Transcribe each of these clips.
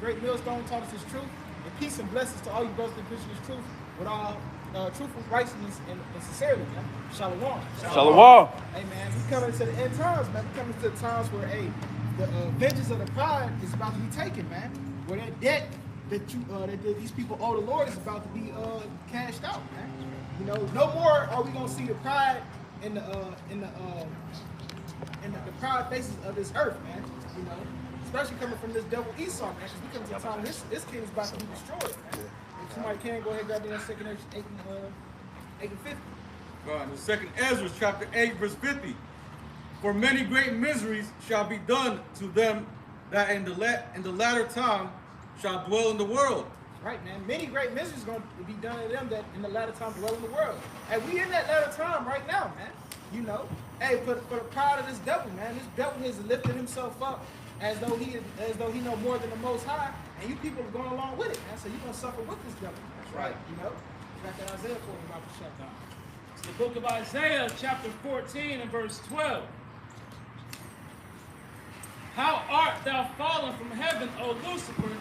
great millstone taught us his truth. And peace and blessings to all you brothers and Christians truth with all truthful righteousness and sincerity, man. Shalom. Shalom. Hey, man, we coming to the end times, man. We coming to the times where, hey, the vengeance of the pride is about to be taken, man. Where that debt that these people owe the Lord is about to be cashed out, man. You know, no more are we gonna see the pride in the proud faces of this earth, man. You know, especially coming from this devil Esau, man. Because we come to the time this king is about to be destroyed, man. If somebody can go ahead and grab me that second 8 and 50. Right, the second Ezra chapter 8 verse 50. For many great miseries shall be done to them that in the latter time shall dwell in the world. Right, man. Many great miseries going to be done to them that in the latter time dwell in the world. And we in that latter time right now, man. You know, hey, for the pride of this devil, man. This devil has lifted himself up as though he know more than the Most High, and you people are going along with it, man. So you're gonna suffer with this devil. That's right. You know, you got that Isaiah for about to shut down. It's the book of Isaiah, chapter 14 and verse 12. How art thou fallen from heaven, O Lucifer,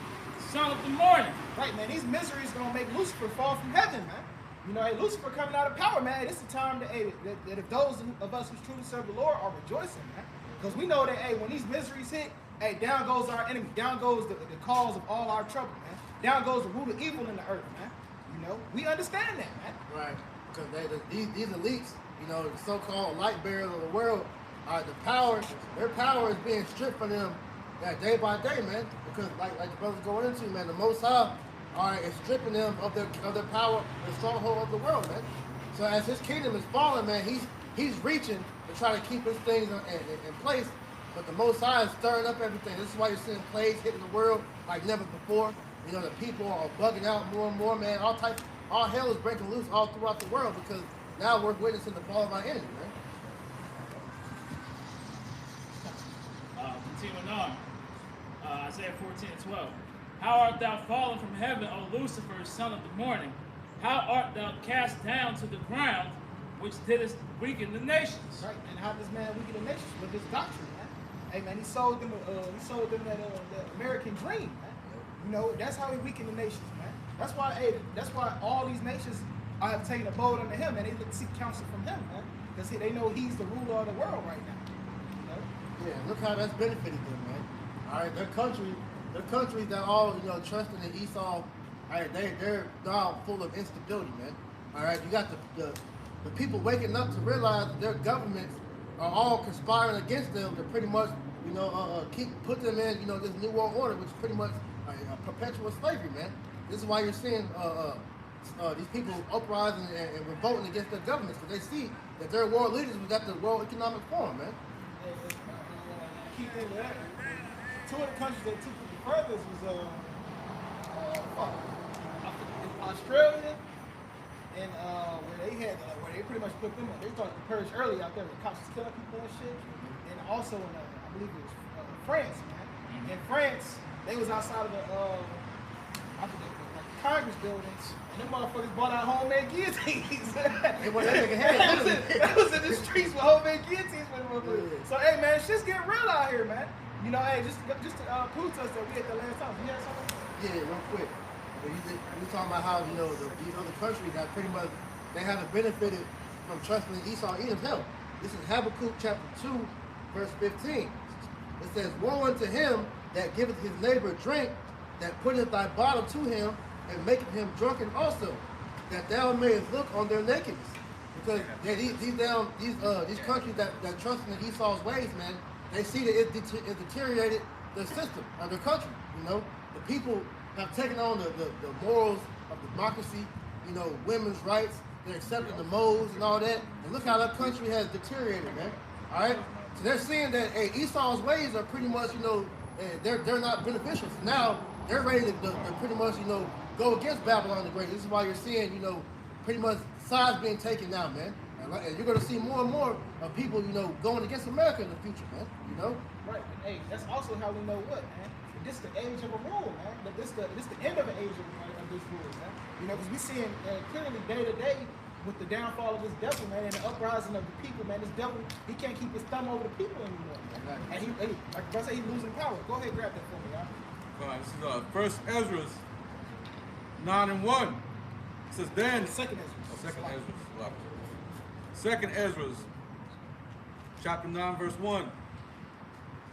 son of the morning? Right, man. These miseries gonna make Lucifer fall from heaven, man. You know, hey, Lucifer coming out of power, man. It's the time that, hey, that if those of us who truly serve the Lord are rejoicing, man. Because we know that, hey, when these miseries hit, hey, down goes our enemy. Down goes the cause of all our trouble, man. Down goes the root of evil in the earth, man. You know, we understand that, man. Right. Because these elites, you know, the so-called light bearers of the world, their power is being stripped from them day by day, man. Because like the brothers going into, man, the Most High is stripping them of their power, the stronghold of the world, man. So as his kingdom is falling, man, he's reaching to try to keep his things in place. But the Most High is stirring up everything. This is why you're seeing plagues hitting the world like never before. You know, the people are bugging out more and more, man. All hell is breaking loose all throughout the world because now we're witnessing the fall of our enemy, man. Continuing on, Isaiah 14 and 12. How art thou fallen from heaven, O Lucifer, son of the morning? How art thou cast down to the ground, which didst weaken the nations? Right, and how does man weaken the nations? With his doctrine, man. Hey, man, he sold them that American dream, man. You know, that's how he weakened the nations, man. That's why all these nations have taken a bold unto him, and they look to seek counsel from him, man. Because they know he's the ruler of the world right now. You know? Yeah, look how that's benefited them, man. All right, their countries that all, you know, trusting in Esau, all right, they're all full of instability, man. All right, you got the people waking up to realize that their governments are all conspiring against them to pretty much, you know, put them in, you know, this new world order, which is pretty much a perpetual slavery, man. This is why you're seeing these people uprising and revolting against their governments, because they see that their world leaders was at the World Economic Forum, man. Key thing with that, two of the countries that took it the furthest was Australia and where they pretty much put them on. They started to purge early out there with cops killing people and shit. And also in I believe it was France, man. In France, they was outside of the Congress buildings, and them motherfuckers bought out homemade guillotines. That was in the streets with homemade guillotines for them motherfuckers. So hey man, shit's getting real out here, man. You know, hey, just to prove to us that we at the last time. You had something? Yeah, real quick. We talking about how, you know, these other countries that pretty much they haven't benefited from trusting in Esau Edom's help. This is Habakkuk chapter 2, verse 15. It says, "Woe unto him that giveth his neighbor drink, that putteth thy bottle to him, and maketh him drunken also, that thou mayest look on their nakedness." Because these countries that trust in Esau's ways, man, they see that it deteriorated the system of their country. You know, the people have taken on the morals of democracy, you know, women's rights. They're accepting the modes and all that. And look how that country has deteriorated, man. All right? So they're seeing that, hey, Esau's ways are pretty much, you know, they're not beneficial. So now they're ready to pretty much, you know, go against Babylon the Great. This is why you're seeing, you know, pretty much sides being taken now, man. And you're going to see more and more of people, you know, going against America in the future, man. You know? Right. And, hey, that's also how we know what, man. This is the age of a rule, man. But this the end of the age of this rule, man. You know, because we seeing clearly day to day with the downfall of this devil, man, and the uprising of the people, man. This devil, he can't keep his thumb over the people anymore, man. And he like I say, he's losing power. Go ahead, grab that for me, y'all. This is First Ezra 9:1. It says, then, Second Ezra. Second Ezra. Second Ezra, chapter 9, verse 1.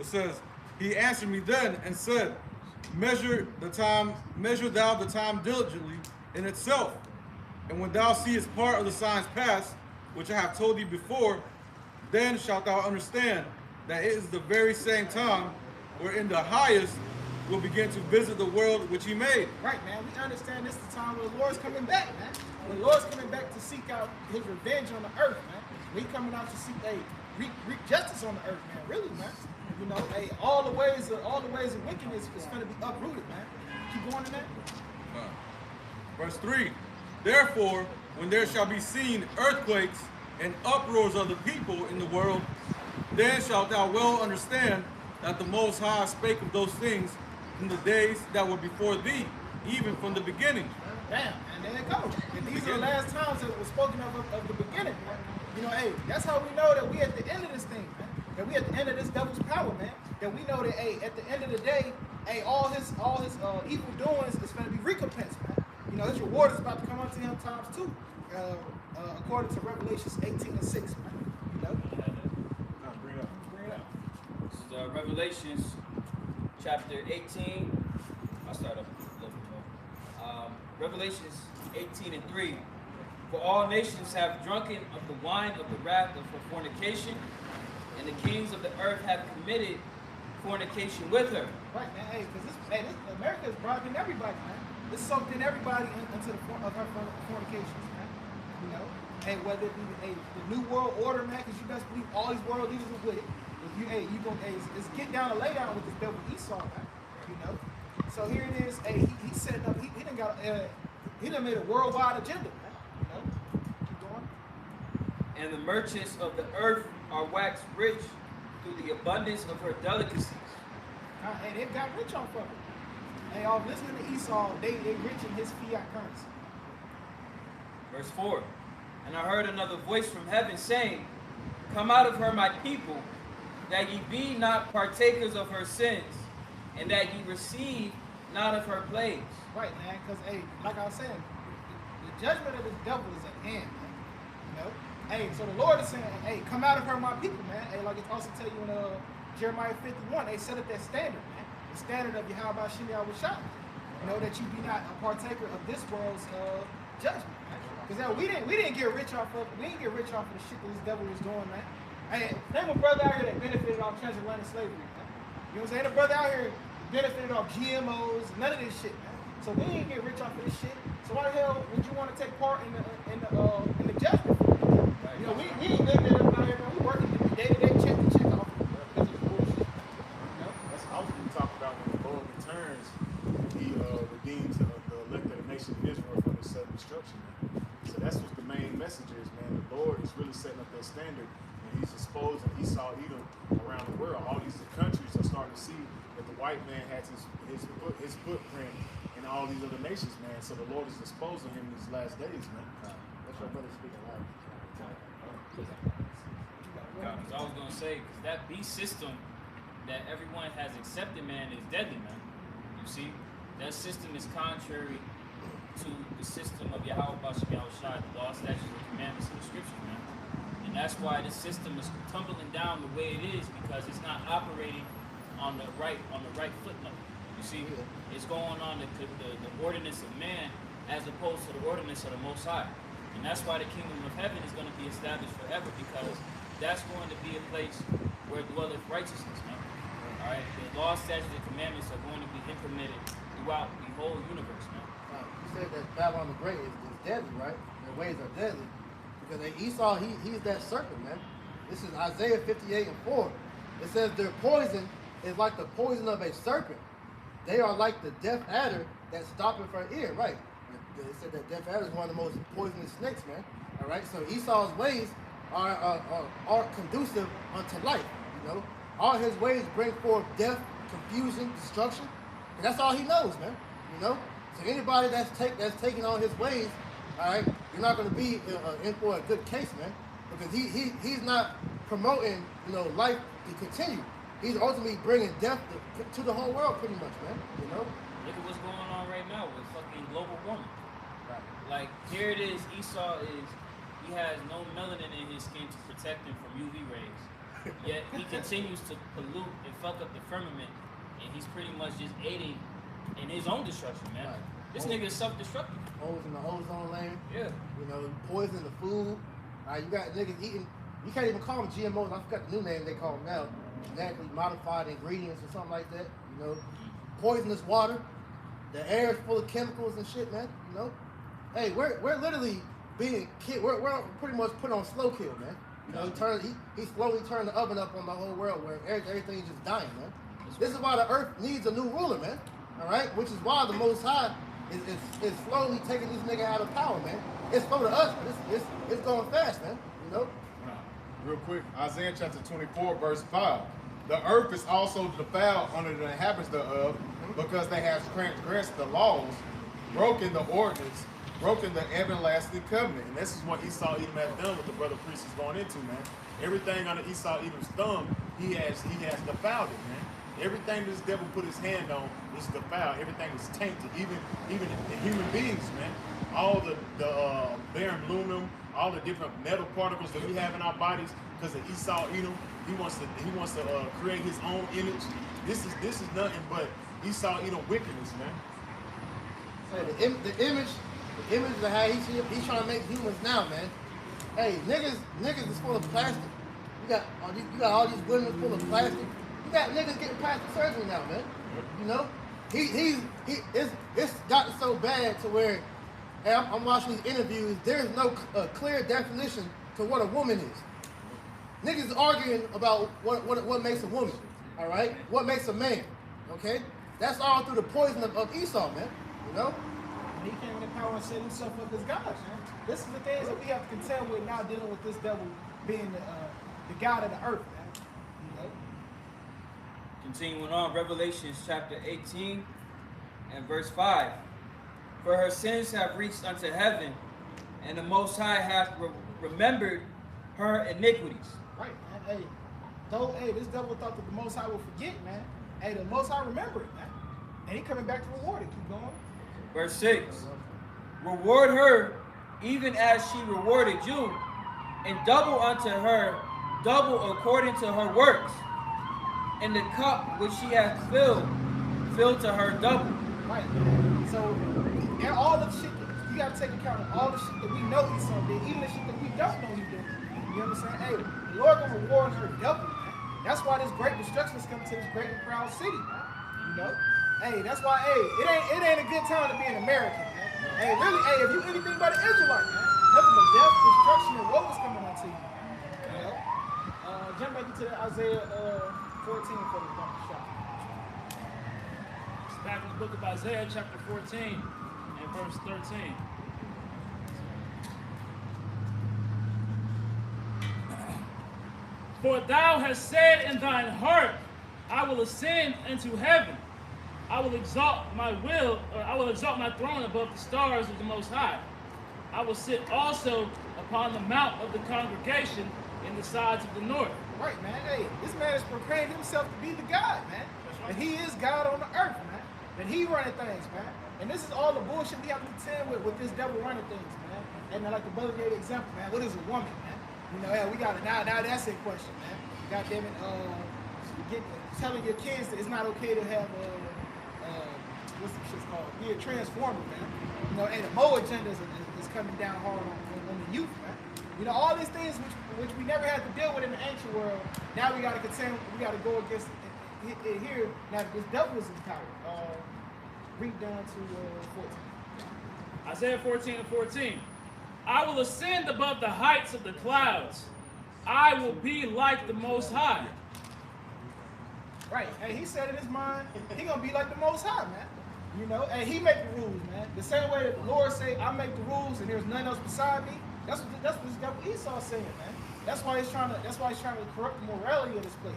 It says, he answered me then and said, measure thou the time diligently in itself. And when thou seest part of the signs past, which I have told thee before, then shalt thou understand that it is the very same time wherein the highest will begin to visit the world which he made. Right, man. We understand this is the time when the Lord's coming back, man. When the Lord's coming back to seek out his revenge on the earth, man. When he coming out to seek reap justice on the earth, man. Really, man. You know, all the ways of wickedness is going to be uprooted, man. Keep going in that. Verse 3. Therefore, when there shall be seen earthquakes and uproars of the people in the world, then shalt thou well understand that the Most High spake of those things in the days that were before thee, even from the beginning. Damn, and there it goes. And these are the last times that was spoken of the beginning, man. You know, hey, that's how we know that we at the end of this thing, man. That we at the end of this devil's power, man. That we know that, hey, at the end of the day, hey, all his evil doings is going to be recompensed, man. You know, his reward is about to come unto him times 2, according to Revelations 18:6, man. You know? Bring it up. Bring it up. This is Revelations chapter 18. I'll start up a little bit more. Revelations 18:3. For all nations have drunken of the wine of the wrath of her fornication, and the kings of the earth have committed fornication with her. Right, man. Hey, because this America is bribing everybody, man. This soaked in everybody into the of her fornications, man. You know, hey, whether it be the new world order, man, because you best believe all these world leaders are with it. If you, you gonna, it's get down and lay down with this devil Esau, man. You know. So here it is. Hey, he's setting up. He done got. He done made a worldwide agenda, man. You know. Keep going. And the merchants of the earth are waxed rich through the abundance of her delicacies. Hey, they've got rich off of it. Hey, all listening to Esau, they rich in his fiat currency. Verse 4. And I heard another voice from heaven saying, come out of her, my people, that ye be not partakers of her sins, and that ye receive not of her plagues. Right, man, because, hey, like I was saying, the judgment of this devil is at hand, man. You know? Hey, so the Lord is saying, hey, come out of her, my people, man. Hey, like it also tell you in Jeremiah 51, they set up that standard, man. The standard of Yahweh Shini Awashah. You know, that you be not a partaker of this world's judgment. Because we didn't get rich off of the shit that this devil was doing, man. Hey, name a brother out here that benefited off transatlantic slavery, man. You know what I'm saying? A brother out here benefited off GMOs, none of this shit, man. So we didn't get rich off of this shit. So why the hell would you want to take part in the judgment? You know, we ain't living it up out here, man. We working day-to-day, check off. This is bullshit. You know? That's also we talk about when the Lord returns, he redeems the elected nation of Israel from the sudden destruction. Man. So that's what the main message is, man. The Lord is really setting up that standard, and he's exposing Esau, Edom around the world. All these countries are starting to see that the white man has his footprint in all these other nations, man. So the Lord is exposing him in these last days, man. That's your brother speaking loud. Because I was going to say, because that beast system that everyone has accepted, man, is deadly, man. You see, that system is contrary to the system of Yahweh Bashem Yahushua, the law, statutes, and commandments of the scriptures, man. And that's why this system is tumbling down the way it is, because it's not operating on the right footnote. You see, it's going on the ordinance of man as opposed to the ordinance of the Most High. And that's why the kingdom of heaven is going to be established forever, because that's going to be a place where dwelleth righteousness, man. All right, the law, statutes, and commandments are going to be implemented throughout the whole universe, man. You said that Babylon the Great is deadly, right? Their ways are deadly. Because Esau, he's that serpent, man. This is Isaiah 58:4. It says their poison is like the poison of a serpent. They are like the deaf adder that stoppeth her ear, right? They said that deaf adder is one of the most poisonous snakes, man. All right, so Esau's ways are conducive unto life, you know. All his ways bring forth death, confusion, destruction, and that's all he knows, man. You know. So anybody that's taking on his ways, all right, you're not going to be in for a good case, man, because he's not promoting, you know, life to continue. He's ultimately bringing death to the whole world, pretty much, man. You You know? Look at what's going on right now with fucking global warming. Right. Like, here it is, Esau he has no melanin in his skin to protect him from UV rays. Yet he continues to pollute and fuck up the firmament, and he's pretty much just aiding in his own destruction, man. Right. This nigga is self-destructive. Holes in the ozone layer. Yeah. You know, poison the food. You got niggas eating. You can't even call them GMOs. I forgot the new name they call them now. Genetically modified ingredients or something like that. You know, poisonous water. The air is full of chemicals and shit, man. You know, hey, we're literally being we're pretty much put on slow kill, man. You know, he slowly turned the oven up on the whole world where everything's just dying, man. This is why the earth needs a new ruler, man. All right, which is why the Most High is slowly taking this nigga out of power, man. It's slow to us, but it's going fast, man. You know. Real quick, Isaiah chapter 24, verse 5. The earth is also defiled under the inhabitants thereof, because they have transgressed the laws, broken the ordinance, broken the everlasting covenant. And this is what Esau Edom has done with the brother priest is going into, man. Everything under Esau Edom's thumb, he has defiled it, man. Everything this devil put his hand on is defiled. Everything is tainted. Even the human beings, man. All the barren aluminum, all the different metal particles that we have in our bodies, because of Esau Edom, he wants to create his own image. This is nothing but Esau Edom wickedness, man. Hey, the image of how he's trying to make humans now, man. Hey, niggas is full of plastic. You got all these women full of plastic. You got niggas getting plastic surgery now, man. You know, it's gotten so bad to where, hey, I'm watching these interviews. There's no clear definition to what a woman is. Niggas is arguing about what makes a woman. All right, what makes a man? Okay, that's all through the poison of Esau, man. You know. He came in power and set himself up as God, man. This is the things that we have to contend with now, dealing with this devil being the God of the earth, man. You know? Continuing on, Revelations chapter 18 and verse 5. For her sins have reached unto heaven, and the Most High hath remembered her iniquities. Right, man. Hey, this devil thought that the Most High will forget, man. Hey, the Most High remember it, man. And he coming back to reward it. Keep going. Verse 6. Reward her even as she rewarded you, and double unto her, double according to her works. And the cup which she hath filled to her double. Right. So, and all the shit, you gotta take account of all the shit that we know Esau did, even the shit that we don't know he did. You understand? Hey, the Lord gonna reward her double, man. That's why this great destruction is coming to this great and proud city, man. You know? Hey, that's why, hey, it ain't a good time to be an American, man. Hey, really, hey, if you anything but an Israelite, man, nothing but death, destruction, and woe is coming unto you. You know? Jump back into Isaiah 14 for the shot. It's back in the book of Isaiah, chapter 14, and verse 13. For thou hast said in thine heart, I will ascend into heaven. I will exalt my throne above the stars of the Most High. I will sit also upon the mount of the congregation in the sides of the north. Right, man. Hey, this man has proclaimed himself to be the God, man. And he is God on the earth, man. And he running things, man. And this is all the bullshit we have to contend with this devil running things, man. And like the brother gave the example, man. What is a woman, man? You know, yeah, we got it. Now that's a question, man. God damn it, telling your kids that it's not okay to have what's the shit's called? Be a transformer, man. You know, and the Mo agenda is coming down hard on the youth, man. You know, all these things which we never had to deal with in the ancient world. Now we got to contend. We got to go against it here. Now this devil is in power. Read down to 14. Isaiah 14 and 14. I will ascend above the heights of the clouds. I will be like the Most High. Right. Hey, he said in his mind, he gonna be like the Most High, man. You know, and he make the rules, man. The same way that the Lord say, I make the rules and there's none else beside me. That's what Esau's saying, man. That's why he's trying to corrupt the morality of this place.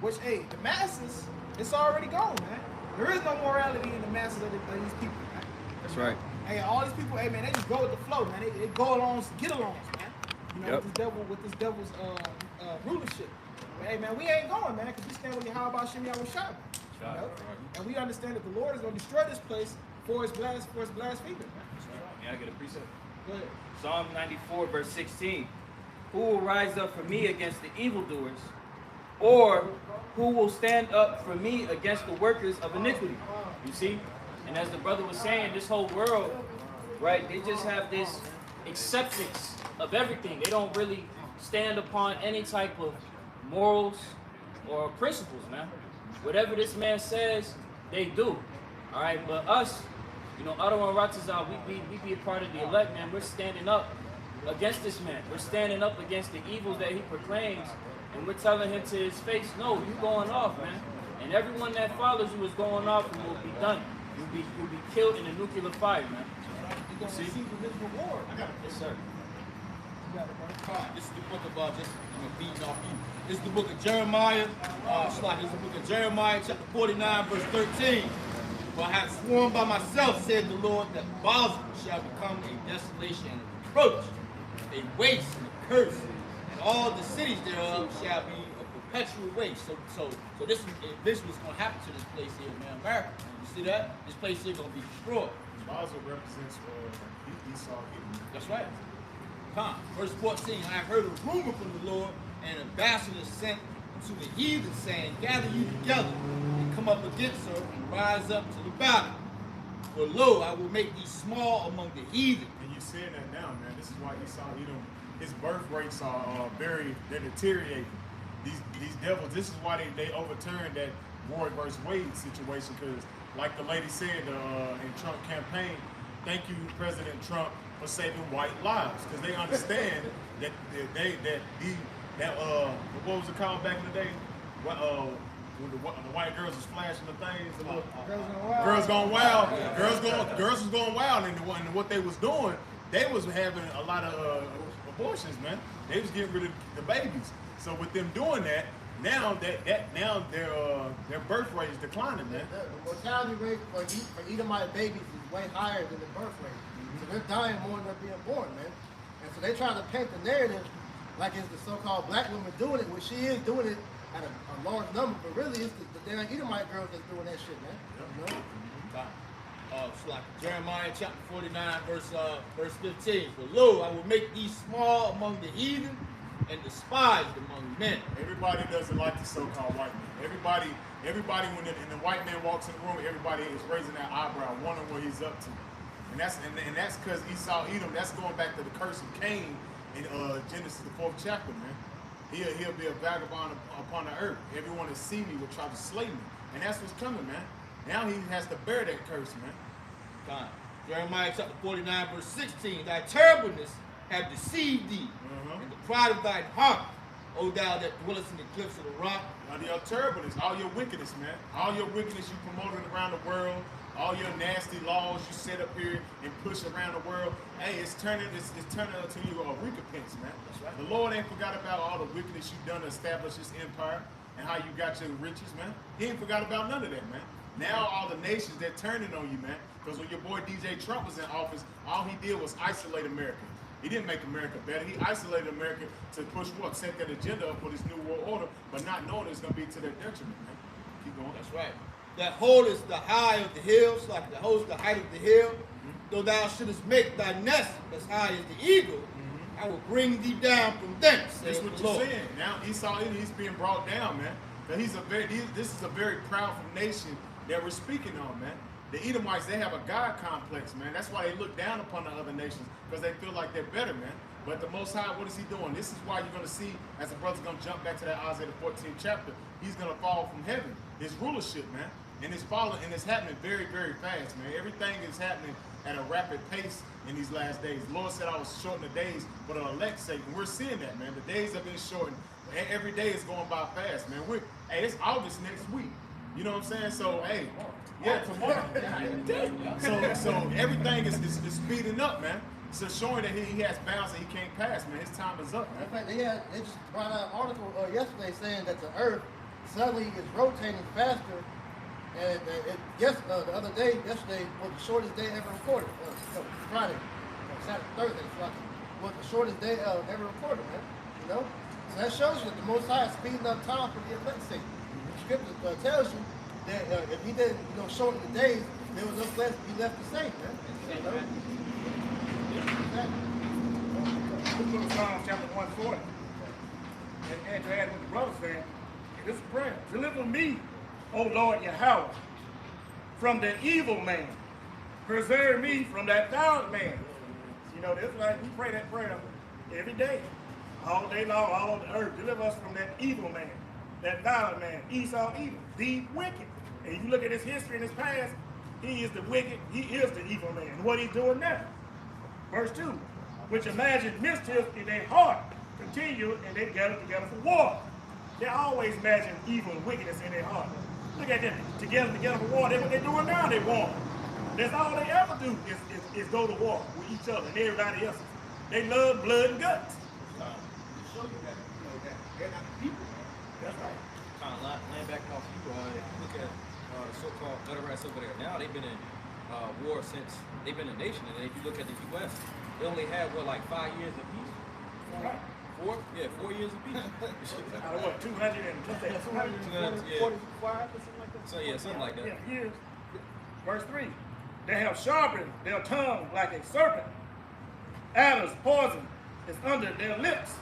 Which, hey, the masses, it's already gone, man. There is no morality in the masses of these people, man. That's right. Hey, all these people, hey man, they just go with the flow, man. They go along, get along, man. You know, with this devil's rulership. But, hey man, we ain't going, man, because we stand with Yahweh Shem Yahweh Shai. You know? And we understand that the Lord is going to destroy this place for his blasphemy. Yeah, I get a precept. Go ahead. Psalm 94, verse 16. Who will rise up for me against the evildoers? Or who will stand up for me against the workers of iniquity? You see? And as the brother was saying, this whole world, right, they just have this acceptance of everything. They don't really stand upon any type of morals or principles, man. Whatever this man says, they do. All right, but us, you know, Adawan Ratazal, we be a part of the elect, man. We're standing up against this man. We're standing up against the evils that he proclaims, and we're telling him to his face, no, you going off, man. And everyone that follows you is going off and will be done. You'll be killed in a nuclear fire, man. You're going to receive his reward. Yes, sir. This is the book of just beating off you. This is the book of Jeremiah. This is the book of Jeremiah, chapter 49, verse 13. For I have sworn by myself, said the Lord, that Bosra shall become a desolation and a reproach, a waste and a curse, and all the cities thereof shall be a perpetual waste. So this is eventually what's going to happen to this place here, man, America. You see that? This place here going to be destroyed. Basra represents Esau. That's right. Verse 14, I have heard a rumor from the Lord, and ambassadors sent to the heathen, saying, gather you together, and come up against her, and rise up to the battle. For lo, I will make thee small among the heathen. And you saying that now, man. This is why Esau, his birth rates are they're deteriorating. These devils, this is why they overturned that Roe versus Wade situation, because like the lady said in Trump campaign, thank you, President Trump, for saving white lives, because they understand that what was it called back in the day? When the white girls was flashing the things, the little, girls going wild, girls was going wild, and what they was doing, they was having a lot of abortions, man. They was getting rid of the babies. So with them doing that, now their birth rate is declining, man. The mortality rate for Edomite babies is way higher than the birth rate. So they're dying more than they're being born, man. And so they try to paint the narrative like it's the so-called black woman doing it, when she is doing it at a large number, but really it's the damn Edomite girls that's doing that shit, man. You know? It's like Jeremiah chapter 49, verse 15. For lo, I will make thee small among the heathen, and despised among men. Everybody doesn't like the so-called white man. Everybody when the white man walks in the room, everybody is raising their eyebrow, wondering what he's up to. And that's because Esau Edom, that's going back to the curse of Cain in Genesis, the 4th chapter, man. He'll be a vagabond upon the earth. Everyone that see me will try to slay me. And that's what's coming, man. Now he has to bear that curse, man. Jeremiah chapter 49, verse 16. Thy terribleness have deceived thee, and the pride of thine heart, O thou that dwellest in the cliffs of the rock. Now your terribleness, all your wickedness, man. All your wickedness you promoted around the world, all your nasty laws you set up here and push around the world, hey, it's turning to you a recompense, man. That's right. The Lord ain't forgot about all the wickedness you've done to establish this empire and how you got your riches, man. He ain't forgot about none of that, man. Now all the nations, they're turning on you, man. Because when your boy DJ Trump was in office, all he did was isolate America. He didn't make America better. He isolated America to push what? Set that agenda up for this new world order, but not knowing it's going to be to their detriment, man. Keep going. That's right. That holdest the high of the hills, like the host the height of the hill. Though thou shouldest make thy nest as high as the eagle, I will bring thee down from thence. That's what you're saying. Now Esau, he's being brought down, man. But this is a very proudful nation that we're speaking on, man. The Edomites, they have a God complex, man. That's why they look down upon the other nations, because they feel like they're better, man. But the Most High, what is he doing? This is why you're going to see, as the brother's going to jump back to that Isaiah 14th chapter, he's going to fall from heaven. His rulership, man. And it's falling, and it's happening very, very fast, man. Everything is happening at a rapid pace in these last days. The Lord said I was shorten the days for the elect's sake, and we're seeing that, man. The days have been shortened. Every day is going by fast, man. Hey, it's August next week. You know what I'm saying? So, hey, yeah, tomorrow. So everything is speeding up, man. So showing that he has bounds that he can't pass, man. His time is up, man. In fact, they just brought out an article yesterday saying that the Earth suddenly is rotating faster. And the other day, yesterday was the shortest day ever recorded. Friday, Thursday, was the shortest day ever recorded, man. You know, so that shows you that the Most High is speeding up time for the elect's sake. The scripture tells you that if he didn't, shorten the days, there was no flesh to be left to save, man. You know? Book of Psalms, chapter 140. And to add what the brother said, this is prayer. Deliver me, O Lord Yahweh, from the evil man. Preserve me from that foul man. That's like we pray that prayer every day, all day long, all over the earth. Deliver us from that evil man, that violent man, Esau evil, the wicked. And if you look at his history and his past, he is the wicked, he is the evil man. And what he's doing now. Verse 2, which imagine mischief in their heart, continue, and they gather together for war. They always imagine evil and wickedness in their heart. Look at them, together for war. That's what they're doing now, they war. That's all they ever do is go to war with each other and everybody else. They love blood and guts. Show you that, they're not the people. That's right. Kind of laying back off you. Look at so-called gutter rats over there. Now they've been in war since they've been a nation. And if you look at the U.S., they only had, 5 years of peace? Right. 4? Yeah, 4 years of peace. Out of what, 200 and let's say 245 or something like that? So, yeah, something like that. Yeah, years. Verse 3. They have sharpened their tongue like a serpent. Adders, poison is under their lips.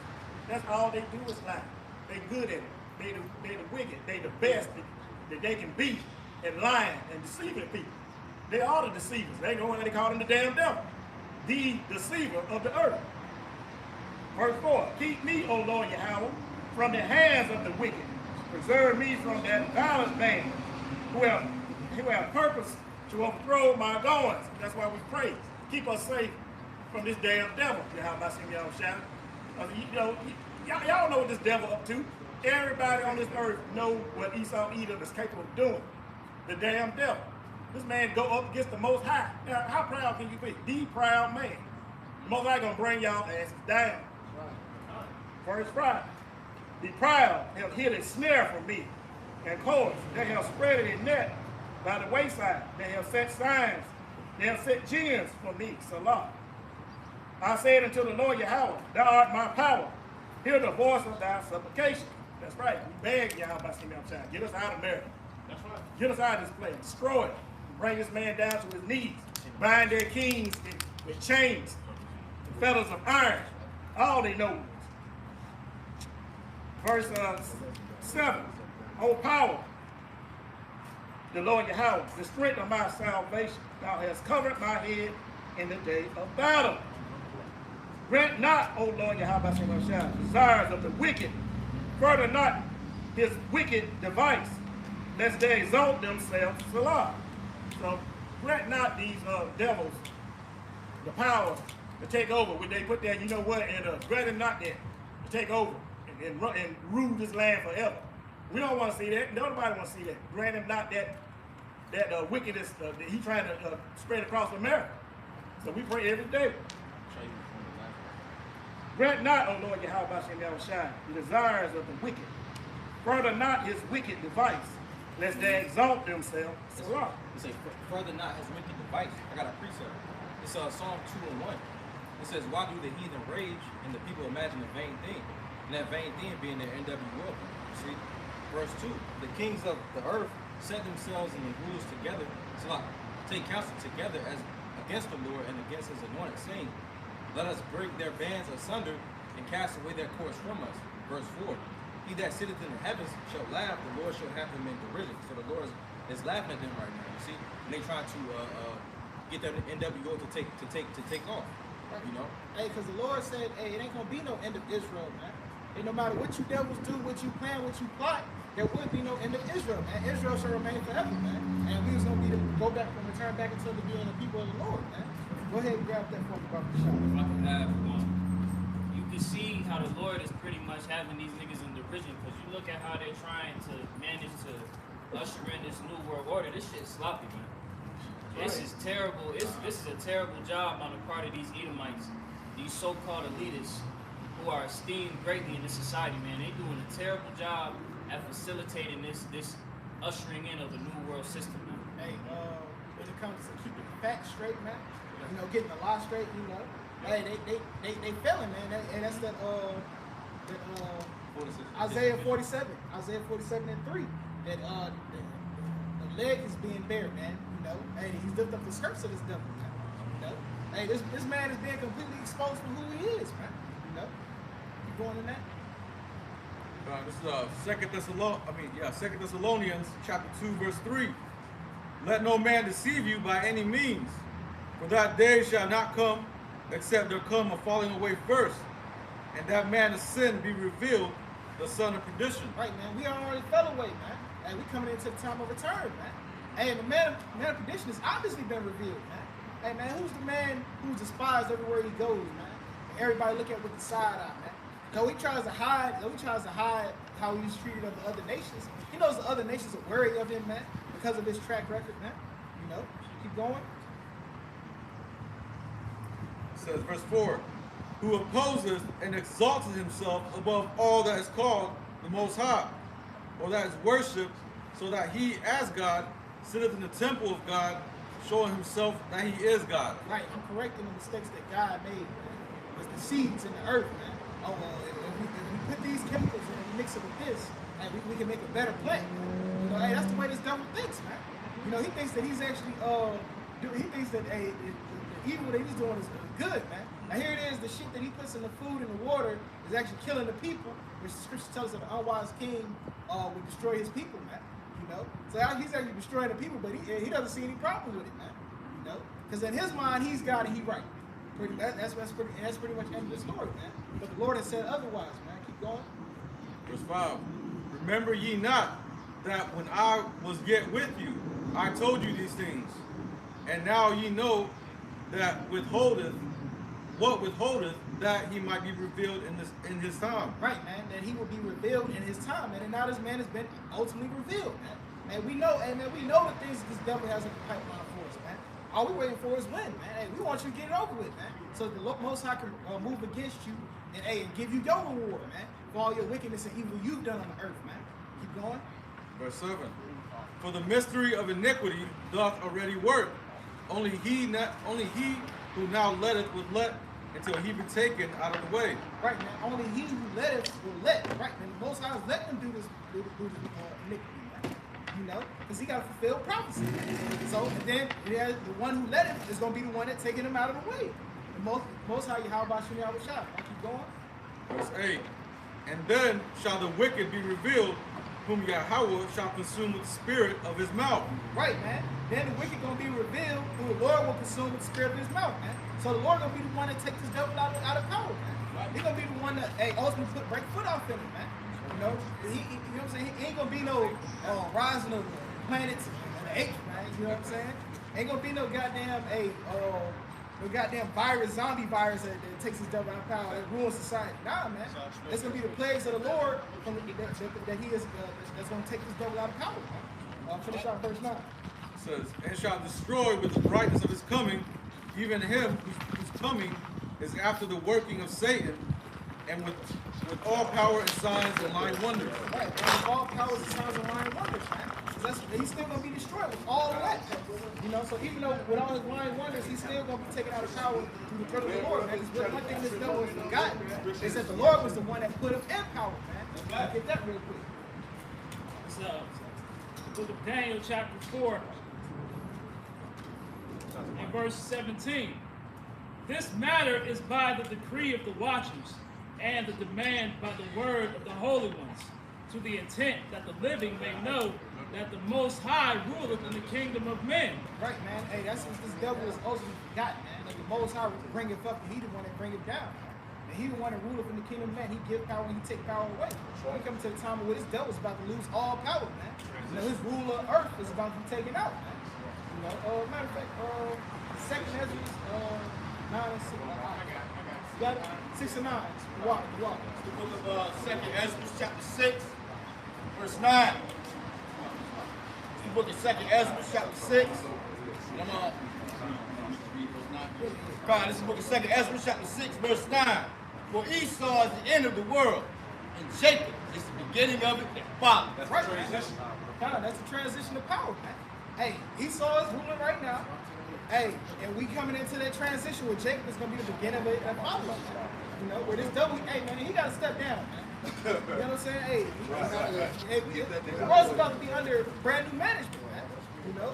That's all they do is lie. They good at it. They the wicked. They the best that they can be at lying and deceiving people. They are the deceivers. They know why they call them the damn devil. The deceiver of the earth. Verse 4, keep me, O Lord Yahweh, from the hands of the wicked. Preserve me from that violent man who have purpose to overthrow my goings. That's why we pray. Keep us safe from this damn devil. Yahweh Shem Yahweh Shalom. Y'all know what this devil up to. Everybody on this earth know what Esau Edom is capable of doing. The damn devil. This man go up against the Most High. Now, how proud can you be? The proud man. The Most High gonna bring y'all asses down. Verse 5. The proud have hid a snare for me, and cords. They have spread a net by the wayside. They have set signs. They have set gins for me. Salah. I said unto the Lord Yahweh, thou art my power. Hear the voice of thy supplication. That's right. We beg Yahweh by Shem Yahweh. Get us out of America. That's right. Get us out of this place. Destroy it. Bring this man down to his knees. Bind their kings with chains, and fetters of iron. All they know. Verse 7. O power, the Lord Yahweh, the strength of my salvation. Thou hast covered my head in the day of battle. Grant not, O Lord Yahweh, desires of the wicked. Further not his wicked device, lest they exalt themselves. Salah. So grant not these devils the power to take over. When they put that, you know what, and grant them not that to take over and rule this land forever. We don't want to see that. Nobody wants to see that. Grant him not that wickedness that he's trying to spread across America. So we pray every day. Grant not, O Lord Yahweh Shem Yahweh Shai, the desires of the wicked. Further not his wicked device, lest they exalt themselves. Salah. It says, further not his wicked device. I got a precept. It's Psalm 2 and 1. It says, why do the heathen rage and the people imagine a vain thing? And that vain thing being their NWO. See? Verse 2. The kings of the earth set themselves and the rulers together. So take counsel together as against the Lord and against his anointed, saying, let us break their bands asunder and cast away their cords from us. Verse 4. He that sitteth in the heavens shall laugh, the Lord shall have them in derision. So the Lord is laughing at them right now, you see? And they trying to get their NWO to take off. You know? Hey, because the Lord said, hey, it ain't gonna be no end of Israel, man. And no matter what you devils do, what you plan, what you plot, there would be no end of Israel, man. Israel shall remain forever, man. And we was gonna be to go back and return back until the being the people of the Lord, man. Go ahead and grab that for me, Brother Shah. If I can have one. You can see how the Lord is pretty much having these niggas in derision, because you look at how they're trying to manage to usher in this new world order. This shit's sloppy, man. This is terrible. This is a terrible job on the part of these Edomites, these so-called elitists who are esteemed greatly in this society, man. They doing a terrible job at facilitating this ushering in of the new world system, man. Hey, when it comes to keeping the facts straight, man, you know, getting the law straight, you know, hey, they failing, man. And that's that Isaiah 47 and 3. That leg is being bare, man. You know, hey, he's lifted up the skirts of this devil, man. You know, hey, this man is being completely exposed for who he is, man. You know, keep going in that. This is 2 Thessalonians chapter 2, verse 3. Let no man deceive you by any means, for that day shall not come, except there come a falling away first, and that man of sin be revealed, the son of perdition. Right, man. We already fell away, man. Hey, we coming into the time of return, man. Hey, the man of perdition has obviously been revealed, man. Hey, man, who's the man who's despised everywhere he goes, man? Everybody look at with the side eye, man. Though he tries to hide how he's treated of the other nations. He knows the other nations are wary of him, man, because of his track record, man. You know, keep going. It says, verse 4, who opposes and exalts himself above all that is called the Most High, or that is worshipped, so that he, as God, sitteth in the temple of God, showing himself that he is God. Right, I'm correcting the mistakes that God made, man. With the seeds in the earth, man. Oh, well, if we put these chemicals in and mix it with this, and we can make a better plant. You know, hey, that's the way this devil thinks, man. You know, he thinks that he's actually, he thinks that the evil that he's doing is good, man. Now here it is, the shit that he puts in the food and the water is actually killing the people, which the scripture tells us that the unwise king would destroy his people, man. You know, so he's actually destroying the people, but he doesn't see any problem with it, man. You know, because in his mind, he's God and he right. That's pretty much the end of the story, man. But the Lord has said otherwise, man. Keep going. Verse 5, remember ye not that when I was yet with you, I told you these things, and now ye know that withholdeth that he might be revealed in his time. Right, man, that he will be revealed in his time, man. And now this man has been ultimately revealed, man. And we know the things that this devil has in the pipeline for us, man. All we're waiting for is win, man. Hey, we want you to get it over with, man. So the Most High can move against you and give you your reward, man, for all your wickedness and evil you've done on the earth, man. Keep going. Verse 7, for the mystery of iniquity doth already work. Only he who now letteth will let until he be taken out of the way. Right, man. Only he who letteth will let. Right, man. The Most High is letting them do this iniquity, man. You know, because he got to fulfill prophecy. So, and then the one who letteth is going to be the one that's taking him out of the way. The Most High, how about you, Yahweh Shah? Keep going. Verse 8, and then shall the wicked be revealed, whom Yahweh shall consume with the spirit of his mouth. Right, man. Then the wicked going to be revealed, who the Lord will consume with the spirit of his mouth, man. So the Lord going to be the one that takes this devil out of power, man. He's going to be the one that, ultimately break foot off in him, man. You know, you know what I'm saying? He ain't going to be no rising of the planets and the apes, man. You know what I'm saying? Ain't going to be no goddamn zombie virus that takes this devil out of power, that ruins society. Nah, man. It's going to be the plagues of the Lord that he is, that's going to take this devil out of power, man. Finish out verse 9. It says, and shall destroy with the brightness of his coming, even him whose coming is after the working of Satan, and with all power and signs and lying wonders. Right, and with all powers and signs and lying wonders, man. He's still going to be destroyed with all of that. You know, so even though with all his lying wonders, he's still going to be taken out of power through the threat of the Lord, man. Because one thing this devil has forgotten is that the Lord was the one that put him in power, man. Get that real quick. It's the book of Daniel, chapter 4, and verse 17. This matter is by the decree of the watchers, and the demand by the word of the holy ones, to the intent that the living may know that the Most High ruleth in the kingdom of men. Right, man. Hey, that's what this devil is ultimately forgotten, man. That the Most High will bring it up, and he the one that bring it down. And he the one that ruleth in the kingdom of men. He give power and he take power away. We come to the time where this devil is about to lose all power, man. You know, his rule of earth is about to be taken out, man. You know, matter of fact, 2nd Ezra, 9 and 6. You got it? 6 and 9. Walk. The book of 2nd Ezra, chapter 6, verse 9. The book of 2nd Ezra, chapter 6. God, this is the book of 2nd Ezra, chapter 6, verse 9. For Esau is the end of the world, and Jacob is the beginning of it that follows. That's right, transition. God, that's the transition of power, man. Hey, Esau is ruling right now. Hey, and we coming into that transition where Jacob is going to be the beginning of it that follows. You know, where this devil, hey, man, he got to step down, man. You know what I'm saying? Hey, the world's about to be under brand new management, man. You know?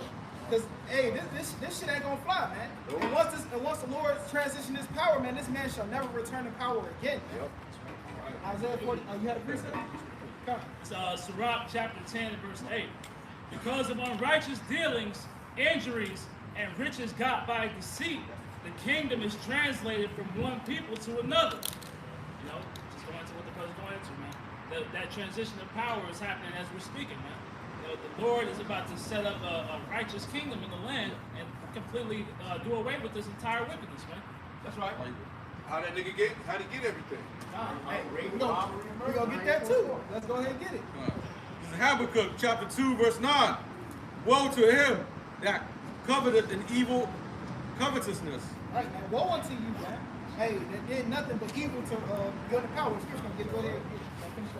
Because, hey, this shit ain't gonna fly, man. And once the Lord transition his power, man, this man shall never return to power again. Yep. Isaiah 40, you had a precept? Come. It's Sirach chapter 10 and verse 8. Because of unrighteous dealings, injuries, and riches got by deceit, the kingdom is translated from one people to another. You know, just going into what the brother's going into, man. That transition of power is happening as we're speaking, man. You know, the Lord is about to set up a righteous kingdom in the land and completely do away with this entire wickedness, man. That's right. How'd he get everything? Hey, we're gonna get that too. Let's go ahead and get it. This is Habakkuk chapter 2, verse 9. Woe to him that coveteth an evil covetousness. Right, man. Woe unto you, man. Hey, that did nothing but evil to go to power. Scripture gonna go ahead and get it. Finish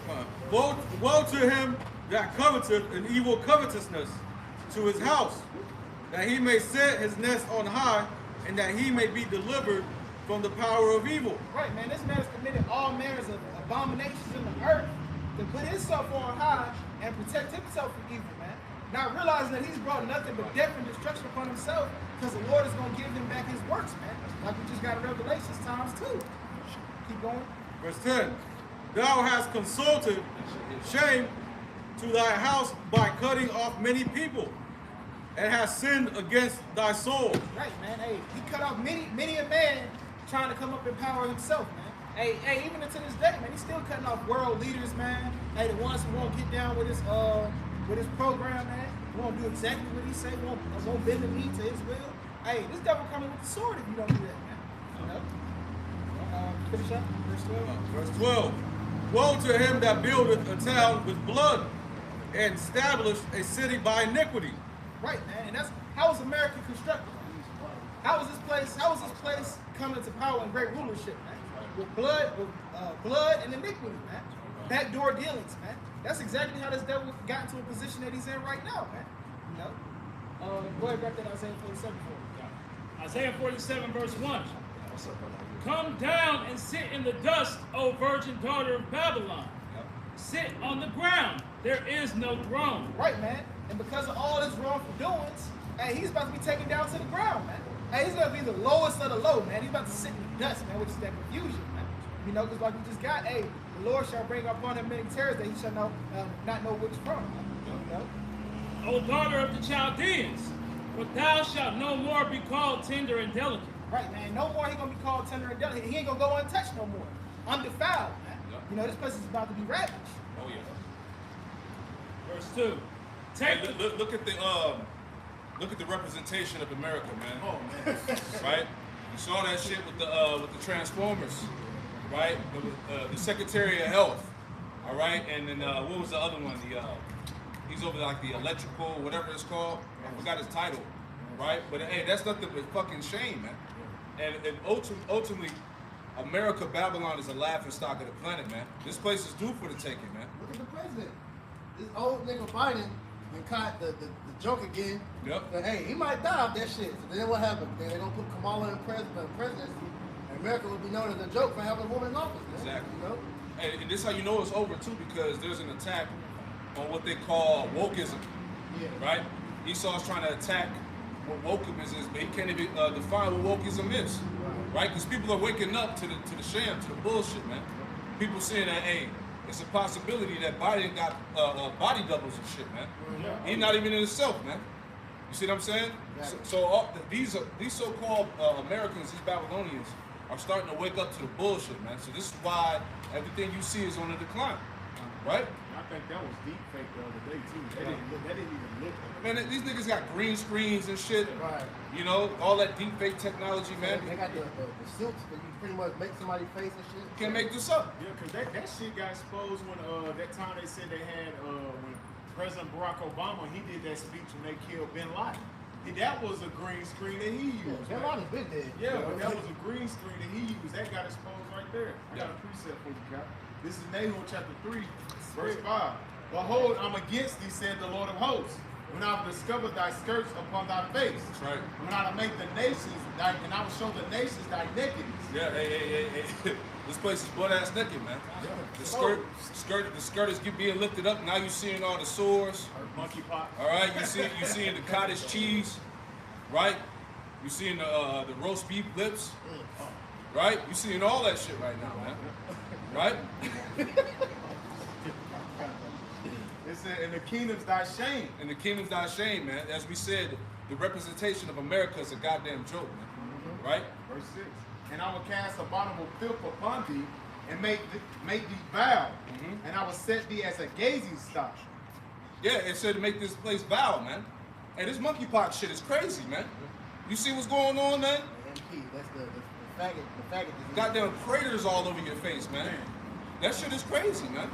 that. Woe to him that coveteth an evil covetousness to his house, that he may set his nest on high, and that he may be delivered from the power of evil. Right, man. This man has committed all manners of abominations in the earth to put himself on high and protect himself from evil, man. Not realizing that he's brought nothing but death and destruction upon himself, because the Lord is going to give him back his works, man. Like we just got in Revelations times 2. Keep going. Verse 10. Thou hast consulted shame to thy house by cutting off many people, and hast sinned against thy soul. Right, man. Hey, he cut off many a man trying to come up and power himself, man. Hey, even to this day, man, he's still cutting off world leaders, man. Hey, the ones who won't get down with his program, man. Won't do exactly what he say, won't bend the knee to his will. Hey, this devil coming with the sword if you don't do that, man. You know? Finish up, verse 12. Verse 12. Woe to him that buildeth a town with blood, and established a city by iniquity. Right, man. And that's how was America constructed? How was this place coming to power and great rulership, man? With blood and iniquity, man. Backdoor dealings, man. That's exactly how this devil got into a position that he's in right now, man. You know? Go ahead, grab that Isaiah 47 for me. Isaiah 47 verse 1. Come down and sit in the dust, O virgin daughter of Babylon. Sit on the ground. There is no throne. Right, man. And because of all his wrongful doings, hey, he's about to be taken down to the ground, man. Hey, he's going to be the lowest of the low, man. He's about to sit in the dust, man, which is that confusion, man. You know, because like we just got, hey, the Lord shall bring upon him many terrors that he shall not know which from. You know? O daughter of the Chaldeans, for thou shalt no more be called tender and delicate. Right, man. No more he going to be called tender and delicate. He ain't going to go untouched no more. Undefiled, man. Yep. You know, this place is about to be ravaged. Oh yeah. Verse 2. Take Look at the representation of America, man. Oh man. Right? You saw that shit with the Transformers, right? The Secretary of Health, all right? And then what was the other one? He's over like the electrical, whatever it's called. I forgot his title, right? But hey, that's nothing but fucking shame, man. And ultimately, America, Babylon is a laughing stock of the planet, man. This place is due for the taking, man. Look at the president. This old nigga Biden and caught the joke again. Yep. But hey, he might die off that shit. So then what happened? Then they're gonna put Kamala in presidency, and America will be known as a joke for having a woman in office. Man. Exactly. You know? And this how you know it's over too, because there's an attack on what they call wokeism, Yeah. right? Esau's trying to attack what wokeism is, but he can't even define what wokeism is, right? Because people are waking up to the sham, to the bullshit, man. People saying that, hey, it's a possibility that Biden got body doubles and shit, man. He's not even in himself, man. You see what I'm saying? So these so-called Americans, these Babylonians, are starting to wake up to the bullshit, man. So this is why everything you see is on the decline, right? I think that was deep fake the other day too. That didn't even look. Man, these niggas got green screens and shit. Right. You know, all that deep fake technology, man. They got the suits that you pretty much make somebody's face and shit. Can't make this up. Yeah, cause that shit got exposed when that time they said they had when President Barack Obama he did that speech when they killed Bin Laden. That was a green screen that he used. Bin Laden's been dead. Yeah, but that was a green screen that he used. That got exposed right there. I got a precept for you, Cap. This is Nahum chapter 3, verse 5. Behold, I'm against thee, said the Lord of hosts. When I will discover thy skirts upon thy face. That's right. When I will make the nations and I will show the nations thy nakedness. Yeah, hey. This place is butt ass naked, man. The skirt is being lifted up. Now you seeing all the sores. Monkey pot. All right, you seeing the cottage cheese, right? You seeing the roast beef lips, right? You seeing all that shit right now, man. Right? It said, "In the kingdom's thy shame." And the kingdom's thy shame, man. As we said, the representation of America is a goddamn joke, man. Right? Verse 6. "And I will cast abominable filth upon thee, and make thee vile, and I will set thee as a gazing stock." Yeah, it said to make this place vile, man. Hey, this monkeypox shit is crazy, man. You see what's going on, man? MP, that's the faggot. The faggot disease. Goddamn craters all over your face, man. That shit is crazy, man.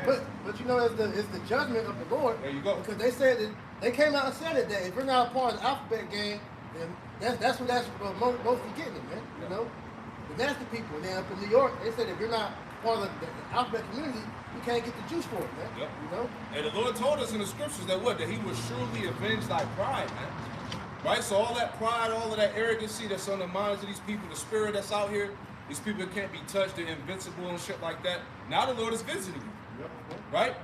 But you know, it's the judgment of the Lord. There you go. Because they said that they came out and said it that if you're not a part of the alphabet game, then that's mostly getting it, man. You know, the nasty people. And then up in New York, they said if you're not part of the alphabet community, you can't get the juice for it, man. Yep. You know. And the Lord told us in the scriptures that what? That He would surely avenge thy pride, man. Right? So all that pride, all of that arrogancy that's on the minds of these people, the spirit that's out here, these people that can't be touched, they're invincible and shit like that. Now the Lord is visiting you. Right?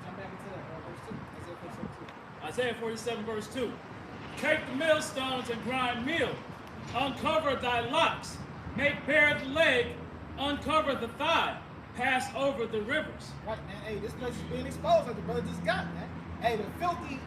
Jump back into that, verse 2. Isaiah 47, verse 2. Take the millstones and grind meal. Uncover thy locks. Make bare the leg. Uncover the thigh. Pass over the rivers. Right, man. Hey, this place is being exposed like the brother just got, man. Hey, the filthy,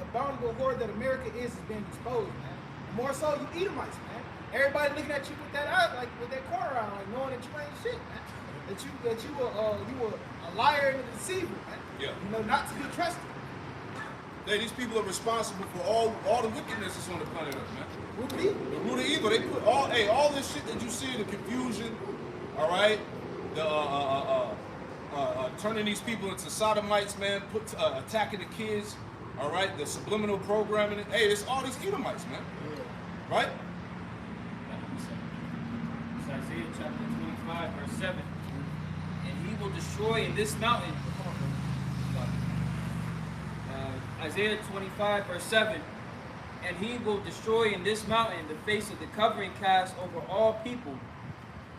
abominable horde that America is being exposed, man. More so you Edomites, man. Everybody looking at you with that eye, like with that corner eye, like knowing that you ain't shit, man. That you were a liar and a deceiver, man. Yeah. You know, not to be trusted. Hey, these people are responsible for all the wickedness that's on the planet Earth, man. Root of evil. The root of evil. They put all this shit that you see, the confusion, all right, the turning these people into sodomites, man, attacking the kids, all right, the subliminal programming. Hey, it's all these Edomites, man. Right? It's Isaiah chapter 25, verse 7. And he will destroy in this mountain. Isaiah 25, verse 7. And he will destroy in this mountain the face of the covering cast over all people,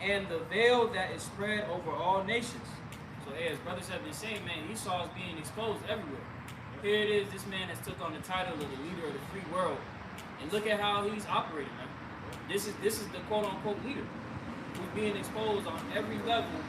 and the veil that is spread over all nations. So, hey, as brothers have been saying, man, Esau is being exposed everywhere. Here it is, this man has took on the title of the leader of the free world. And look at how he's operating, man. This is the quote-unquote leader who's being exposed on every level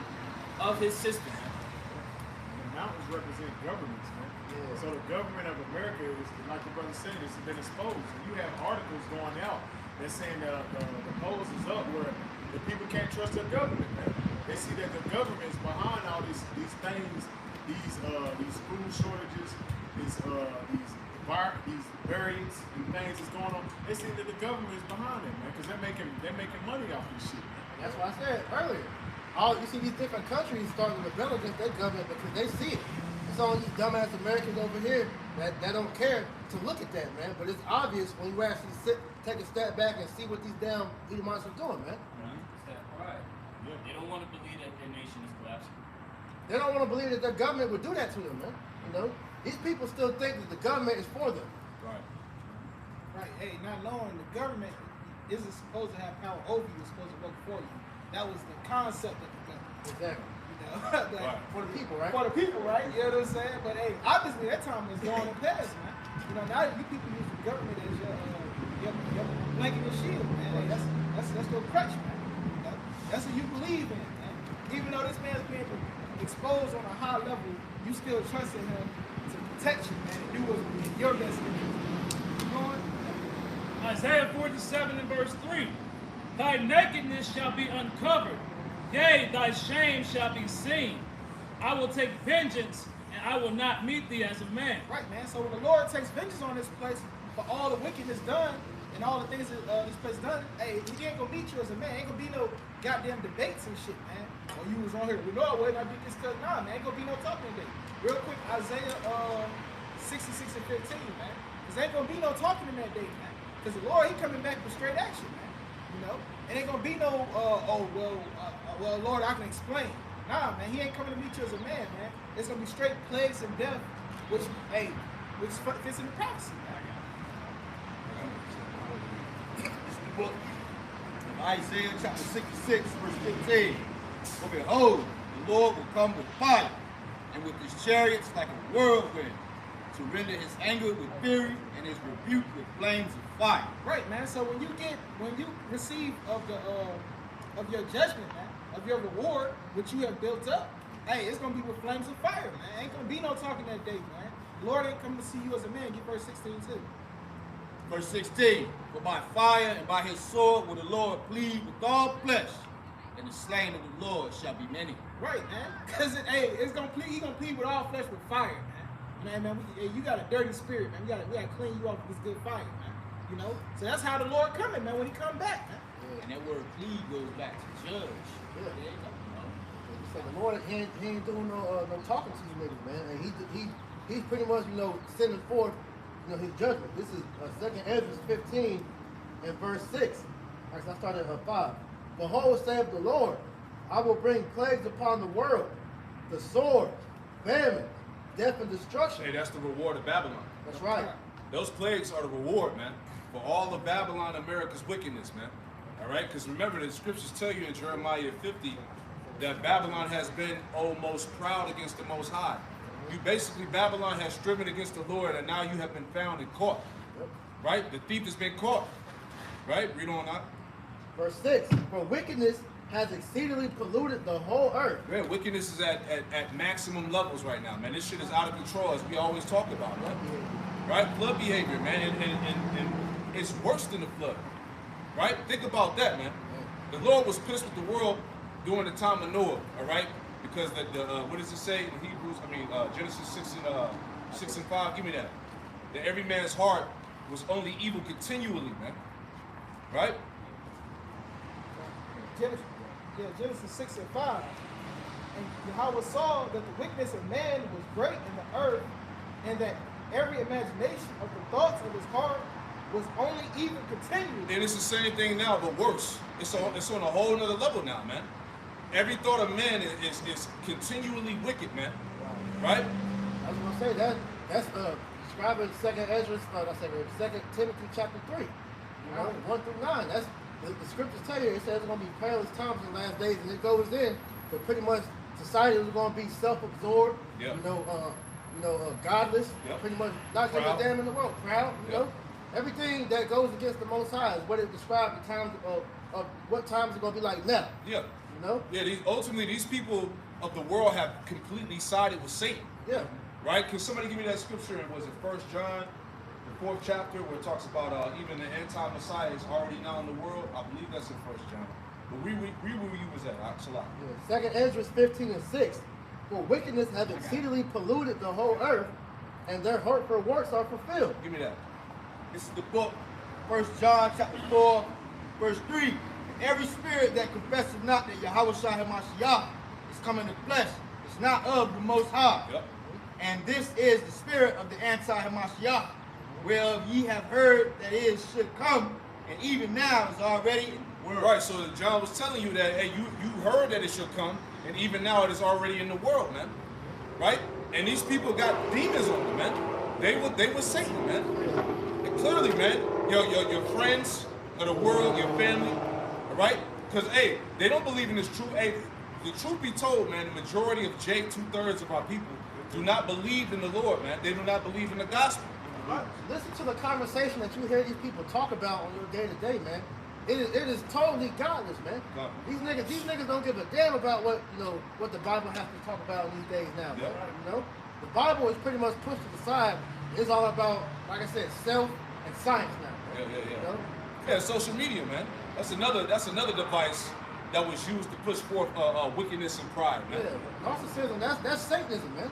of his system. The mountains represent governments, man. Yeah. So the government of America is, like the brother said, it's been exposed. And you have articles going out that saying that the polls is up where the people can't trust their government, man. They see that the government is behind all these things, these food shortages, these variants and things that's going on. They see that the government is behind it, man, because they're making money off this shit, man. That's what I said earlier. You see these different countries starting to rebel against their government because they see it. It's all these dumbass Americans over here that don't care to look at that, man. But it's obvious when you actually take a step back and see what these damn Edomites are doing, man. It's that pride. Yeah. They don't want to believe that their nation is collapsing. They don't want to believe that their government would do that to them, man. You know, these people still think that the government is for them. Right. Right. Hey, not knowing the government isn't supposed to have power over you, it's supposed to work for you. That was the concept of the government. Exactly. You know, Right. For the people, right? For the people, right? You know what I'm saying? But hey, obviously that time is going to pass, man. You know, now you people use the government as your blanket and shield, man. Hey, that's your crutch, man. That's what you believe in, man. Even though this man's being exposed on a high level, you still trust in him to protect you, man, and do what's in your best interest. Keep going. Isaiah 47 and verse 3. Thy nakedness shall be uncovered. Yea, thy shame shall be seen. I will take vengeance, and I will not meet thee as a man. Right, man. So when the Lord takes vengeance on this place for all the wickedness done and all the things that this place done, hey, he ain't gonna meet you as a man. Ain't gonna be no goddamn debates and shit, man. Or you was on here, we know it, I did this cause nah, man. Ain't gonna be no talking today. Real quick, Isaiah 66 and 15, man. Cause ain't gonna be no talking in that day, man. Cause the Lord, he coming back with straight action, man. You know? It ain't gonna be no, well, Lord, I can explain. Nah, man, he ain't coming to meet you as a man, man. It's gonna be straight plagues and death, which fits in the prophecy. This is the book of Isaiah chapter 66, verse 15. For behold, the Lord will come with fire, and with his chariots like a whirlwind, to render his anger with fury and his rebuke with flames of fire. Right, man. So when you receive of your judgment, man, of your reward, which you have built up, hey, it's gonna be with flames of fire, man. Ain't gonna be no talking that day, man. The Lord ain't coming to see you as a man. Get verse 16 too. Verse 16, for by fire and by his sword will the Lord plead with all flesh, and the slain of the Lord shall be many. Right, man. Cause it's gonna plead. He gonna plead with all flesh with fire, man. You got a dirty spirit, man. We gotta clean you off with this good fire, man. You know. So that's how the Lord coming, man. When he come back, man. Yeah. And that word plead goes back to judge. Yeah. So the Lord, he ain't doing no talking to you niggas, man. And he's pretty much, sending forth, his judgment. This is 2nd Ezra 15 and verse 6. All right, so I started at 5. Behold, saith the Lord, I will bring plagues upon the world, the sword, famine, death, and destruction. Hey, that's the reward of Babylon. That's right. Those plagues are the reward, man, for all of Babylon, America's wickedness, man. All right? Because remember, the scriptures tell you in Jeremiah 50 that Babylon has been almost proud against the Most High. Babylon has striven against the Lord, and now you have been found and caught. Right? The thief has been caught. Right? Read on that. Verse 6, for wickedness has exceedingly polluted the whole earth. Yeah, wickedness is at maximum levels right now, man. This shit is out of control, as we always talk about, man. Right? Flood behavior, man, and it's worse than the flood. Right? Think about that, man. The Lord was pissed with the world during the time of Noah, all right? Because what does it say in Hebrews? Genesis 6 and 5. Give me that. That every man's heart was only evil continually, man. Right? Genesis 6 and 5. And Yahweh saw that the wickedness of man was great in the earth, and that every imagination of the thoughts of his heart was only evil continually. And it's the same thing now, but worse. It's on a whole nother level now, man. Every thought of man is continually wicked, man. Right? I was gonna say that's described in 2nd Ezra, 2nd Timothy chapter 3. 1 through 9. That's the scriptures tell you. It says it's gonna be perilous times in the last days, and it goes in. But pretty much society is gonna be self-absorbed. Yep. Godless. Yep. Pretty much not giving a damn in the world. Proud. You know, everything that goes against the Most High is what it describes the times of what times are gonna be like now. Yeah. You know? Yeah, ultimately, these people of the world have completely sided with Satan. Yeah. Right? Can somebody give me that scripture? Was it 1 John, the 4th chapter, where it talks about even the anti-Messiah is already now in the world? I believe that's in 1 John. But read where you was at, Salah. Yeah. 2nd Ezra 15 and 6. For wickedness has exceedingly polluted the whole earth, and their hurtful works are fulfilled. Give me that. This is the book, 1 John chapter 4, verse 3. Every spirit that confesses not that Yahweh Shai HaMashiach is come in the flesh is not of the Most High. Yep. And this is the spirit of the anti-Hamashiach, whereof ye have heard that it should come, and even now is already in the world. Right, so John was telling you that, hey, you heard that it should come, and even now it is already in the world, man. Right? And these people got demons on them, man. They were Satan, man. And clearly, man, your friends of the world, your family, all right? Because, hey, they don't believe in this truth. Hey, the truth be told, man, the majority of 2/3 of our people do not believe in the Lord, man. They do not believe in the gospel. Listen to the conversation that you hear these people talk about on your day-to-day, man. It is totally godless, man. These niggas don't give a damn about what the Bible has to talk about in these days now, man. You know? The Bible is pretty much pushed to the side. It's all about, like I said, self and science now. Man. Yeah. You know? Yeah, social media, man. That's another device that was used to push forth wickedness and pride, man. Yeah, narcissism, that's Satanism, man.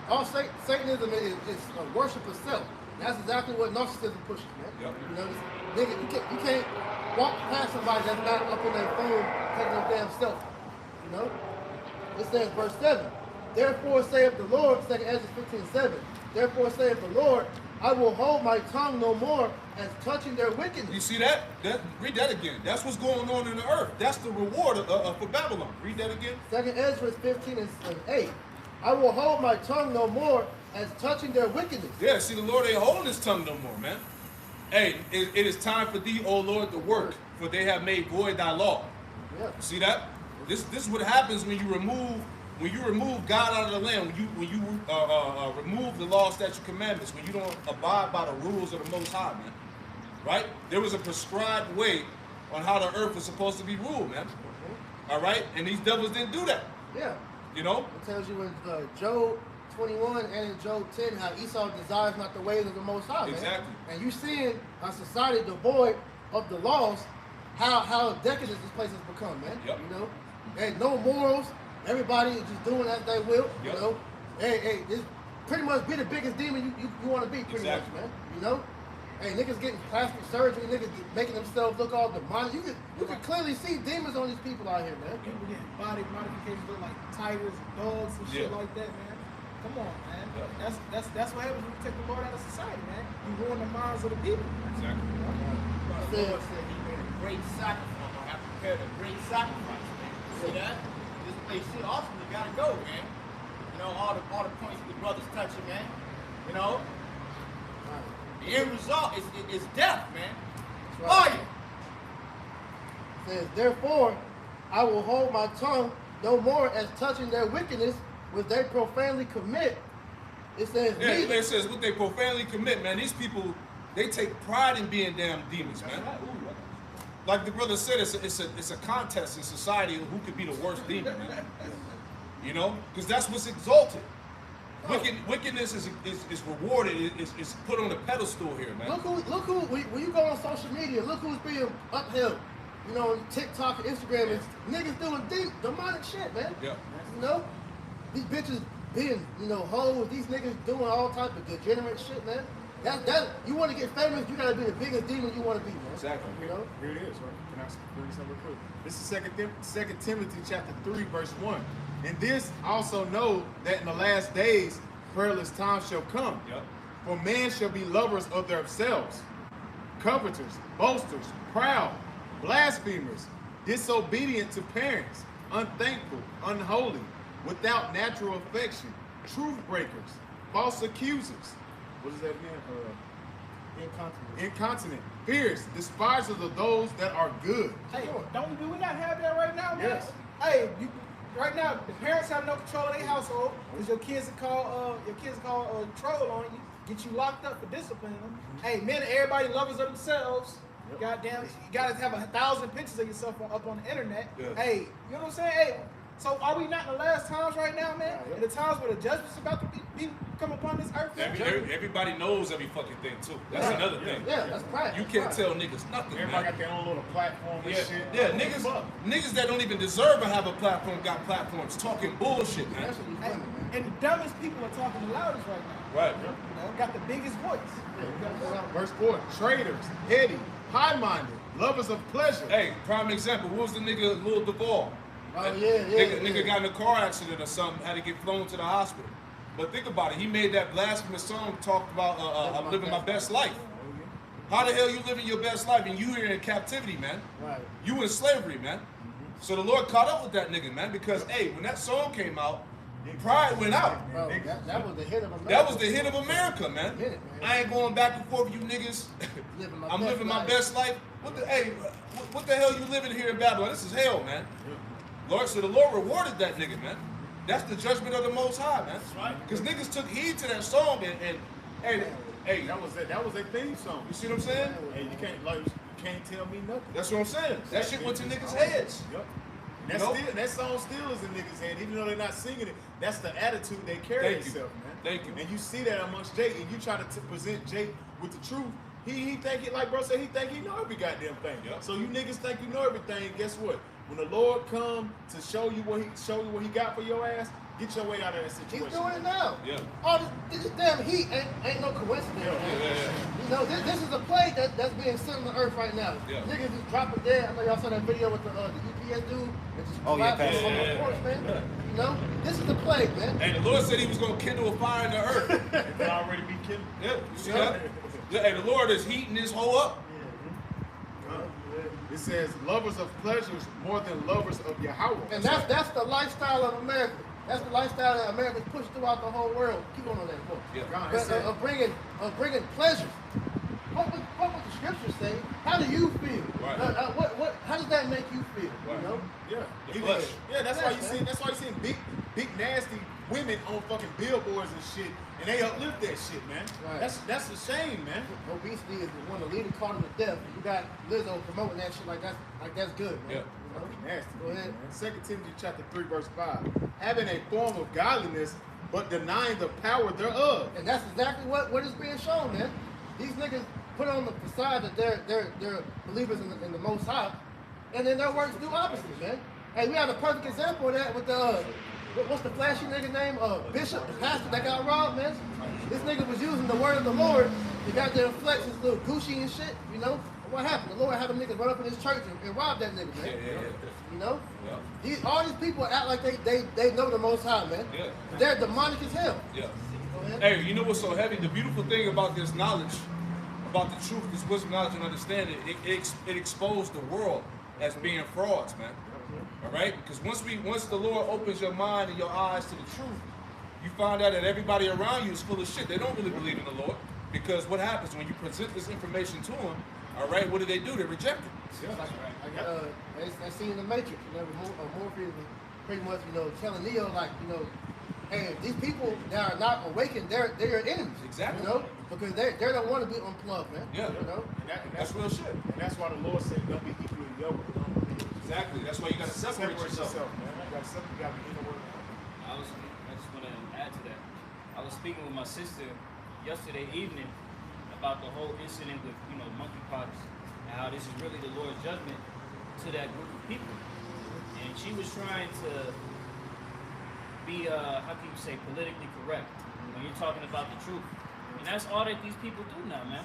All Satanism is a worship of self. That's exactly what narcissism pushes, man. Yep. You know, nigga, you can't walk past somebody that's not up on their phone taking their damn selfie. You know? It says, verse 7, therefore saith the Lord, 2nd Ezra 15:7, therefore saith the Lord, I will hold my tongue no more as touching their wickedness. You see that? Read that again. That's what's going on in the earth. That's the reward for Babylon. Read that again. 2nd Ezra 15 and 8. I will hold my tongue no more as touching their wickedness. Yeah, see, the Lord ain't holding his tongue no more, man. Hey, it is time for thee, O Lord, to work, for they have made void thy law. Yeah. See that? This is what happens when you remove God out of the land, when you remove the law, statute, commandments, when you don't abide by the rules of the Most High, man. Right? There was a prescribed way on how the earth was supposed to be ruled, man. All right? And these devils didn't do that. Yeah. You know? It tells you in Job 21 and in Job 10 how Esau desires not the ways of the Most High, man. Exactly. And you seeing a society devoid of the laws, how decadent this place has become, man. Yep. You know? Hey, no morals. Everybody is just doing as they will. Yep. You know? Hey, this pretty much be the biggest demon you want to be, pretty Exactly. much, man. You know? Hey, niggas getting plastic surgery, niggas making themselves look all demonic. You can clearly see demons on these people out here, man. People getting body modifications look like tigers and dogs and shit like that, man. Come on, man. Yeah. That's what happens when you take the Lord out of society, man. You ruin the minds of the people. Exactly. The Lord said he made a great sacrifice, or have prepared a great sacrifice, man. See that? This place shit ultimately gotta go, man. You know, all the points the brothers touching, man. You know? The end result is death, man. Right. Fire. Says, therefore, I will hold my tongue no more as touching their wickedness which they profanely commit. It says, Yeah, neither. it says what they profanely commit, man. These people, they take pride in being damn demons, man. Like the brother said, it's a contest in society of who could be the worst demon, man. You know, because that's what's exalted. Wickedness is rewarded. Is put on a pedestal here, man. Look who when you go on social media, look who's being upheld. You know, TikTok and Instagram is niggas doing deep demonic shit, man. Yeah. You know, these bitches being, you know, hoes. These niggas doing all type of degenerate shit, man. That you want to get famous, you gotta be the biggest demon you want to be, man. Exactly. You know. Here it is, right? Can I bring something real quick? This is 2 Timothy chapter 3, verse 1. And this also know that in the last days perilous times shall come. Yep. For men shall be lovers of themselves, covetous, boasters, proud, blasphemers, disobedient to parents, unthankful, unholy, without natural affection, truth breakers, false accusers. What is that again? Incontinent, fierce, despisers of those that are good. Hey, do we not have that right now, man? Yes. Hey, right now the parents have no control of their household because your kids call troll on you, get you locked up for disciplining them. Hey, men, everybody lovers of themselves. Yep. Goddamn, you gotta have 1,000 pictures of yourself up on the internet. Yeah. Hey, you know what I'm saying? Hey, so are we not in the last times right now, man? Yeah. In the times where the judgment's about to be come upon this earth? Man? Everybody knows every fucking thing too. That's Yeah. another thing. Yeah, that's pride. You can't tell niggas nothing, Everybody man. got their own little platform and Yeah, shit. yeah, niggas that don't even deserve to have a platform got platforms talking bullshit, man. That should be Hey, funny, man. and the dumbest people are talking the loudest right now. Right. You know, got the biggest voice. Verse 4, traitors, heady, high-minded, lovers of pleasure. Hey, prime example. What was the nigga Lil Duval? Oh, yeah. Nigga got in a car accident or something, had to get flown to the hospital. But think about it. He made that blasphemous song, talked about I'm living my best life. How the hell you living your best life and you are in captivity, man? Right. You in slavery, man. So the Lord caught up with that nigga, man, because hey, when that song came out, pride went out. Bro, that was the hit of America. That was the hit of America, man. Hit it, man. I ain't going back and forth with you niggas. I'm living my best life. What the hell you living here in Babylon? This is hell, man. Lord, so the Lord rewarded that nigga, man. That's the judgment of the Most High, man. That's right. Because niggas took heed to that song and hey, That was their theme song. you see what I'm saying? Hey, you can't tell me nothing. That's what I'm saying. That shit went to niggas' heads. Yep. You know? That song still is in niggas' head, even though they're not singing it. That's the attitude they carry Thank you. themselves, man. Thank you. And you see that amongst Jake, and you try to present Jake with the truth. He think it, like bro said, he think he know every goddamn thing. Yep. So you niggas think you know everything. Guess what? When the Lord come to show you what he got for your ass, get your way out of that situation. He's doing it now. Yeah. All this damn heat ain't no coincidence. Yeah, Man. You know, this is a plague that's being sent on the earth right now. Yeah. Niggas just dropping dead. I know y'all saw that video with the EPS dude that just yeah, collapsed on yeah. the porch, man. You know, this is the plague, man. And the Lord said he was going to kindle a fire in the earth. It could already be kill him. Yeah, you see that? Yeah, hey, the Lord is heating this whole up. It says, lovers of pleasures more than lovers of Yahweh. And that's the lifestyle of America. That's the lifestyle that America's pushed throughout the whole world. Keep on that point. Yeah. God, But, it said- of bringing pleasures. What would the scriptures say? How do you feel? Right. How does that make you feel? Right. You know? Yeah, The Even- flesh. yeah. That's why you Flesh, see. man. That's why you see big nasty women on fucking billboards and shit, and they uplift that shit, man. Right. That's a shame, man. Obesity is one of the leading causes of death. You got Lizzo promoting that shit like that's good, man. Yeah. You know? Nasty. Go ahead. Man. 2 Timothy chapter 3 verse 5. Having a form of godliness, but denying the power thereof. And that's exactly what is being shown, man. These niggas put on the facade that they're believers in the Most High, and then their works do opposite, man. Hey, we had a perfect example of that with the what's the flashy nigga name? Bishop, the pastor that got robbed, man. This nigga was using the word of the Lord. He got there and flex his little Gucci and shit, you know. What happened? The Lord had them niggas run up in his church and rob that nigga, man. Yeah. You know? Yeah. All these people act like they know the Most High, man. Yeah. They're demonic as hell. Yeah. Go ahead. Hey, you know what's so heavy? The beautiful thing about this knowledge, about the truth, this wisdom, knowledge, and understanding, it exposed the world as being frauds, man. All right? Because once the Lord opens your mind and your eyes to the truth, you find out that everybody around you is full of shit. They don't really believe in the Lord. Because what happens when you present this information to them, all right, what do? They reject it. They seen the Matrix, you know, Morpheus pretty much, you know, telling Neo, like, you know, hey, these people that are not awakened, they're enemies. Exactly. You know, because they don't want to be unplugged, man. Yeah. You know? And That's real shit. And that's why the Lord said, don't be equally yoked with unbelievers. Exactly. That's why you got to separate yourself. man. You got to be in the word. I just want to add to that. I was speaking with my sister yesterday evening about the whole incident with, you know, monkeypox and how this is really the Lord's judgment to that group of people. And she was trying to be, how can you say, politically correct when you're talking about the truth. And that's all that these people do now, man.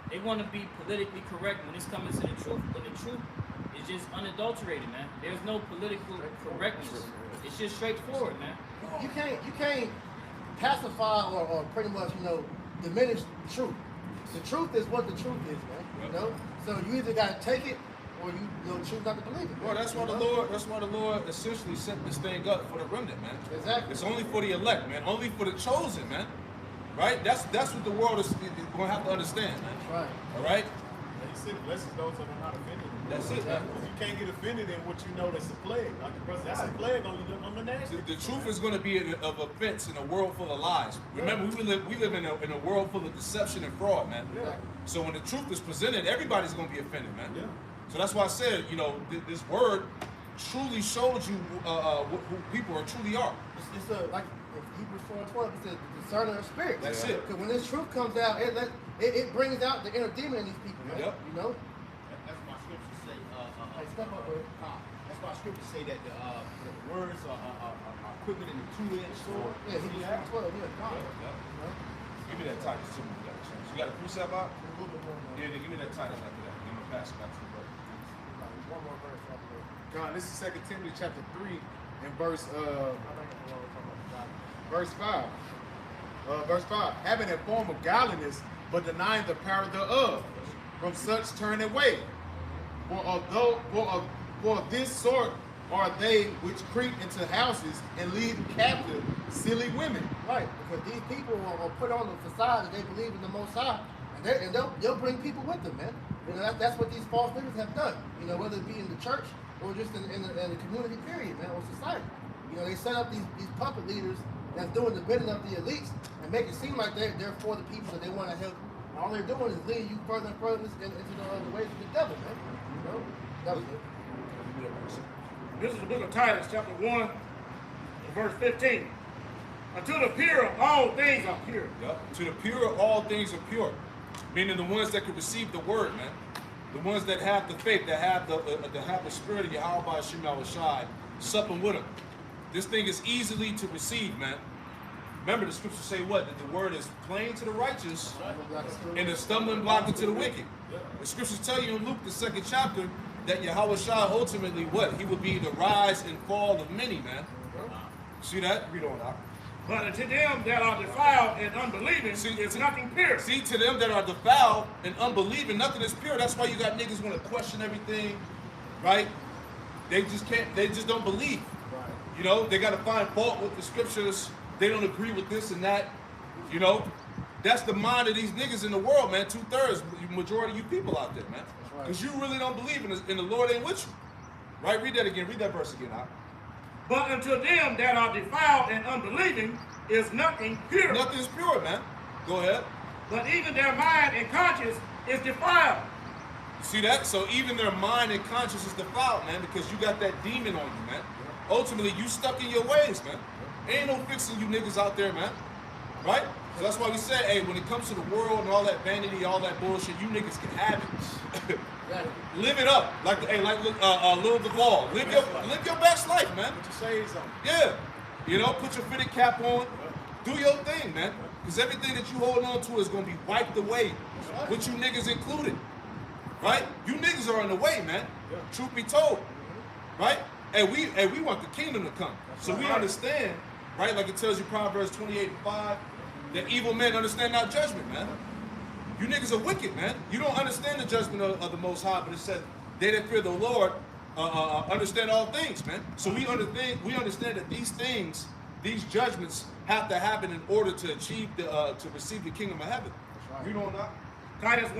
They want to be politically correct when it's coming to the truth, but the truth is just unadulterated, man. There's no political correctness. It's just straightforward, man. You can't pacify or pretty much, you know, diminish the truth. The truth is what the truth is, man. You know? So you either gotta take it or you know, choose not to believe it. Well, that's why the Lord essentially set this thing up for the remnant, man. Exactly. It's only for the elect, man. Only for the chosen, man. Right? That's what the world is gonna have to understand, man. Right. All right? And he said, blessed those that are not offended. That's it, man. Because you can't get offended in what you know that's a plague. Like the brother, that's a plague on you, on the nasty. The truth is going to be of offense in a world full of lies. Remember, we live in a world full of deception and fraud, man. Yeah. So when the truth is presented, everybody's going to be offended, man. Yeah. So that's why I said, you know, this word truly showed you who people truly are. It's like in Hebrews 4:12, it says the discerner of spirits. That's it. Because when this truth comes out, it brings out the inner demon in these people, man. Yep. You know? That's why scriptures say, Hey, step up, bro. that's why scriptures say that the words are quicker than a two-edged sword. Yeah, Hebrews 4:12, yeah. God. Give me that Titus too. You got a chance. You got a precept out? A little bit more, man. Yeah, then give me that Titus after that. I'm gonna pass it back to the brother. One more verse after that. God, this is 2 Timothy chapter 3 and verse I think it's the Lord talking about God. verse 5. Verse 5. Having a form of godliness, but denying the power thereof. From such turn away. For this sort are they which creep into houses and lead captive silly women. Right, because these people are put on the facade that they believe in the Most High, and they'll bring people with them, man. You know, that's what these false leaders have done. You know, whether it be in the church or just in the community, period, man, or society. You know, they set up these puppet leaders that's doing the bidding of the elites and make it seem like they're for the people that they want to help. All they're doing is leading you further and further into the ways of the devil, man. You know, that was it. This is the book of Titus, chapter 1, verse 15. Until the pure, all things are pure. Yep. To the pure, all things are pure. Meaning the ones that can receive the word, man. The ones that have the faith, that have the spirit of Yahweh Hashem Yahushai, supping with them. This thing is easily to receive, man. Remember, the scriptures say what? That the word is plain to the righteous and a stumbling block to the wicked. The scriptures tell you in Luke, the 2nd chapter, that Yahushua ultimately what? He will be the rise and fall of many, man. See that? Read on, Doc. But unto them that are defiled and unbelieving is nothing pure. See, to them that are defiled and unbelieving, nothing is pure. That's why you got niggas want to question everything, right? They just can't, they just don't believe. Right. You know, they got to find fault with the scriptures. They don't agree with this and that. You know, that's the mind of these niggas in the world, man. 2/3, majority of you people out there, man. Because you really don't believe in the Lord ain't with you. Right? Read that again. Read that verse again, huh? But unto them that are defiled and unbelieving is nothing pure. Nothing is pure, man. Go ahead. But even their mind and conscience is defiled. See that? So even their mind and conscience is defiled, man, because you got that demon on you, man. Ultimately, you stuck in your ways, man. Ain't no fixing you niggas out there, man. Right? So that's why we say, hey, when it comes to the world and all that vanity, all that bullshit, you niggas can have it. Live it up, like Lil Duval. Live your best life, man. Put your shades on. Yeah, you know, put your fitted cap on, do your thing, man. Because everything that you hold on to is gonna be wiped away, with you niggas included, right? You niggas are in the way, man. Truth be told, right? And we want the kingdom to come, so we understand, right? Like it tells you Proverbs 28:5, that evil men understand not judgment, man. You niggas are wicked, man. You don't understand the judgment of the Most High, but it said they that fear the Lord understand all things, man. So we understand that these things, these judgments, have to happen in order to achieve to receive the kingdom of heaven. You know that? Titus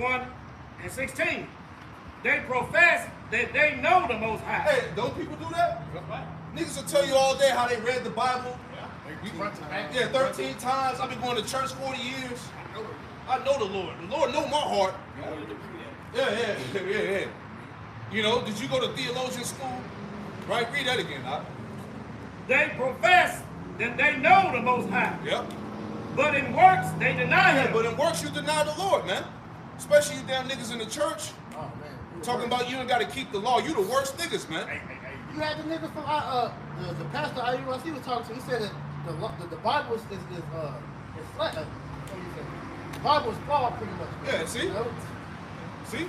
1:16. They profess that they know the Most High. Hey, don't people do that? Niggas will tell you all day how they read the Bible. Yeah, 13 times. I've been going to church 40 years. I know the Lord. The Lord know my heart. Yeah. You know, did you go to theologian school? Right? Read that again, huh? They profess that they know the Most High. Yep. But in works, they deny Him. But in works, you deny the Lord, man. Especially you damn niggas in the church. Oh, man. Talking about you ain't got to keep the law. You the worst niggas, man. You had the nigga from the pastor IUIC was talking to. He said that the Bible is flat. What do you say? The Bible is flawed, pretty much. Yeah, see? You know? See?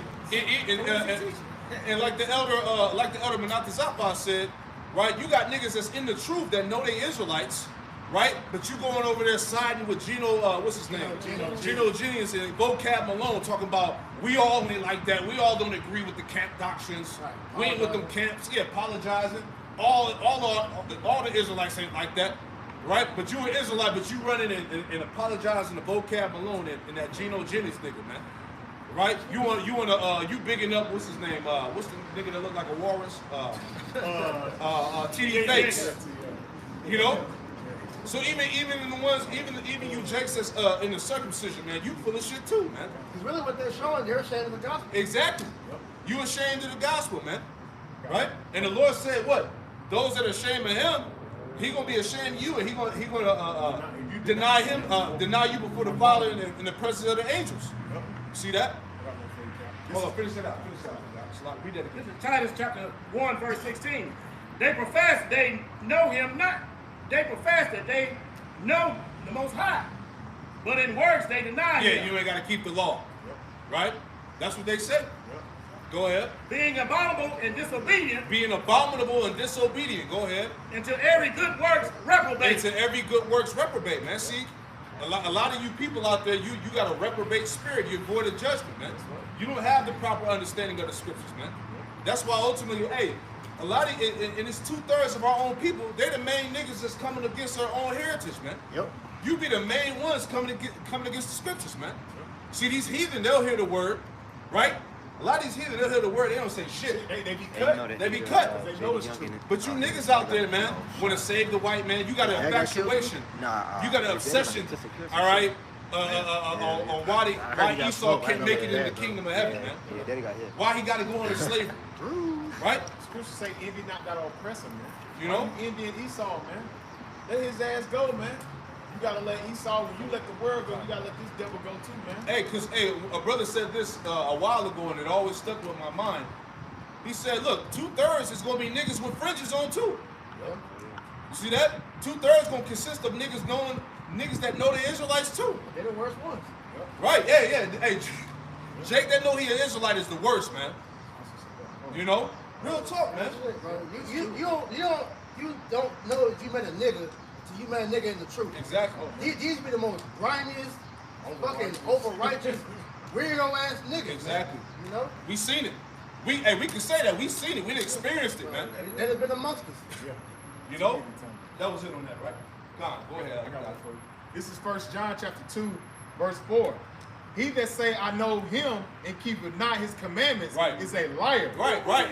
And like the elder Menathe Zappa said, right? You got niggas that's in the truth that know they Israelites, right? But you going over there siding with Gino, what's his name? Gino Jennings and Vocab Malone talking about we all ain't like that. We all don't agree with the camp doctrines. Right. We ain't with them camps. Yeah, apologizing. All the Israelites ain't like that. Right? But you an Israelite, but you running and apologizing to Vocab Malone and that Gino Jennings nigga, man. Right? You bigging up, what's his name? What's the nigga that look like a walrus? TD Fakes. You know? So even in the ones, even you Jakes that's in the circumcision, man, you full of shit too, man. Because really what they're showing, they're ashamed of the gospel. Exactly. You ashamed of the gospel, man. Right? And the Lord said what? Those that are ashamed of him, he gonna be ashamed of you, and he gonna deny you before the Father in the presence of the angels. See that? Hold on, finish it out. Read that again. This is Titus chapter 1:16. They profess they know Him not. They profess that they know the Most High, but in works they deny Him. Yeah, you ain't got to keep the law, right? That's what they say. Go ahead. Being abominable and disobedient. Being abominable and disobedient. Go ahead. Into every good works reprobate. Into every good works reprobate, man. See, a lot of you people out there, you got a reprobate spirit. You avoid a judgment, man. You don't have the proper understanding of the scriptures, man. That's why ultimately, hey, a lot of and it's 2/3 of our own people. They're the main niggas that's coming against our own heritage, man. Yep. You be the main ones coming against the scriptures, man. See, these heathen, they'll hear the word, right? A lot of these heathen, they'll hear the word, they don't say shit. They be cut. They be cut. They know it's true. But you niggas out there, man, want to save the white man. You got an infatuation. You got an obsession, all right, on why Esau can't make it in the kingdom of heaven, man. Why he got to go into slavery, right? Scripture say envy not gotta oppress him, man. You know? Envy and Esau, man. Let his ass go, man. You gotta let Esau, when you let the world go, you gotta let this devil go too, man. Hey, a brother said this a while ago, and it always stuck with my mind. He said, look, 2/3 is gonna be niggas with fringes on too. Yeah. You see that? 2/3 gonna consist of niggas that know the Israelites too. They're the worst ones. Right? Yeah. Hey, Jake that know he an Israelite is the worst, man. You know? Real talk, man. You don't know that you met a nigga to you man nigga in the truth. Exactly. These be the most grimiest, fucking over-righteous, weirdo ass niggas. Exactly. Man. You know? We seen it. We can say that. We seen it. We experienced it, man. They have been amongst us. Yeah. You know? That was it on that, right? Go ahead. I got it for you. This is 1 John chapter 2, verse 4. He that say I know him and keepeth not his commandments is a liar. Right.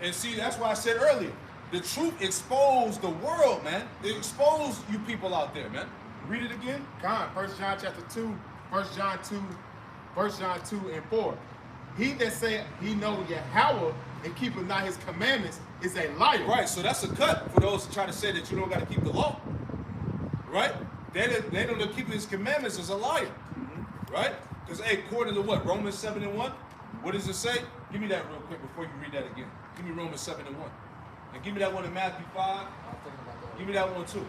And see, that's why I said earlier, the truth exposed the world, man. It exposed you people out there, man. Read it again. Con, 1 John chapter 2, 1 John 2 and 4. He that say he know Yahweh and keepeth not his commandments is a liar. Right, so that's a cut for those who try to say that you don't got to keep the law. Right? They don't keep his commandments as a liar. Right? Because, hey, according to what? Romans 7 and 1? What does it say? Give me that real quick before you read that again. Give me Romans 7 and 1. And give me that one in Matthew 5. Give me that one too.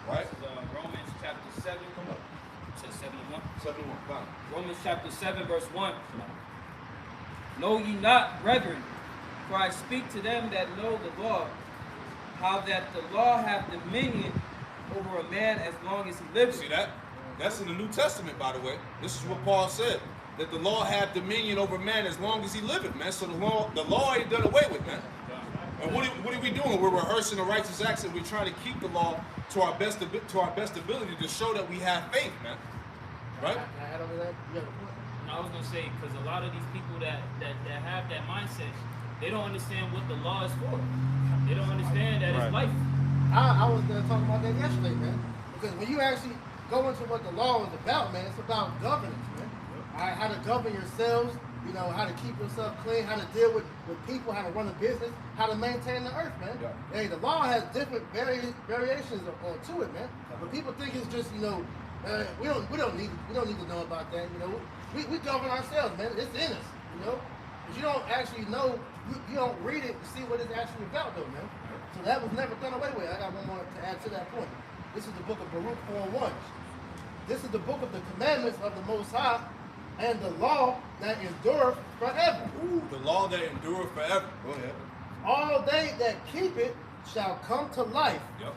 Right? Romans chapter 7. Come on. It says 7 and 1. 7 and 1. Fine. Romans chapter 7, verse 1. Know ye not, brethren, for I speak to them that know the law, how that the law hath dominion over a man as long as he liveth. See that? That's in the New Testament, by the way. This is what Paul said. That the law hath dominion over man as long as he liveth, man. So the law ain't done away with, man. And what are we doing? We're rehearsing the righteous acts and we're trying to keep the law to our best ability to show that we have faith, man. Right? Can I add on to that? You have a point? I was gonna say, because a lot of these people that have that mindset, they don't understand what the law is for. They don't understand that it's life. I was going to talk about that yesterday, man. Because when you actually go into what the law is about, man, it's about governance, man. All right, how to govern yourselves, you know, how to keep yourself clean, how to deal with people, how to run a business, how to maintain the earth, man. Yeah. Hey, the law has different variations to it, man. But people think it's just, you know, we don't need to know about that, you know. We govern ourselves, man. It's in us, you know. But you don't actually know, you don't read it to see what it's actually about, though, man. So that was never done away with. I got one more to add to that point. This is the book of Baruch 4:1. This is the book of the commandments of the Most High and the law that endureth forever. Ooh, the law that endureth forever. Go ahead. All they that keep it shall come to life, Yep.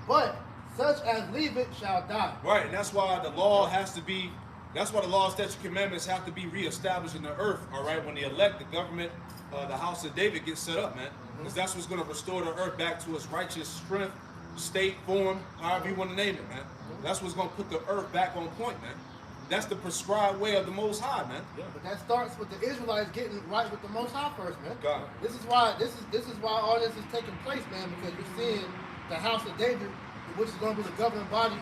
but such as leave it shall die. Right, and that's why the law has to be, that's why the law, statute, commandments have to be reestablished in the earth, all right, when they elect the government, the house of David gets set up, man. Because that's what's going to restore the earth back to its righteous strength, state, form, however you want to name it, man. That's what's going to put the earth back on point, man. That's the prescribed way of the Most High, man. Yeah, but that starts with the Israelites getting right with the Most High first, man. God. This is why all this is taking place, man, because you're seeing the house of David, which is going to be the governing body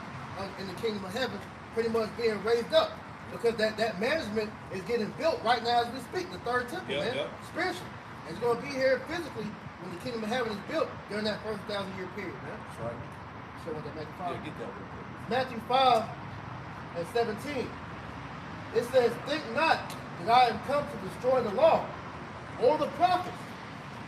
in the kingdom of heaven, pretty much being raised up. Because that management is getting built right now as we speak, the third temple, man, spiritually. And it's going to be here physically when the kingdom of heaven is built during that first 1,000-year period, man. That's right. So what that Matthew 5? Yeah, get that real quick. Matthew 5 and 17. It says, think not that I am come to destroy the law or the prophets.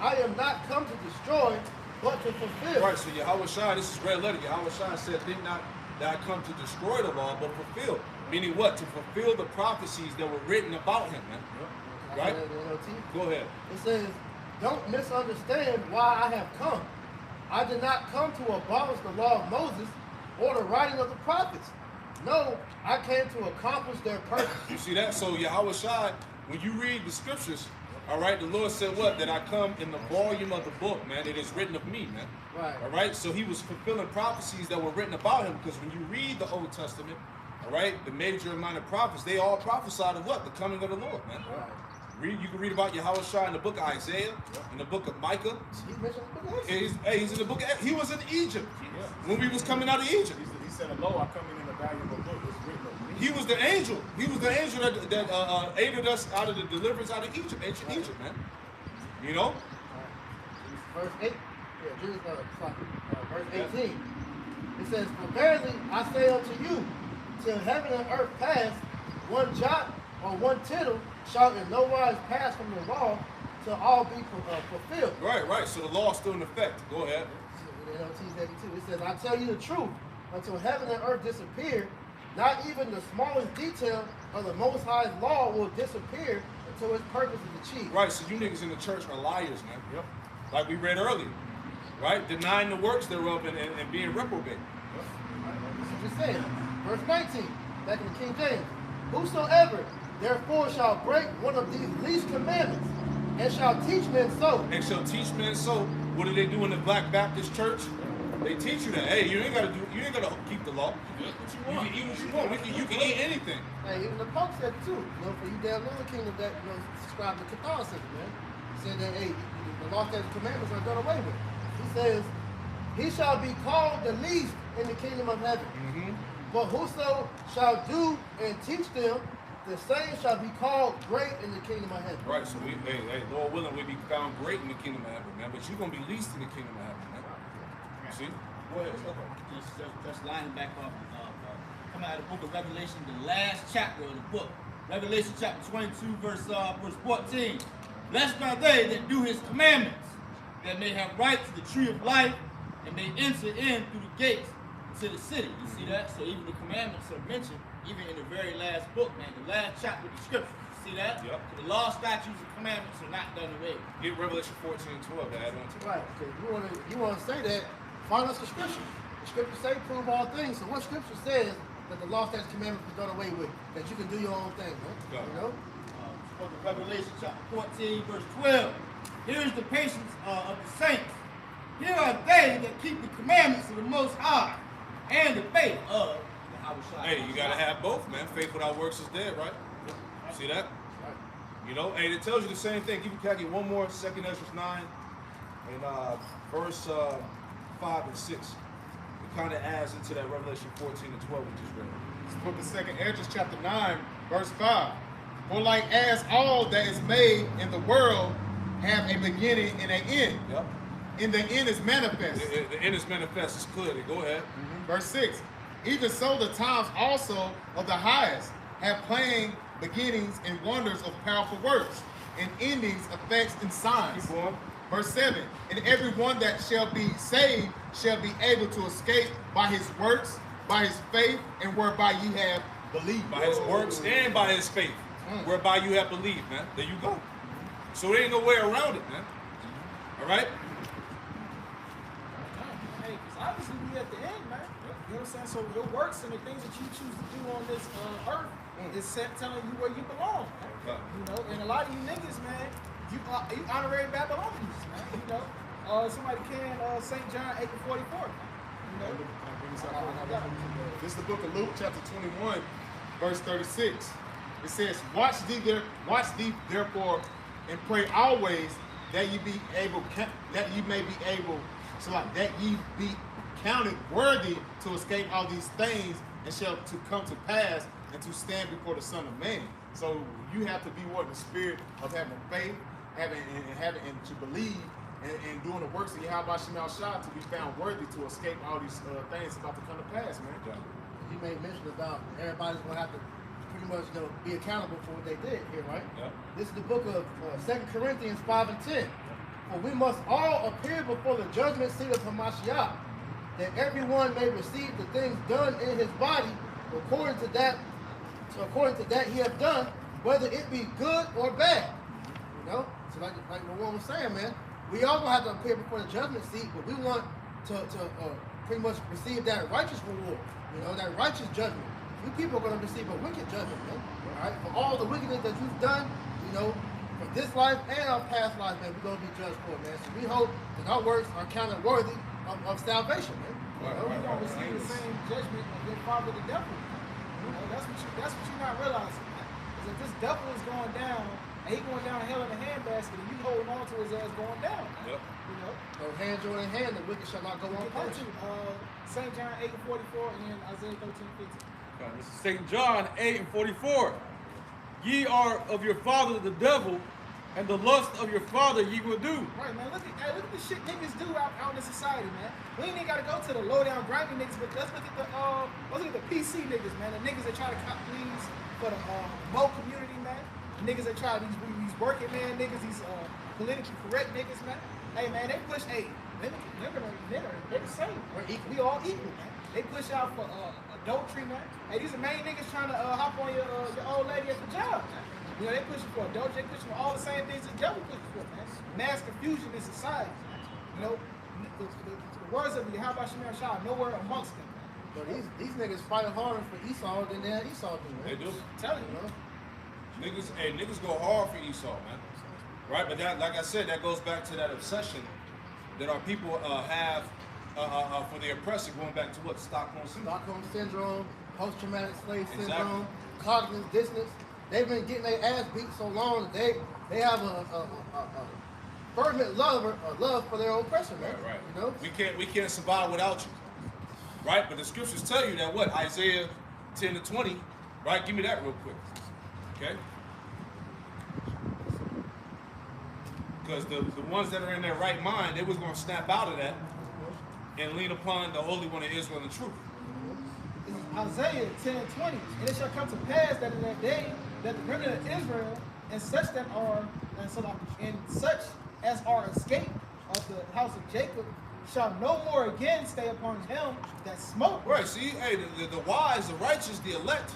I am not come to destroy, but to fulfill. Right, so Yahweh Shai, this is red letter. Yahweh Shai said, think not that I come to destroy the law, but fulfill. Meaning what? To fulfill the prophecies that were written about him, man. Right? Go ahead. It says, don't misunderstand why I have come. I did not come to abolish the law of Moses or the writing of the prophets. No, I came to accomplish their purpose. You see that? So Yahweh Shai, when you read the scriptures, all right, the Lord said what? That I come in the volume of the book, man. It is written of me, man. Right. All right? So he was fulfilling prophecies that were written about him, because when you read the Old Testament, all right, the major and minor prophets, they all prophesied of what? The coming of the Lord, man. Right. You can read about Yahweh Shai in the book of Isaiah, in the book of Micah. He mentioned the book of Exodus. He's in the book of, he was in Egypt when we was coming out of Egypt. He said, "Lo, I come in the valuable book that's written of me." He was the angel. He was the angel that aided us out of the deliverance out of Egypt, ancient Egypt, man. You know? Verse 8. Yeah, verse 18. It says, for verily I say unto you, till heaven and earth pass, one jot or one tittle shall in no wise pass from the law till all be fulfilled. Right. So the law is still in effect. Go ahead. It says, I tell you the truth, until heaven and earth disappear, not even the smallest detail of the Most High's law will disappear until its purpose is achieved. Right, so you niggas in the church are liars, man. Yep. Like we read earlier. right? Denying the works thereof and being reprobate. This is just saying. Verse 19, back in the King James. Whosoever therefore shall break one of these least commandments, and shall teach men so. And shall teach men so. What do they do in the Black Baptist Church? They teach you that. Hey, you ain't gotta keep the law. You can eat what you want. You can eat anything. Hey, even the Pope said too. You know, for you down in the kingdom that subscribe to Catholicism, man. He said that hey, the law, statutes, commandments are done away with. He says, he shall be called the least in the kingdom of heaven. But whoso shall do and teach them, the same shall be called great in the kingdom of heaven. Right, so Lord willing, we be found great in the kingdom of heaven, man. But you're gonna be least in the kingdom of heaven, man. You see? Go ahead. Just lining back up, coming out of the book of Revelation, the last chapter of the book. Revelation chapter 22, verse 14. Blessed are they that do his commandments, that may have right to the tree of life, and may enter in through the gates to the city. You see that? So even the commandments are mentioned, even in the very last book, man, the last chapter of the scripture. You see that? Yep. So the law, statutes, and commandments are not done away. Get Revelation 14 and 12 to add on to. Right, because you want to say that, find us the scripture. The scripture say prove all things. So what scripture says that the law, statutes, commandments is done away with, that you can do your own thing, man? You know? Book of Revelation chapter 14, verse 12. Here's the patience of the saints. Here are they that keep the commandments of the Most High and the faith of the Yahushua. Hey, you gotta have both, man. Faith without works is dead, right? See that? You know, and it tells you the same thing. Give you Kaki one more, 2nd Ezra 9, and verse 5 and 6. It kind of adds into that Revelation 14 and 12 we just read. This book of 2nd Ezra chapter 9, verse 5. For like as all that is made in the world have a beginning and an end. Yep. And the end is manifest. The end is manifest. It's clearly. Go ahead. Verse 6. Even so the times also of the highest have plain beginnings and wonders of powerful works, and endings, effects, and signs. Keep going. Verse 7. And everyone that shall be saved shall be able to escape by his works, by his faith, and whereby ye have believed. By his works and by his faith, whereby you have believed, man. There you go. So there ain't no way around it, man. All right? Hey, because obviously we at the end, man. You know what I'm saying? So your works and the things that you choose to do on this earth is telling you where you belong. Man. You know, and a lot of you niggas, man, you honorary Babylonians, man. You know, somebody can St. John 8:44. You know, this is the book of Luke, chapter 21, verse 36. It says, "Watch thee therefore, and pray always that ye be able, that ye may be able, so like that ye be counted worthy to escape all these things, and shall to come to pass, and to stand before the Son of Man." So you have to be what, the spirit of having faith, having and to believe, and doing the works of Yahweh Shemal Shah to be found worthy to escape all these things about to come to pass, man. You made mention about everybody's gonna have to pretty much be accountable for what they did here, right? Yep. This is the book of 2 Corinthians 5 and 10. For we must all appear before the judgment seat of Hamashiach, that everyone may receive the things done in his body according to that he have done, whether it be good or bad. You know, so like what one was saying, man, we all gonna have to appear before the judgment seat, but we want to pretty much receive that righteous reward. You know, that righteous judgment. You people are gonna receive a wicked judgment, man. All right, for all the wickedness that you've done, you know, for this life and our past life, man, we're gonna be judged for it, man. So we hope that our works are counted worthy of salvation, man. you know, we're gonna receive the same judgment of your father, the devil. You know, that's what you're not realizing, man. Because if this devil is going down, and he going down hell in a handbasket, and you holding on to his ass going down. Yep. You know. So hand joined in hand, the wicked shall not go unpunished. St. John 8:44 and Isaiah 13:15. This is St. John 8 and 44. Ye are of your father the devil, and the lust of your father ye will do. Right, man. Look at the shit niggas do out in the society, man. We ain't even gotta go to the low down grimy niggas, but let's look at the PC niggas, man. The niggas that try to cop pleas for the Mo community, man. The niggas that try these working man niggas, these politically correct niggas, man. Hey, man, they push they're the same. We all equal, man. They push out for adultery, man. Hey, these are main niggas trying to hop on your old lady at the job, man. You know, they pushing for adultery, they pushing for all the same things the devil pushing for, man. Mass confusion in society, man. You know, the words of Yahweh Shemar Shah are nowhere amongst them. But these niggas fight harder for Esau than they Esau do, man. They do. I'm telling you, Niggas go hard for Esau, man. Right? But that, like I said, that goes back to that obsession that our people have for the oppressor, going back to what? Stockholm syndrome. Stockholm syndrome, post-traumatic slave Exactly. syndrome, cognitive dissonance. They've been getting their ass beat so long that they have a fervent love for their oppressor, man. Right. You know? We can't survive without you. Right? But the scriptures tell you that what? Isaiah 10 to 20. Right? Give me that real quick. Okay? Because the ones that are in their right mind, they was going to snap out of that and lean upon the Holy One of Israel and truth. Isaiah 10 and 20. And it shall come to pass that in that day that the remnant of Israel and such as are escaped of the house of Jacob shall no more again stay upon him that smote. Right, see, hey, the wise, the righteous, the elect,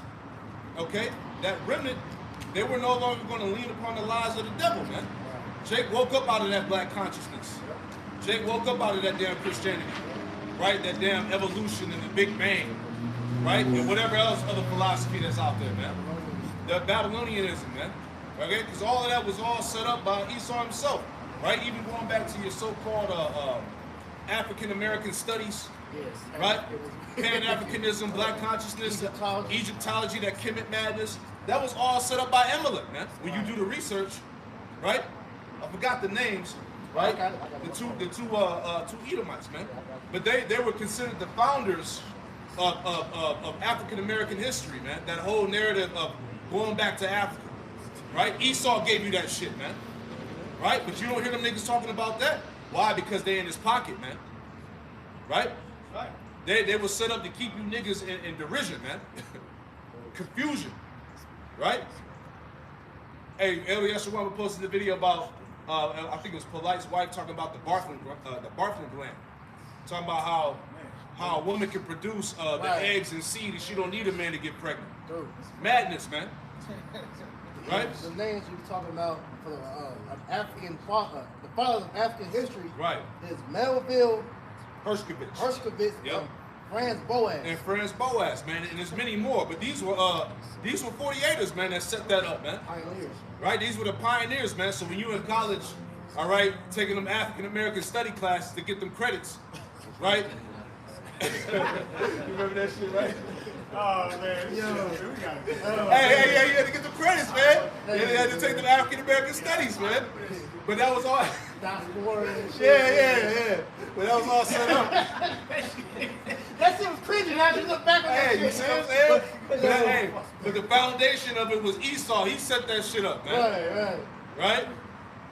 okay, that remnant, they were no longer going to lean upon the lies of the devil, man. Jake woke up out of that black consciousness. Jake woke up out of that damn Christianity, right? That damn evolution and the Big Bang, right? And whatever else other philosophy that's out there, man. The Babylonianism, man. Okay, because all of that was all set up by Esau himself, right? Even going back to your so-called African American studies, Yes. right? Pan-Africanism, black consciousness, Egyptology, that Kemet madness, that was all set up by Amalek, man. When you do the research, right? I forgot the names, right? The two Edomites, man. But they were considered the founders of African American history, man. That whole narrative of going back to Africa, right? Esau gave you that shit, man. Right? But you don't hear them niggas talking about that. Why? Because they in his pocket, man. Right? Right. They were set up to keep you niggas in derision, man. Confusion. Right? Hey, Elias Shawama posted a video about, I think it was Polite's wife talking about the Bartholin gland. Talking about how a woman can produce the eggs and seed and she don't need a man to get pregnant. Dude. Madness, man. Right? The names you were talking about for the African the fathers of African history. Right. Is Melville Hershkovich. Yep. Franz Boas. And Franz Boas, man, and there's many more. But these were 48ers, man, that set that up, man. Pioneers. Right? These were the pioneers, man. So when you in college, all right, taking them African American study classes to get them credits, right? You remember that shit, right? Oh man, we got it. Hey, you had to get the credits, man. You had to take them African American studies, man. But that was all. Yeah. But that was all set up. That shit was cringy. Now you look back on that Hey, shit. you see what I'm saying? But the foundation of it was Esau. He set that shit up, man. Right?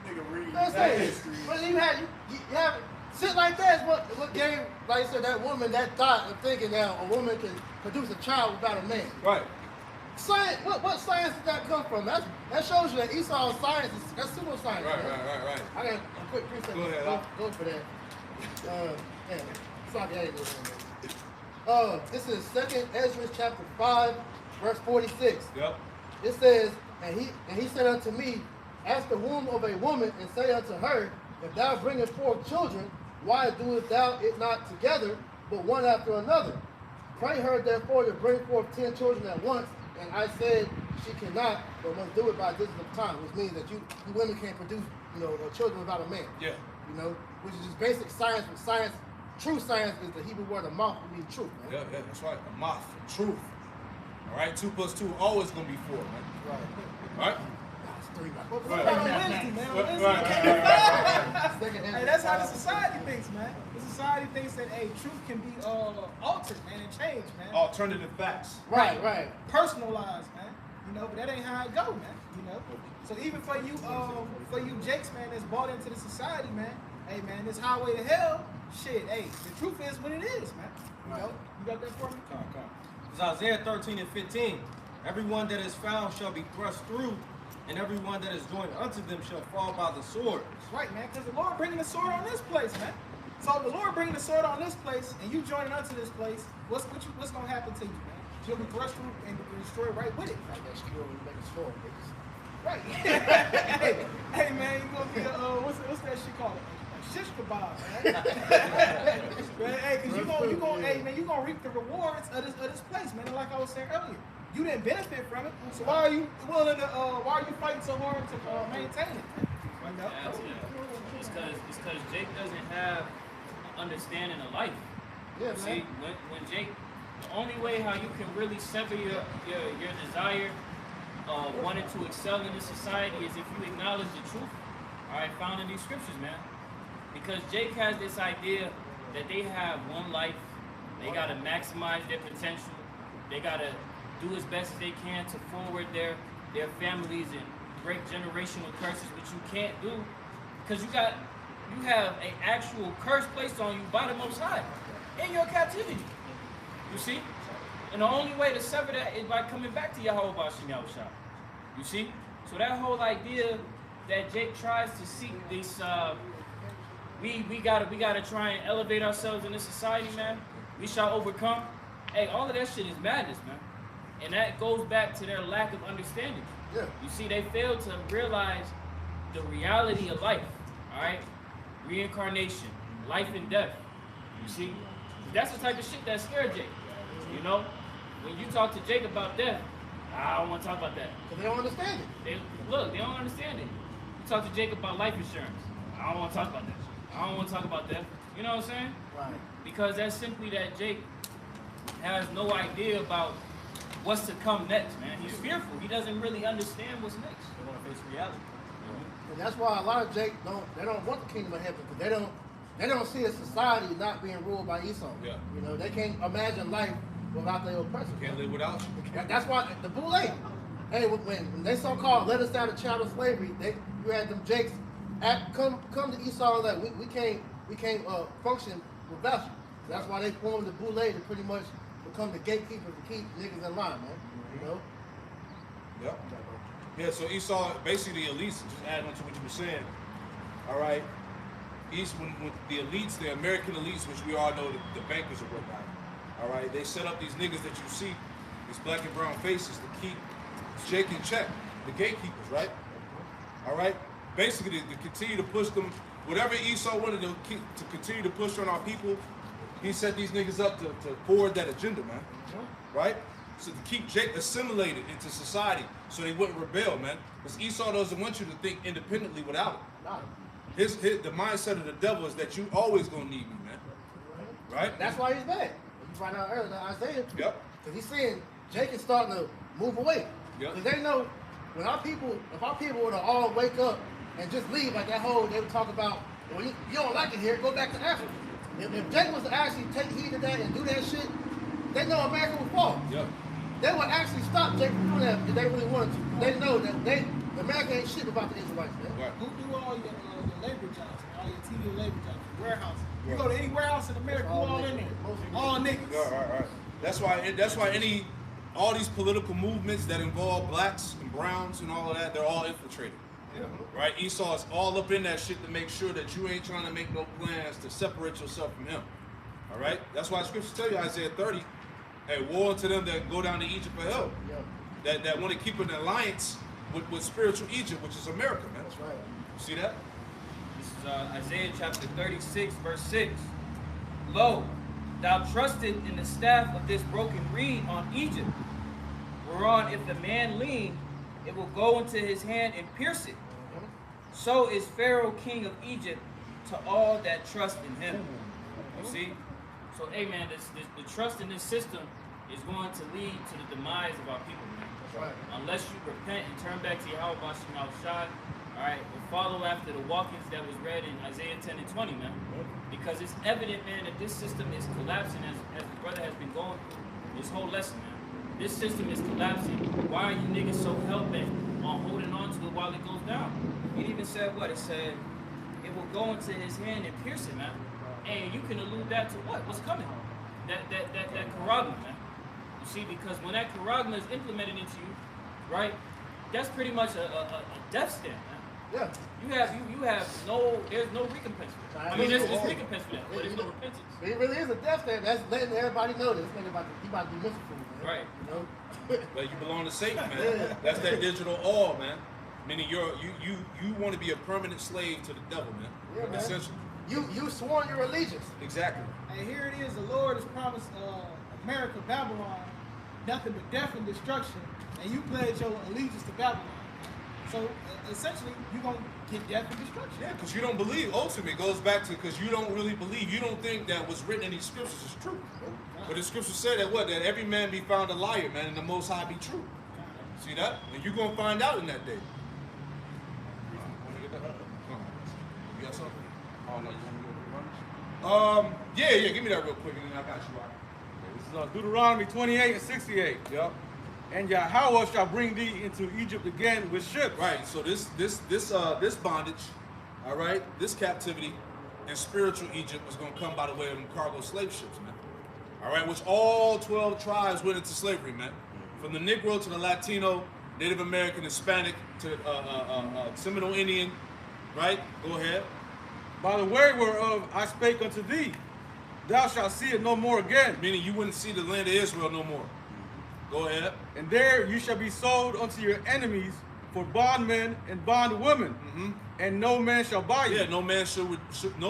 Nigga read That's that it. history. But you have shit like that is what gave, like I said, that woman that thought of thinking that a woman can produce a child without a man. Right. Science, what science did that come from? That shows you that Esau's science that's pseudoscience. Right. I got a quick 3 seconds. Go ahead. Go for that. Sorry, I ain't doing that. This is 2nd Ezra chapter 5, verse 46. Yep. It says, and he said unto me, ask the womb of a woman, and say unto her, if thou bringest forth children, why doest thou it not together, but one after another? Pray her therefore to bring forth 10 children at once. And I said she cannot, but must do it by distance of time, which means that you women can't produce, children without a man. Yeah. Which is just basic science. But science, true science, is the Hebrew word amach, which means truth, man. Yeah, that's right. A moth, truth. All right, 2 + 2 always gonna be 4, man. Right. Right? What about on Wednesday, man? On Wednesday, Right. Hey, that's how the society thinks, man. The society thinks that, hey, truth can be altered, man, and changed, man. Alternative facts. Right. Personalized, man. But that ain't how it go, man. So even for you Jakes, man, that's bought into the society, man. Hey, man, this highway to hell, shit. Hey, the truth is what it is, man. You got that for me? It's Isaiah 13 and 15. Everyone that is found shall be thrust through, and everyone that is joined unto them shall fall by the sword. That's right, man, because the Lord bringing the sword on this place, man. So the Lord bringing the sword on this place, and you joining unto this place, what's gonna happen to you, man? You'll be thrust through and destroyed right with it. Like that screw when you make a sword, niggas. Right. hey, man, you gonna be what's that shit called? shish kebab, man. Man, hey, cause you gonna reap the rewards of this place, man. And like I was saying earlier, you didn't benefit from it, so why are you willing to? Why are you fighting so hard to maintain it? You know? It's because Jake doesn't have understanding of life. Yeah, man. See, when Jake, the only way how you can really sever your desire wanting to excel in this society is if you acknowledge the truth, all right, found in these scriptures, man. Because Jake has this idea that they have one life, they gotta maximize their potential, they gotta do as best as they can to forward their families and break generational curses, which you can't do, because you have an actual curse placed on you by the Most High in your captivity. You see? And the only way to sever that is by coming back to Yahweh Bashim Yahushua. You see? So that whole idea that Jake tries to seek this, we gotta try and elevate ourselves in this society, man. We shall overcome. Hey, all of that shit is madness, man. And that goes back to their lack of understanding. Yeah. You see, they fail to realize the reality of life. All right? Reincarnation, life and death. You see? That's the type of shit that scared Jake. You know? When you talk to Jake about death, I don't want to talk about that. Because they don't understand it. They don't understand it. You talk to Jake about life insurance. I don't want to talk about that. I don't want to talk about that. You know what I'm saying? Right. Because that's simply that Jake has no idea about what's to come next, man. He's fearful. He doesn't really understand what's next. They want to face reality. And that's why a lot of Jake don't want the kingdom of heaven, because they don't see a society not being ruled by Esau. Yeah. You know, they can't imagine life without their oppressor. Can't live without you. That's why the Boule, hey, when they so-called let us out of chattel slavery, you had them Jakes come to Esau and like we can't function without you. That's why they formed the Boule to pretty much become the gatekeepers to keep niggas in line, man. You know? Yep. Yeah, so Esau, basically the elites, just adding on to what you were saying, all right, when the elites, the American elites, which we all know the bankers or whatnot, all right, they set up these niggas that you see, these black and brown faces to keep Jake in check, the gatekeepers, right? All right? Basically, to continue to push them, whatever Esau wanted to continue to push on our people, he set these niggas up to forward that agenda, man. Right? So to keep Jake assimilated into society so they wouldn't rebel, man. Because Esau doesn't want you to think independently without it. The mindset of the devil is that you always gonna need me, man. Right? That's why he's bad. You find out earlier, Isaiah. Yep. Because he's saying Jake is starting to move away. Yep. Because they know when if our people were to all wake up and just leave like that whole, they would talk about, well, you don't like it here, go back to Africa. If Jake was to actually take heed of that and do that shit, they know America would fall. Yep. They would actually stop Jake from doing that if they really wanted to. They know that America ain't shit about the Israelites, man. Right. Who do all your labor jobs, all your TV labor jobs, warehouse? You go to any warehouse in America, who all in there? All niggas. Right. That's why all these political movements that involve blacks and browns and all of that, they're all infiltrated. Yeah. Right? Esau is all up in that shit to make sure that you ain't trying to make no plans to separate yourself from him. All right? That's why scriptures tell you, Isaiah 30, hey, woe to them that go down to Egypt for help. Yeah. That want to keep an alliance with spiritual Egypt, which is America, man. That's right. You see that? This is Isaiah chapter 36, verse 6. Lo, thou trusted in the staff of this broken reed on Egypt, whereon if the man lean, it will go into his hand and pierce it. So is Pharaoh king of Egypt to all that trust in him. You see? So, hey, man, the trust in this system is going to lead to the demise of our people, man. That's right. Unless you repent and turn back to Yahweh Bashim Yahushua, all right, or follow after the walkings that was read in Isaiah 10 and 20, man. Because it's evident, man, that this system is collapsing as the brother has been going through this whole lesson, man. This system is collapsing. Why are you niggas so hell-bent on holding on to it while it goes down? It even said what? It said, it will go into his hand and pierce it, man. And you can allude that to what? What's coming? That charagma, man. You see, because when that charagma is implemented into you, right, that's pretty much a death stand, man. Yeah. There's no recompense for that. I mean, there's recompense for that, but there's no repentance. It really is a death stand. That's letting everybody know that this nigga about to be merciful, man. Right. You know? But you belong to Satan, man. Yeah. That's that digital all, man. Meaning you want to be a permanent slave to the devil, man. Yeah, man. Essentially. You sworn your allegiance. Exactly. And here it is, the Lord has promised America, Babylon, nothing but death and destruction, and you pledge your allegiance to Babylon. So essentially, you're going to get death and destruction. Yeah, because you don't believe. Ultimately, it goes back to because you don't really believe. You don't think that what's written in these scriptures is true. But the scripture said that what? That every man be found a liar, man, and the Most High be true. See that? And you're going to find out in that day. You got something? Oh, no, you want me to go run? Yeah, give me that real quick, and then I got you out. This is Deuteronomy 28 and 68. Yep. And Yahweh shall bring thee into Egypt again with ships. Right. So this bondage, all right, this captivity in spiritual Egypt was going to come by the way of them cargo slave ships, man. All right, which all 12 tribes went into slavery, man. From the Negro to the Latino, Native American, Hispanic to Seminole Indian, right? Go ahead. By the way whereof I spake unto thee, thou shalt see it no more again. Meaning you wouldn't see the land of Israel no more. Go ahead. And there you shall be sold unto your enemies for bondmen and bondwomen, and no man shall buy you. Yeah, no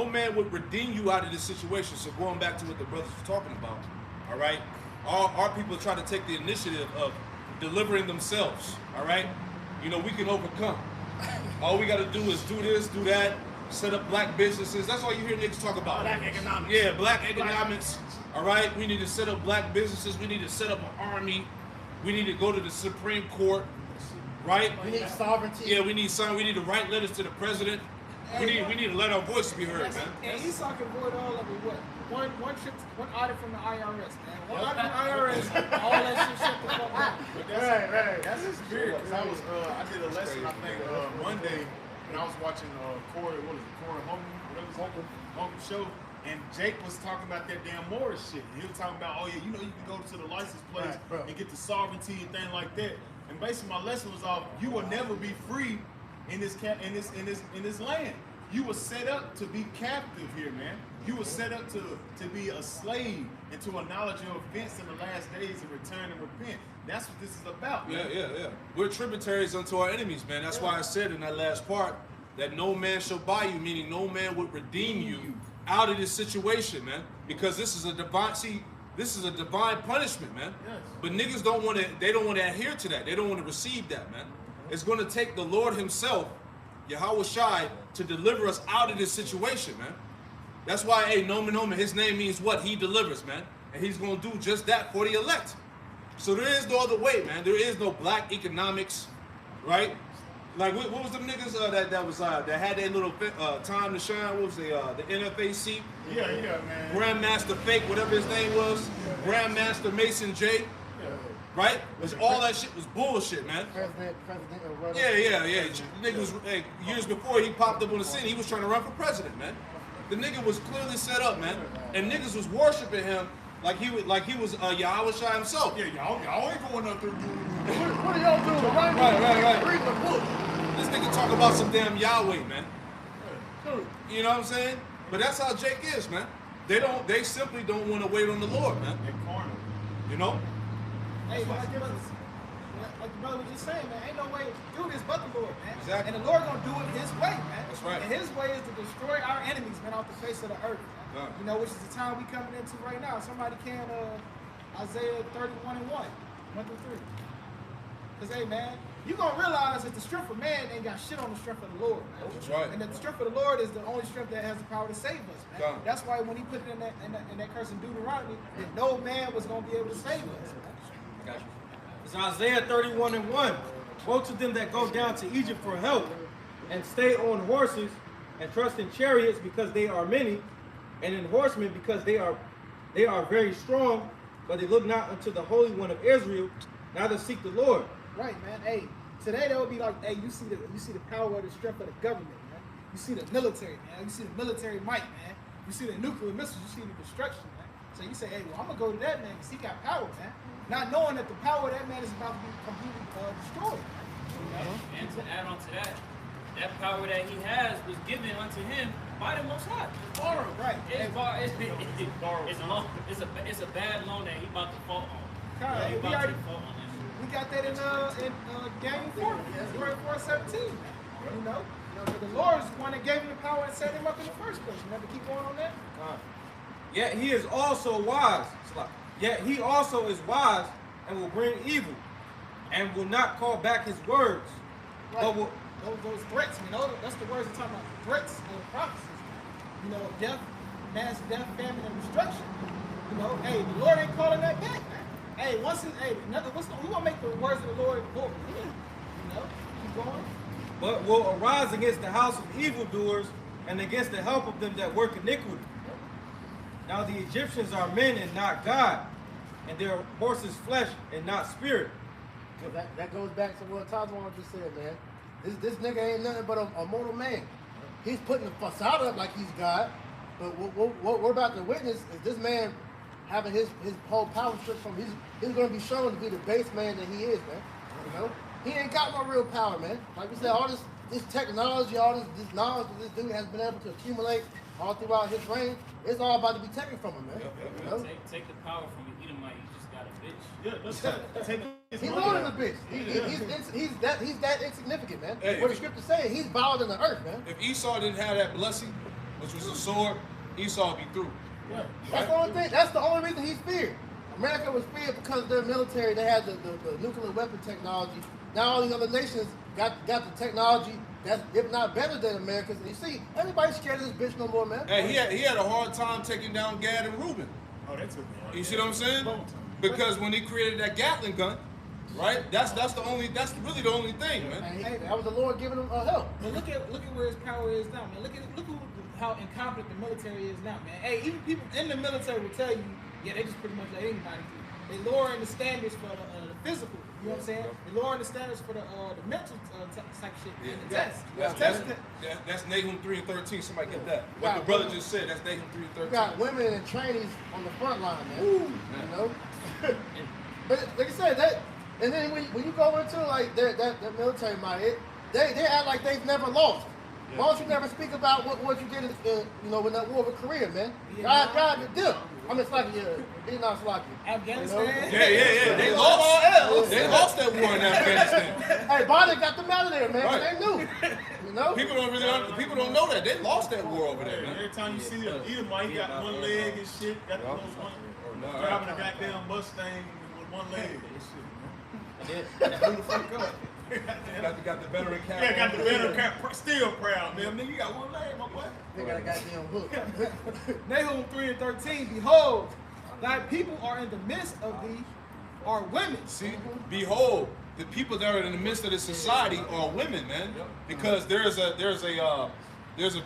man would redeem you out of this situation. So going back to what the brothers were talking about, all right, our people try to take the initiative of delivering themselves. All right, you know, we can overcome. All we got to do is do this, do that, set up black businesses. That's all you hear niggas talk about. Black economics. Yeah, black economics. All right, we need to set up black businesses. We need to set up an army. We need to go to the Supreme Court, right? We need sovereignty. Yeah, we need some. We need to write letters to the president. We need to let our voice be heard, man. And Esau can avoid all of it. What? One audit from the IRS, man. One audit from the IRS. All that shit shut the fuck down. Right. That's just weird. Cause I did a lesson I think Monday, and I was watching Corey Holcomb show. And Jake was talking about that damn Morris shit. And he was talking about, oh yeah, you know, you can go to the license plate and get the sovereignty and things like that. And basically, my lesson was off. You will never be free in this land. You were set up to be captive here, man. You were set up to be a slave and to acknowledge your offense in the last days and return and repent. That's what this is about, man. Yeah. We're tributaries unto our enemies, man. That's why I said in that last part that no man shall buy you, meaning no man would redeem you out of this situation, man, because this is a divine punishment, man. Yes. But niggas don't want to adhere to that. They don't want to receive that, man. It's going to take the Lord himself, Yahweh Shai, to deliver us out of this situation, man. That's why, hey, Nomen, his name means what? He delivers, man. And he's going to do just that for the elect. So there is no other way, man. There is no black economics, right? Like what was them niggas that had their little time to shine? What was the NFAC? Yeah, man. Grandmaster Fake, whatever his name was. Grandmaster Mason J. Right? Which all that shit was bullshit, man. President Yeah. Niggas, years before he popped up on the scene, he was trying to run for president, man. The nigga was clearly set up, man, and niggas was worshiping him like he was Yahweh Shai himself. Yeah, y'all ain't going up there doing. What are y'all doing? Right. Read the book. This nigga talk about some damn Yahweh, man. You know what I'm saying? But that's how Jake is, man. They simply don't want to wait on the Lord, man. They're carnal. You know? Hey, like the brother was just saying, man, ain't no way to do this but the Lord, man. Exactly. And the Lord gonna do it his way, man. That's right. And his way is to destroy our enemies, man, off the face of the earth, man. You know, which is the time we coming into right now. Somebody can Isaiah 31 and 1 through 3. Because, hey, man, you gonna realize that the strength of man ain't got shit on the strength of the Lord, man. That's right. And that the strength of the Lord is the only strength that has the power to save us, man. God. That's why when he put it in that curse in Deuteronomy, that no man was gonna be able to save us, man. I got you. It's Isaiah 31 and 1. Woe to them that go down to Egypt for help, and stay on horses, and trust in chariots because they are many, and in horsemen because they are very strong, but they look not unto the Holy One of Israel, neither seek the Lord. Right, man. Hey, today they would be like, hey, you see the power of the strength of the government, man. You see the military, man. You see the military might, man. You see the nuclear missiles. You see the destruction, man. So you say, hey, well, I'm gonna go to that man because he got power, man. Not knowing that the power of that man is about to be completely destroyed. And to add on to that power that he has was given unto him by the Most High. It's borrowed, right? It's a bad loan that he about to fall on. We got that in game 4, 4-17. You know, but the Lord is the one that gave him the power and set him up in the first place. You never keep going on that. Yet he is also wise. Yet he also is wise and will bring evil, and will not call back his words. Right. But will, Those threats, you know, that's the words they're talking about. Threats and prophecies. You know, death, mass death, famine, and destruction. You know, hey, the Lord ain't calling that back, man. Hey, we want to make the words of the Lord void. You know, keep going. but will arise against the house of evildoers and against the help of them that work iniquity. Now the Egyptians are men and not God, and their horses flesh and not spirit. So that goes back to what Tazwan just said, man. This nigga ain't nothing but a mortal man. He's putting the facade up like he's God, but what we're about to witness is this man having his whole power stripped from he's going to be shown to be the base man that he is, man. You know, he ain't got no real power, man. Like we said, all this technology, all this knowledge that this dude has been able to accumulate all throughout his reign, it's all about to be taken from him, man. You know? Take the power from the Edomite. You just got a bitch. Yeah, let's take his He's money more than out. a bitch. He's that insignificant, man. Hey, what the scripture saying, he's bowed in the earth, man. If Esau didn't have that blessing, which was a sword, Esau would be through. That's the only thing. That's the only reason he's feared. America was feared because of their military. They had the nuclear weapon technology. Now all these other nations got the technology that's, if not better than America's. And you see, everybody's scared of this bitch no more, man. Hey, he had a hard time taking down Gad and Reuben. Oh, that's You see what I'm saying? Because when he created that Gatling gun, right? That's really the only thing, man. And that was the Lord giving him help. But look at where his power is now, man. Look how incompetent the military is now, man. Hey, even people in the military will tell you, yeah, they just pretty much let anybody do. They lowering the standards for the physical. You know what I'm saying? They lowering the standards for the mental type shit and the test. That's Nahum 3 and 13. Somebody get that. What the brother just said. That's Nahum 3 and 13. You got women and trainees on the front line, man. You know. But like I said, that, and then when you go into like that military mind, they act like they've never lost. Why don't you never speak about what you did in that war with Korea, man? God did them. I mean, it's like he's not Slocky. Afghanistan. Yeah. They lost that war in Afghanistan. Hey, Biden got them out of there, man. Right. They knew. You know. People don't know that they lost that war over there, man. Every time you see him, Edomite, he got one leg and shit. Got the most one. Driving a goddamn Mustang with one leg and shit. Got the veteran cap. Yeah, got the veteran cap. Still proud, man. Nigga, you got one leg, my boy. They got a goddamn hook. Nahum 3 and 13. Behold, thy people are in the midst of thee, are women. See, behold, the people that are in the midst of the society are women, man. Because there's a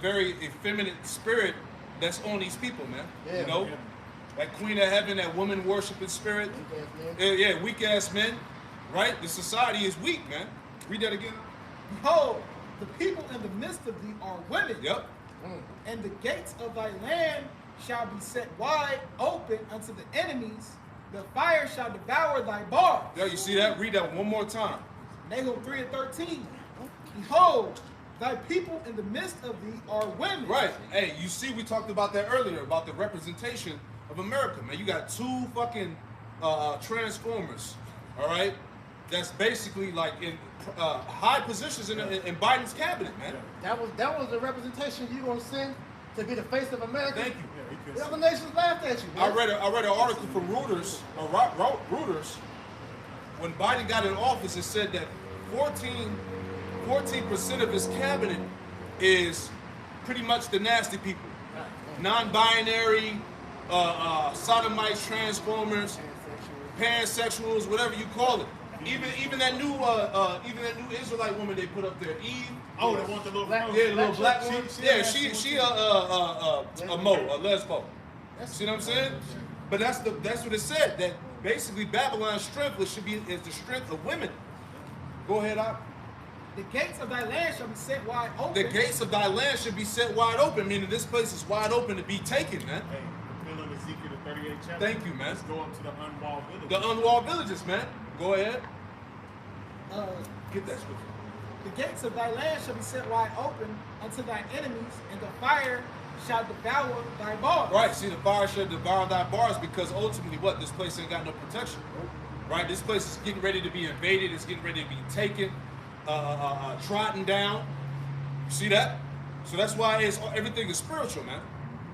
very effeminate spirit that's on these people, man. Yeah, you know, that queen of heaven, that woman worshiping spirit. Weak ass men. Right? The society is weak, man. Read that again. Behold, the people in the midst of thee are women. Yep. And the gates of thy land shall be set wide open unto the enemies. The fire shall devour thy bars. Yeah, you see that? Read that one more time. Nahum 3 and 13. Behold, thy people in the midst of thee are women. Right. Hey, you see, we talked about that earlier, about the representation of America, man. You got two fucking transformers, all right? That's basically like in high positions in Biden's cabinet, man. That was the representation you gonna send to be the face of America. Thank you. The other nations laughed at you, man. I read an article from Reuters. Reuters. When Biden got in office, it said that 14% of his cabinet is pretty much the nasty people, non-binary, sodomites, transformers, pansexuals, whatever you call it. Even that new Israelite woman they put up there, Eve. Oh, they want the little Black- Yeah, the little black one. Yeah, she she a lesbo. See what I'm saying? But that's what it said. That basically Babylon's strength is the strength of women. Go ahead, Op. The gates of thy land shall be set wide open. The gates of thy land should be set wide open, meaning this place is wide open to be taken, man. Hey, fulfilling Ezekiel the 38th chapter. Thank you, man. Let's go up to the unwalled village. The unwalled villages, man. Go ahead. Get that scripture. The gates of thy land shall be set wide open unto thy enemies, and the fire shall devour thy bars. Right, see, the fire shall devour thy bars because ultimately what? This place ain't got no protection. Right? This place is getting ready to be invaded. It's getting ready to be taken, trodden down. See that? So that's why everything is spiritual, man.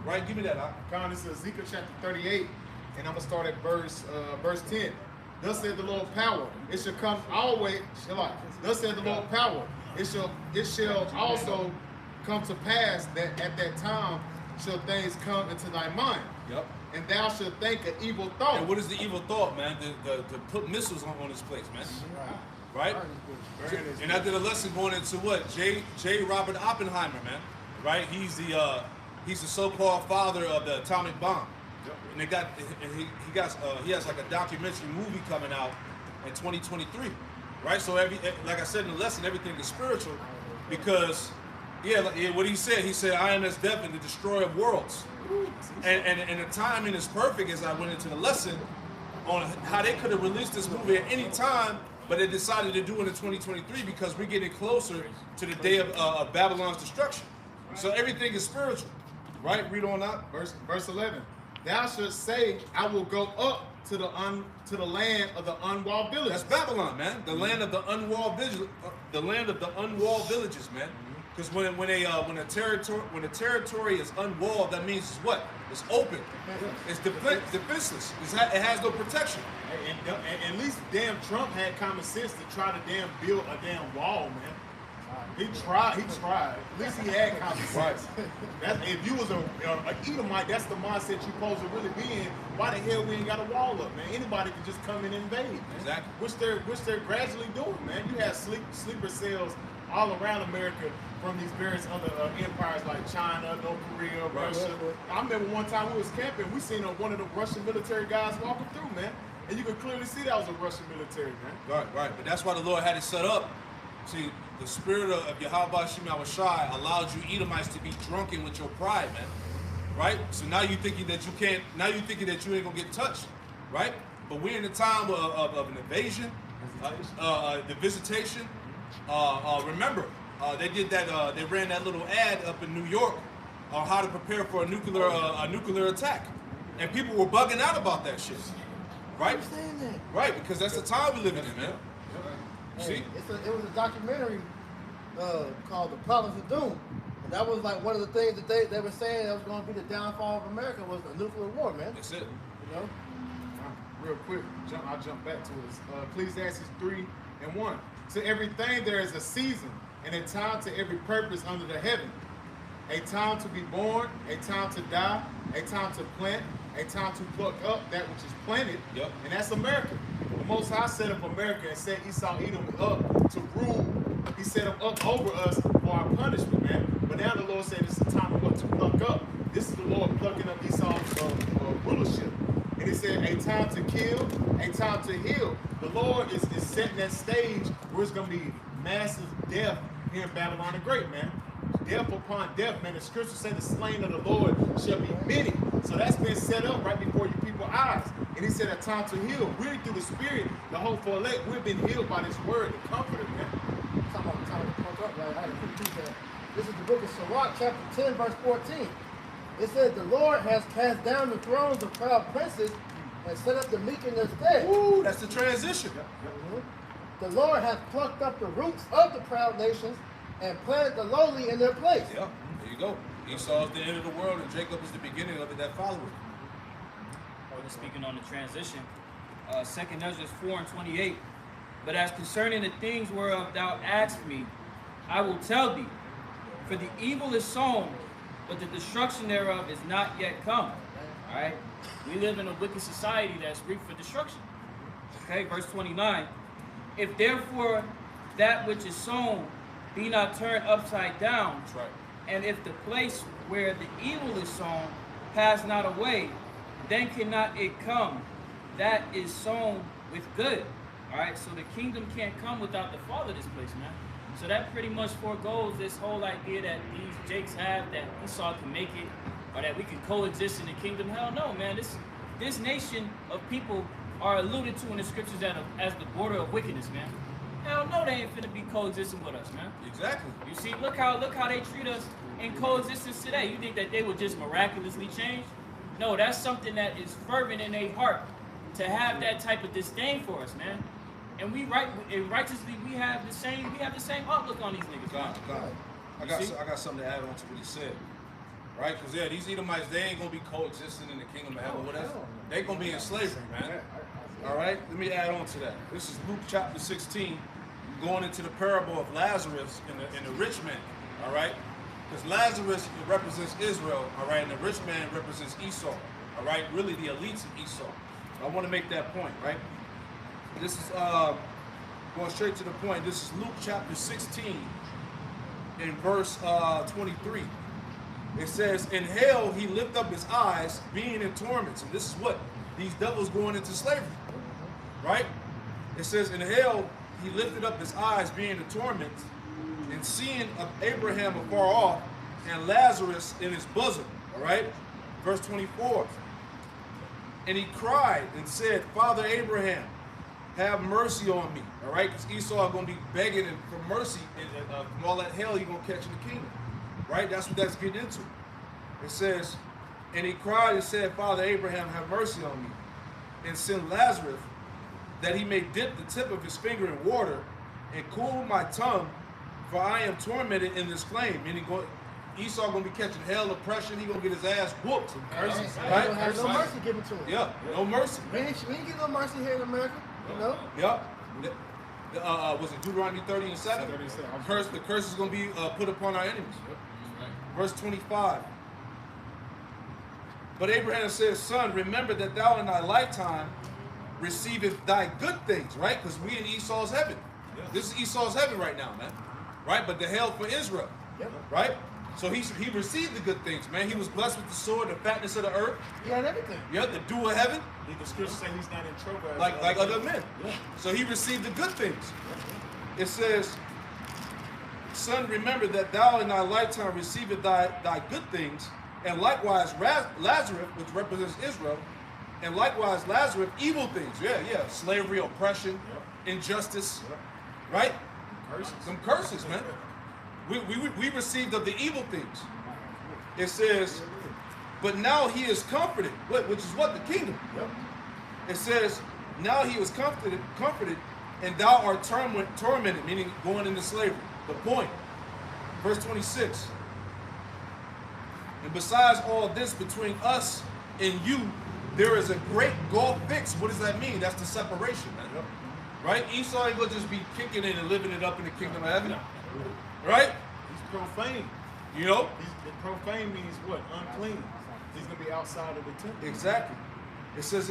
Right? Give me that. Con, this is Ezekiel chapter 38, and I'm gonna start at verse 10. Thus said the Lord power, it shall come always. Thus said the Lord power, it shall also come to pass that at that time shall things come into thy mind. Yep. And thou shalt think an evil thought. And what is the evil thought, man? To put missiles on this place, man. Right? And I did a lesson going into what? J. Robert Oppenheimer, man. Right? He's the so-called father of the atomic bomb. And he has like a documentary movie coming out in 2023. Right? So like I said in the lesson, everything is spiritual because what he said, I am as death and the destroyer of worlds. And the timing is perfect as I went into the lesson on how they could have released this movie at any time, but they decided to do it in 2023 because we're getting closer to the day of Babylon's destruction. So everything is spiritual, right? Read on out. Verse 11. Thou shalt say, I will go up to the land of the unwalled villages. That's Babylon, man. The land of the unwalled villages. The land of the unwalled villages, man. Because when a territory is unwalled, that means it's what? It's open. It's defenseless. It has no protection. And at least damn Trump had common sense to try to damn build a damn wall, man. He tried. At least he had common sense. If you was a Edomite, that's the mindset you're supposed to really be in. Why the hell we ain't got a wall up, man? Anybody can just come in and invade, man. Exactly. Which they're gradually doing, man. You have sleeper cells all around America from these various other empires like China, North Korea, Russia. I remember one time we was camping, we seen one of the Russian military guys walking through, man. And you could clearly see that was a Russian military, man. Right. But that's why the Lord had it set up. See, the spirit of Yahweh Shem Shai allowed you Edomites to be drunken with your pride, man. Right? So now you thinking that you can't, now you thinking that you ain't gonna get touched, right? But we're in the time of an invasion, the visitation. Remember, they did that. They ran that little ad up in New York on how to prepare for a nuclear attack, and people were bugging out about that shit. Right? Right, because that's the time we're living in, man. See? It was a documentary called The Province of Doom. And that was like one of the things that they were saying that was going to be the downfall of America was the nuclear war, man. That's it. You know? Real quick, I'll jump back to it. Ecclesiastes 3:1. To everything there is a season and a time to every purpose under the heaven. A time to be born, a time to die, a time to plant, a time to pluck up that which is planted. Yep. And that's America. The Most High set up America and set Esau Edom up to rule. He set them up over us for our punishment, man. But now the Lord said it's the time of what to pluck up. This is the Lord plucking up Esau's rulership. And he said a time to kill, a time to heal. The Lord is setting that stage where it's going to be massive death here in Babylon the Great, man. Death upon death, man. The scriptures say the slain of the Lord shall be many. So that's been set up right before you people's eyes. And he said a time to heal. Really through the Spirit, the hope for elect, we've been healed by this word, the comforter, man. Talking about time to pluck up, right? This is the book of Sirach, chapter 10, verse 14. It says, the Lord has cast down the thrones of proud princes and set up the meek in their stead. Ooh, that's the transition. The Lord hath plucked up the roots of the proud nations and planted the lowly in their place. Yeah, there you go. Esau is the end of the world and Jacob is the beginning of it that followed. Speaking on the transition, 2 Ezra 4:28. But as concerning the things whereof thou asked me, I will tell thee. For the evil is sown, but the destruction thereof is not yet come. All right? We live in a wicked society that's reaped for destruction. Okay, verse 29. If therefore that which is sown be not turned upside down, That's right. and if the place where the evil is sown pass not away, then cannot it come that is sown with good. All right, so the kingdom can't come without the fall of this place, man. So that pretty much foregoes this whole idea that these Jakes have that Esau can make it, or that we can coexist in the kingdom. Hell no, man. This nation of people are alluded to in the scriptures as the border of wickedness, man. Hell no, they ain't finna be coexisting with us, man. Exactly. You see, look how they treat us in coexistence today. You think that they would just miraculously change? No, that's something that is fervent in their heart to have that type of disdain for us, man. And righteously we have the same outlook on these niggas. God. I got something to add on to what he said. Right? Because yeah, these Edomites, they ain't gonna be coexisting in the kingdom of heaven with us. They gonna be in slavery, man. All right? Let me add on to that. This is Luke chapter 16, going into the parable of Lazarus and the rich man. All right? Because Lazarus represents Israel, all right, and the rich man represents Esau. All right, really the elites of Esau. I want to make that point, right? This is going straight to the point. This is Luke chapter 16 in verse 23. It says, in hell he lift up his eyes, being in torments. And this is what? These devils going into slavery, right? It says, in hell he lifted up his eyes, being in torments, and seeing of Abraham afar off, and Lazarus in his bosom, all right? Verse 24. And he cried and said, Father Abraham, have mercy on me. All right, because Esau is going to be begging for mercy and from all that hell he's going to catch in the kingdom. Right? That's what that's getting into. It says, and he cried and said, Father Abraham, have mercy on me, and send Lazarus that he may dip the tip of his finger in water and cool my tongue, for I am tormented in this flame. Meaning Esau gonna be catching hell, oppression. He gonna get his ass whooped. Right? Right? Don't have no mercy given to him. Yeah, no mercy. We ain't get no mercy here in America. You know. Yeah. Was it Deuteronomy 30 and 7? The curse is gonna be put upon our enemies. Verse 25. But Abraham says, Son, remember that thou in thy lifetime receiveth thy good things, right? Because we in Esau's heaven. This is Esau's heaven right now, man. Right? But the hell for Israel. Right? So he received the good things, man. He was blessed with the sword, the fatness of the earth. He had everything. Yeah, the dew of heaven. The scripture say he's not in trouble. Like other men. So he received the good things. It says, Son, remember that thou in thy lifetime receiveth thy good things, and likewise Lazarus, which represents Israel, and likewise Lazarus, evil things. Yeah. Slavery, oppression, injustice. Right? Curses. Some curses, man. We received of the evil things. It says, but now he is comforted, which is what? The kingdom. It says, now he was comforted, and thou art tormented, meaning going into slavery. The point. Verse 26. And besides all this, between us and you, there is a great gulf fixed. What does that mean? That's the separation, man. Right? Esau ain't gonna just be kicking it and living it up in the kingdom of heaven. Right? He's profane. You know? Profane means what? Unclean. He's gonna be outside of the temple. Exactly. It says,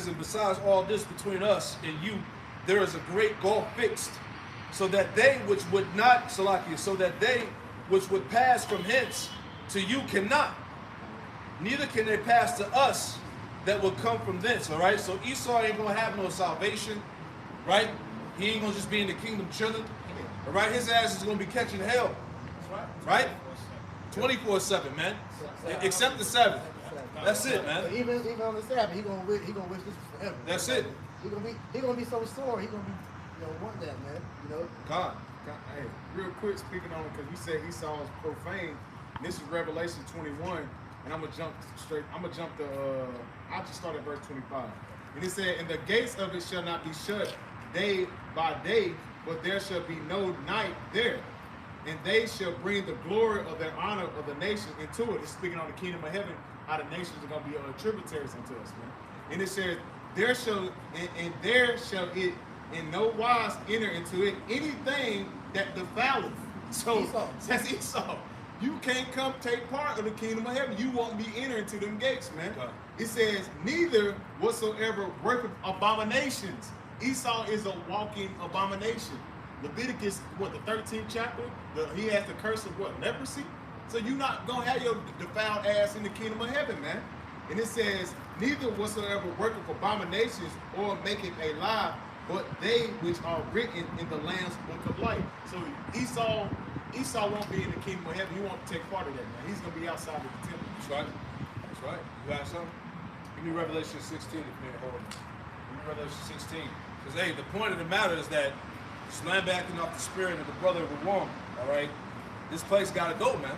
and besides all this, between us and you, there is a great gulf fixed, so that they which would not, Salakia, so that they which would pass from hence to you cannot, neither can they pass to us that will come from thence. All right. So Esau ain't gonna have no salvation, right? He ain't gonna just be in the kingdom chilling. All right. His ass is gonna be catching hell, right? 24/7, man. Except the Sabbath. That's it, man. But even on the Sabbath, he gonna wish this was forever. That's it. He gonna be so sore. He gonna be, want that, man. You know. God. Hey, real quick, speaking on it, because we said Esau is profane. This is Revelation 21, and I'm gonna jump to. I'll just start at verse 25. And it said, "And the gates of it shall not be shut day by day, but there shall be no night there. And they shall bring the glory of their honor of the nations into it." It's speaking on the kingdom of heaven, how the nations are gonna be tributaries unto us, man. And it says, "There shall it in no wise enter into it anything that defileth." So Esau. that's Esau. You can't come take part of the kingdom of heaven. You won't be entering to them gates, man. God. It says, "Neither whatsoever worketh abominations." Esau is a walking abomination. Leviticus, the 13th chapter, he has the curse of what? Leprosy? So you're not going to have your defiled ass in the kingdom of heaven, man. And it says, "Neither whatsoever worketh abominations or maketh a lie, but they which are written in the Lamb's book of life." So Esau won't be in the kingdom of heaven. He won't take part of that, man. He's going to be outside of the temple. That's right. That's right. You got something? Give me Revelation 16 if you're holding. Give me Revelation 16. Because, hey, the point of the matter is that slam backing off the spirit of the brother of the woman, all right? This place got to go, man.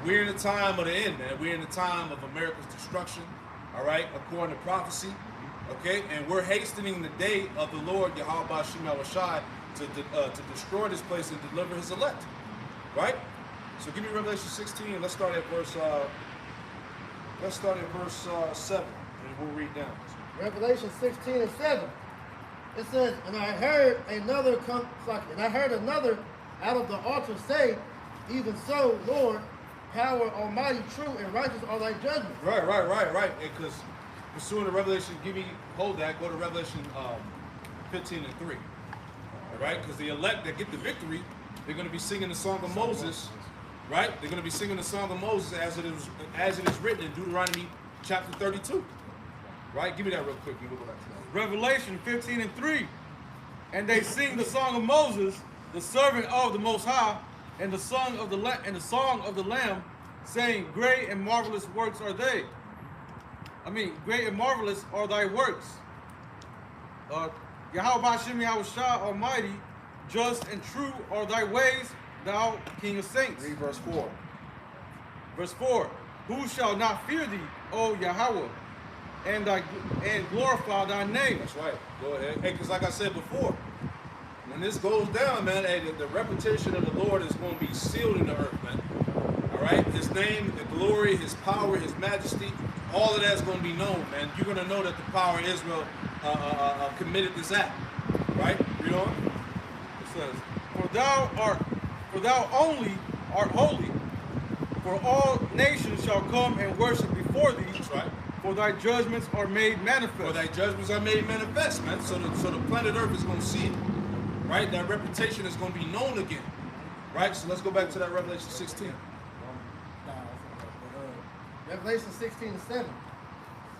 We're in the time of the end, man. We're in the time of America's destruction, all right, according to prophecy, okay? And we're hastening the day of the Lord, Yahweh Shem Shai, to destroy this place and deliver his elect, right? So give me Revelation 16. Let's start at verse 7, and we'll read down. Revelation 16 and 7. It says, and I heard another out of the altar say, even so, Lord, power, almighty, true, and righteous are thy judgments. Right. Because pursuing the Revelation, hold that, go to Revelation 15 and 3. All right? Because the elect that get the victory, they're going to be singing the song of Moses, right? They're going to be singing the song of Moses as it is written in Deuteronomy chapter 32. Right? Give me that real quick. We'll go back to that. Revelation 15 and 3. And they sing the song of Moses, the servant of the Most High, and the song of the Lamb, saying, great and marvelous works are they. Great and marvelous are thy works. Yahweh Hashem Yahushua Almighty, just and true are thy ways, thou King of Saints. Read verse 4. Verse 4. Who shall not fear thee, O Yahweh, and glorify thy name? That's right. Go ahead. Hey, because like I said before, when this goes down, man, hey, the reputation of the Lord is going to be sealed in the earth, man. All right? His name, the glory, his power, his majesty, all of that's going to be known, man. You're going to know that the power of Israel committed this act. Right? Read on. It says, For thou only art holy, for all nations shall come and worship before thee. That's right. For thy judgments are made manifest. For thy judgments are made manifest, man. So the planet Earth is going to see it. Right? That reputation is going to be known again. Right? So let's go back to that Revelation 16. Revelation 16 and 7.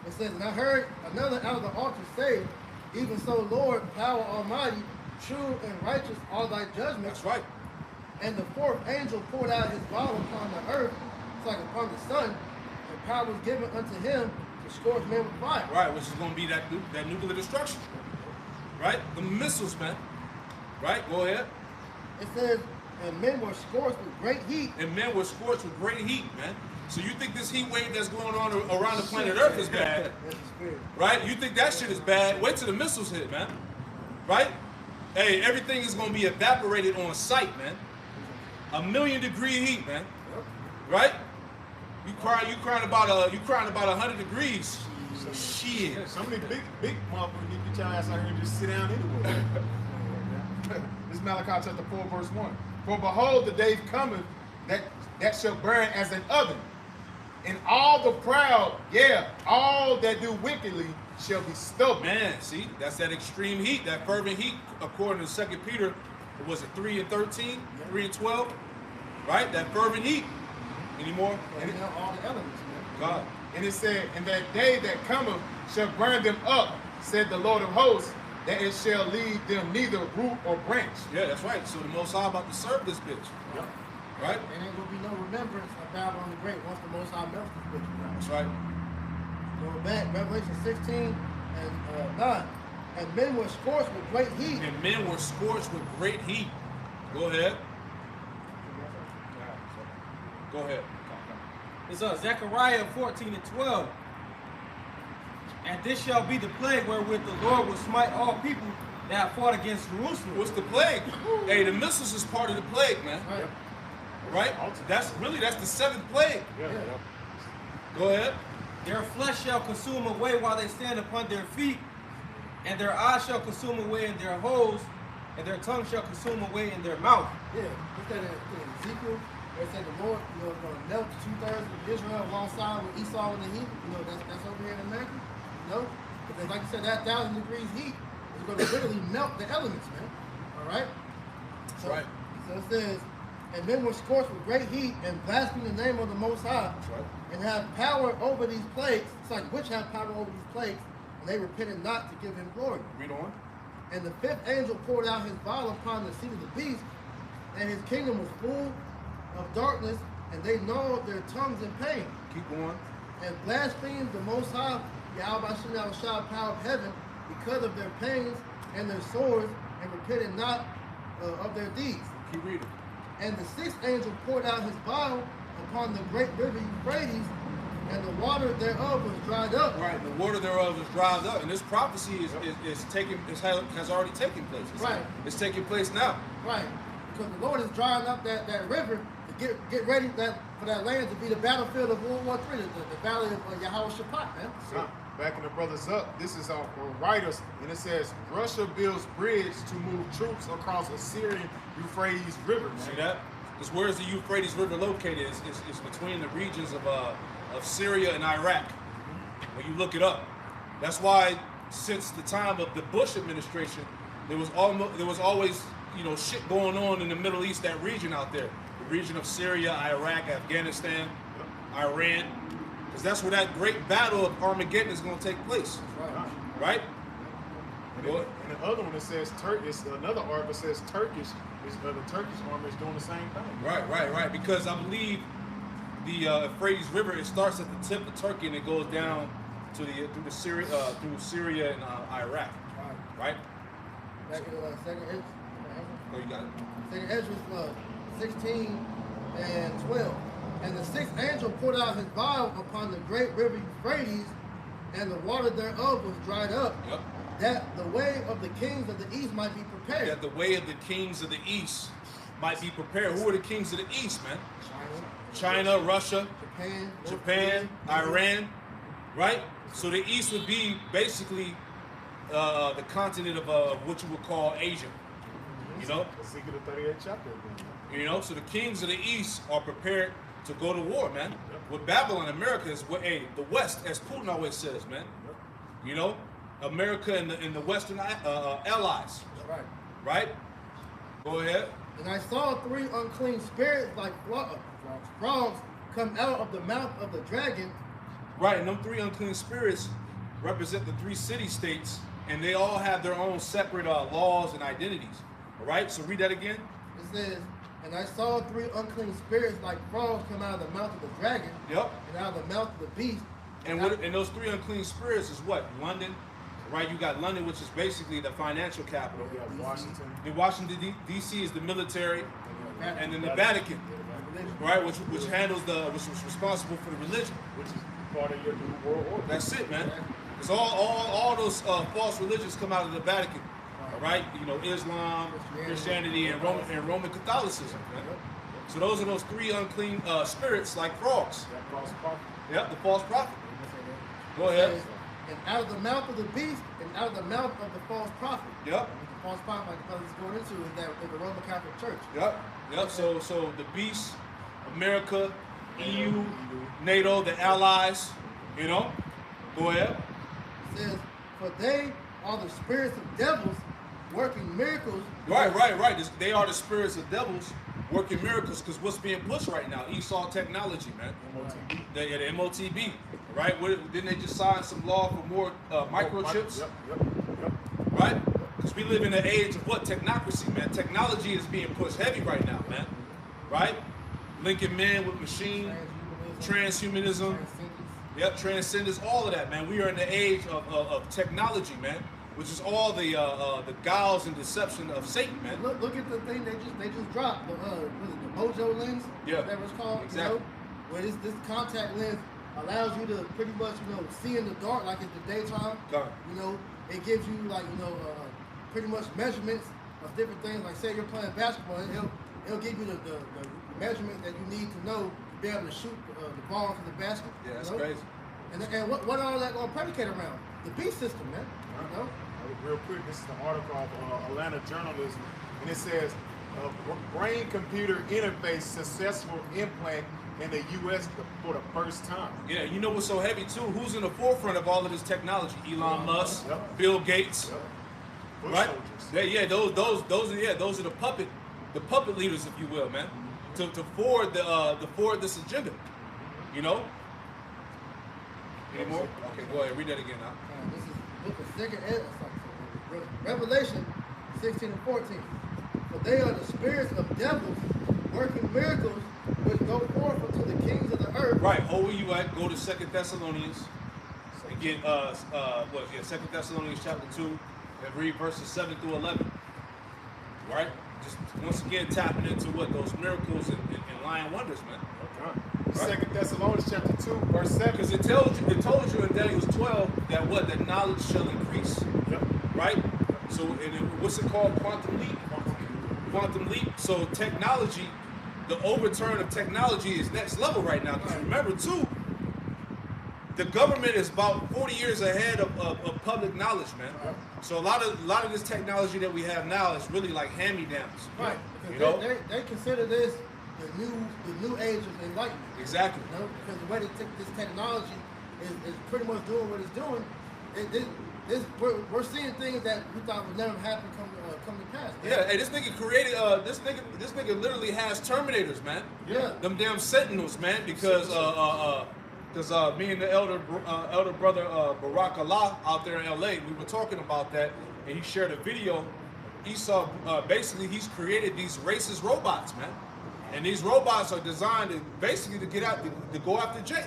It says, and I heard another out of the altar say, even so, Lord, power almighty, true and righteous are thy judgments. That's right. And the fourth angel poured out his vial upon the earth, it's like upon the sun, and power was given unto him to scorch men with fire. Right, which is going to be that nuclear destruction. Right? The missiles, man. Right? Go ahead. It says, and men were scorched with great heat. And men were scorched with great heat, man. So you think this heat wave that's going on around the planet Earth is bad? Right? You think that shit is bad? Wait till the missiles hit, man. Right? Hey, everything is going to be evaporated on sight, man. 1,000,000-degree heat, man. Right? You crying about 100 degrees. Shit. Some of these big motherfuckers need to get your ass out here and just sit down anyway. This is Malachi chapter 4, verse 1. For behold, the day cometh that shall burn as an oven, and all the proud, all that do wickedly shall be stubborn. Man, see, that's that extreme heat, that fervent heat, according to 2 Peter, was it 3 and 13, 3 and 12, right? That fervent heat. Any more? And all the elements, man. God. And it said, and that day that cometh shall burn them up, said the Lord of hosts, that it shall leave them neither root or branch. Yeah, that's right. So the Most High about to serve this bitch. Yep. Right? And ain't gonna be no remembrance of Babylon the Great once the Most High melts this bitch. That's right. Going back, Revelation 16 and 9. And men were scorched with great heat. And men were scorched with great heat. Go ahead. Go ahead. It's Zechariah 14 and 12. And this shall be the plague wherewith the Lord will smite all people that have fought against Jerusalem. What's the plague? Hey, the missiles is part of the plague, man. Right? That's the seventh plague. Go ahead. Their flesh shall consume away while they stand upon their feet, and their eyes shall consume away in their holes, and their tongue shall consume away in their mouth. Yeah, look at it in Ezekiel. They said the Lord, is going to melt 2/3 of Israel alongside with Esau and the heat. That's over here in America. Because like you said, that 1,000 degrees heat is going to literally melt the elements, man. All right. That's right. So it says, and men were scorched with great heat and blaspheme the name of the Most High, and have power over these plagues. It's like which have power over these plagues, and they repented not to give him glory. Read on. And the fifth angel poured out his vial upon the seat of the beast, and his kingdom was full of darkness, and they gnawed their tongues in pain. Keep going. And blasphemed the Most High, Yahweh Hashem, power of heaven, because of their pains and their swords, and repented not of their deeds. Keep reading. And the sixth angel poured out his vial upon the great river Euphrates, and the water thereof was dried up. Right, the water thereof is dried up, and this prophecy has already taken place. It's taking place now. Right, because the Lord is drying up that river to get ready for that land to be the battlefield of World War III, the valley of Yahweh Shaphat, man. Backing the brothers up, this is our writers, and it says Russia builds bridge to move troops across Assyrian Euphrates River. Man. See that? Because where is the Euphrates River located? It's between the regions of Syria and Iraq. When you look it up, that's why since the time of the Bush administration, there was always shit going on in the Middle East, that region out there, the region of Syria, Iraq, Afghanistan, Iran. Because that's where that great battle of Armageddon is going to take place. Right? And the other one, it says Turkish. Another article says Turkish. The Turkish army is doing the same thing. Right. Because I believe the Euphrates River, it starts at the tip of Turkey and it goes down to through Syria and Iraq. Right? Back in second Ezra. Oh, you got it. Second Ezra 16 and 12. And the sixth angel poured out his vial upon the great river Euphrates, and the water thereof was dried up, that the way of the kings of the east might be prepared. That the way of the kings of the east might be prepared. Who are the kings of the east, man? China, Russia, Japan, Iran, right? So the east would be basically the continent of what you would call Asia. You know? Ezekiel the 38th chapter again. You know, so the kings of the east are prepared to go to war, man. With Babylon, America is the West, as Putin always says, man. You know, America and the Western allies. Right? Go ahead. And I saw three unclean spirits like frogs come out of the mouth of the dragon. Right, and them three unclean spirits represent the three city-states, and they all have their own separate laws and identities. All right, so read that again. It says, and I saw three unclean spirits like frogs come out of the mouth of the dragon. Yep. And out of the mouth of the beast. And those three unclean spirits is what? London, right? You got London, which is basically the financial capital. We have Washington. In Washington, D.C. is the military, and then the Vatican, right? Which handles which was responsible for the religion. Which is part of your new world order. That's it, man. Because all those false religions come out of the Vatican. Right, you know, Islam, Christianity, and Roman Catholicism. Right? So those are those three unclean spirits, like frogs. Yep, the false prophet. Go ahead. And out of the mouth of the beast, and out of the mouth of the false prophet. Yep. The false prophet, like the brother's going into, is the Roman Catholic Church. Yep. So the beast, America, EU, NATO, the allies. You know. Go ahead. It says, for they are the spirits of devils, working miracles. Right. They are the spirits of devils working miracles, because what's being pushed right now? Esau technology, man. MOTB. The MOTB, right? Didn't they just sign some law for more microchips? Yep. Right? Because we live in an age of what? Technocracy, man. Technology is being pushed heavy right now, man. Right? Linking man with machine, transhumanism. Yep, transcendence, all of that, man. We are in the age of technology, man. Which is all the guiles and deception of Satan, man. Look at the thing they just dropped. The Mojo lens, whatever it's called. Exactly. You know, where this contact lens allows you to pretty much see in the dark like it's the daytime. You know, it gives you like pretty much measurements of different things. Like say you're playing basketball, it'll give you the measurement that you need to know to be able to shoot the ball to the basket. Yeah, that's crazy. And what all that gonna predicate around? The beast system, man. You know? Real quick, this is an article of Atlanta Journalism, and it says, brain-computer interface successful implant in the U.S. for the first time. Yeah, you know what's so heavy too? Who's in the forefront of all of this technology? Elon Musk, Bill Gates, right? Those are the puppet leaders, if you will, man, to forward this agenda. You know. Any more? Okay, go ahead. Read that again now. This is book of Revelation 16 and 14. For they are the spirits of devils working miracles which go forth unto the kings of the earth. Right. Where you at? Go to 2 Thessalonians and get 2 Thessalonians chapter 2 and read verses 7 through 11. Right? Just once again tapping into what those miracles and lying wonders, man. Right. 2 Thessalonians chapter 2, verse 7. Because it told you in Daniel 12 that knowledge shall increase. Yep. Right? So, and what's it called? Quantum leap. quantum leap. So technology, the overturn of technology is next level right now. Because remember too, the government is about 40 years ahead of public knowledge, man. So a lot of this technology that we have now is really like hand-me-downs. Right. You Because know? they consider this the new age of enlightenment. Exactly. You know, because the way they take this technology is pretty much doing what it's doing. We're seeing things that we thought would never happen come to pass. Man. Yeah, hey, this nigga created this nigga literally has Terminators, man. Yeah. Them damn Sentinels, man, because me and the elder brother Barack Allah out there in LA, we were talking about that, and he shared a video. He saw basically he's created these racist robots, man, and these robots are designed basically to get out to go after Jay.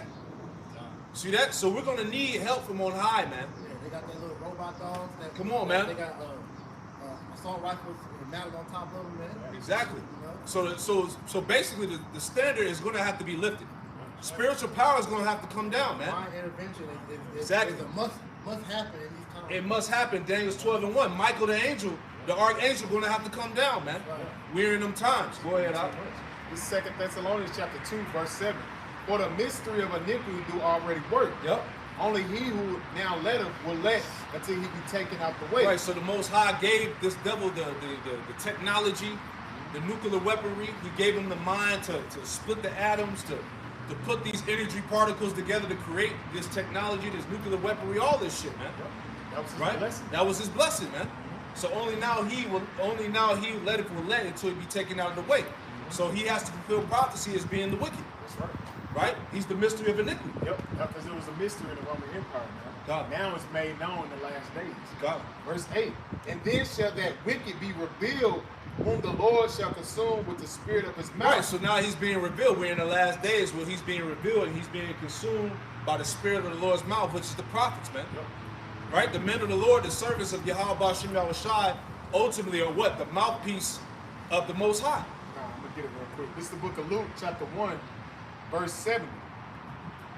See that? So we're gonna need help from on high, man. Yeah, they got their little robot dogs. Come on, man. They got assault rifles mounted on top of them, man. Exactly. You know? So basically the standard is gonna have to be lifted. Spiritual power is gonna have to come down, man. Divine intervention is Exactly. a must happen in these times. It must happen. Daniel's 12:1. Michael the angel, the archangel, gonna have to come down, man. Right. We're in them times. Go ahead, Al. This is 2 Thessalonians chapter 2, verse 7. For the mystery of iniquity do already work. Yep. Only he who now letteth will let until he be taken out the way. Right. So the Most High gave this devil the technology, the nuclear weaponry. He gave him the mind to split the atoms, to put these energy particles together to create this technology, this nuclear weaponry, all this shit, man. That was his Right? blessing. That was his blessing, man. So only now he will let until he be taken out of the way. So he has to fulfill prophecy as being the wicked. That's right. Right? He's the mystery of iniquity. Yep, because it was a mystery in the Roman Empire, man. God. Now it's made known in the last days. God. Verse 8. And then shall that wicked be revealed, whom the Lord shall consume with the spirit of his mouth. Right, so now he's being revealed. We're in the last days where he's being revealed and he's being consumed by the spirit of the Lord's mouth, which is the prophets, man. Yep. Right? The men of the Lord, the servants of Yahweh Bashim Yahushai, ultimately are what? The mouthpiece of the Most High. I'm going to get it real quick. This is the book of Luke, chapter 1, verse 70.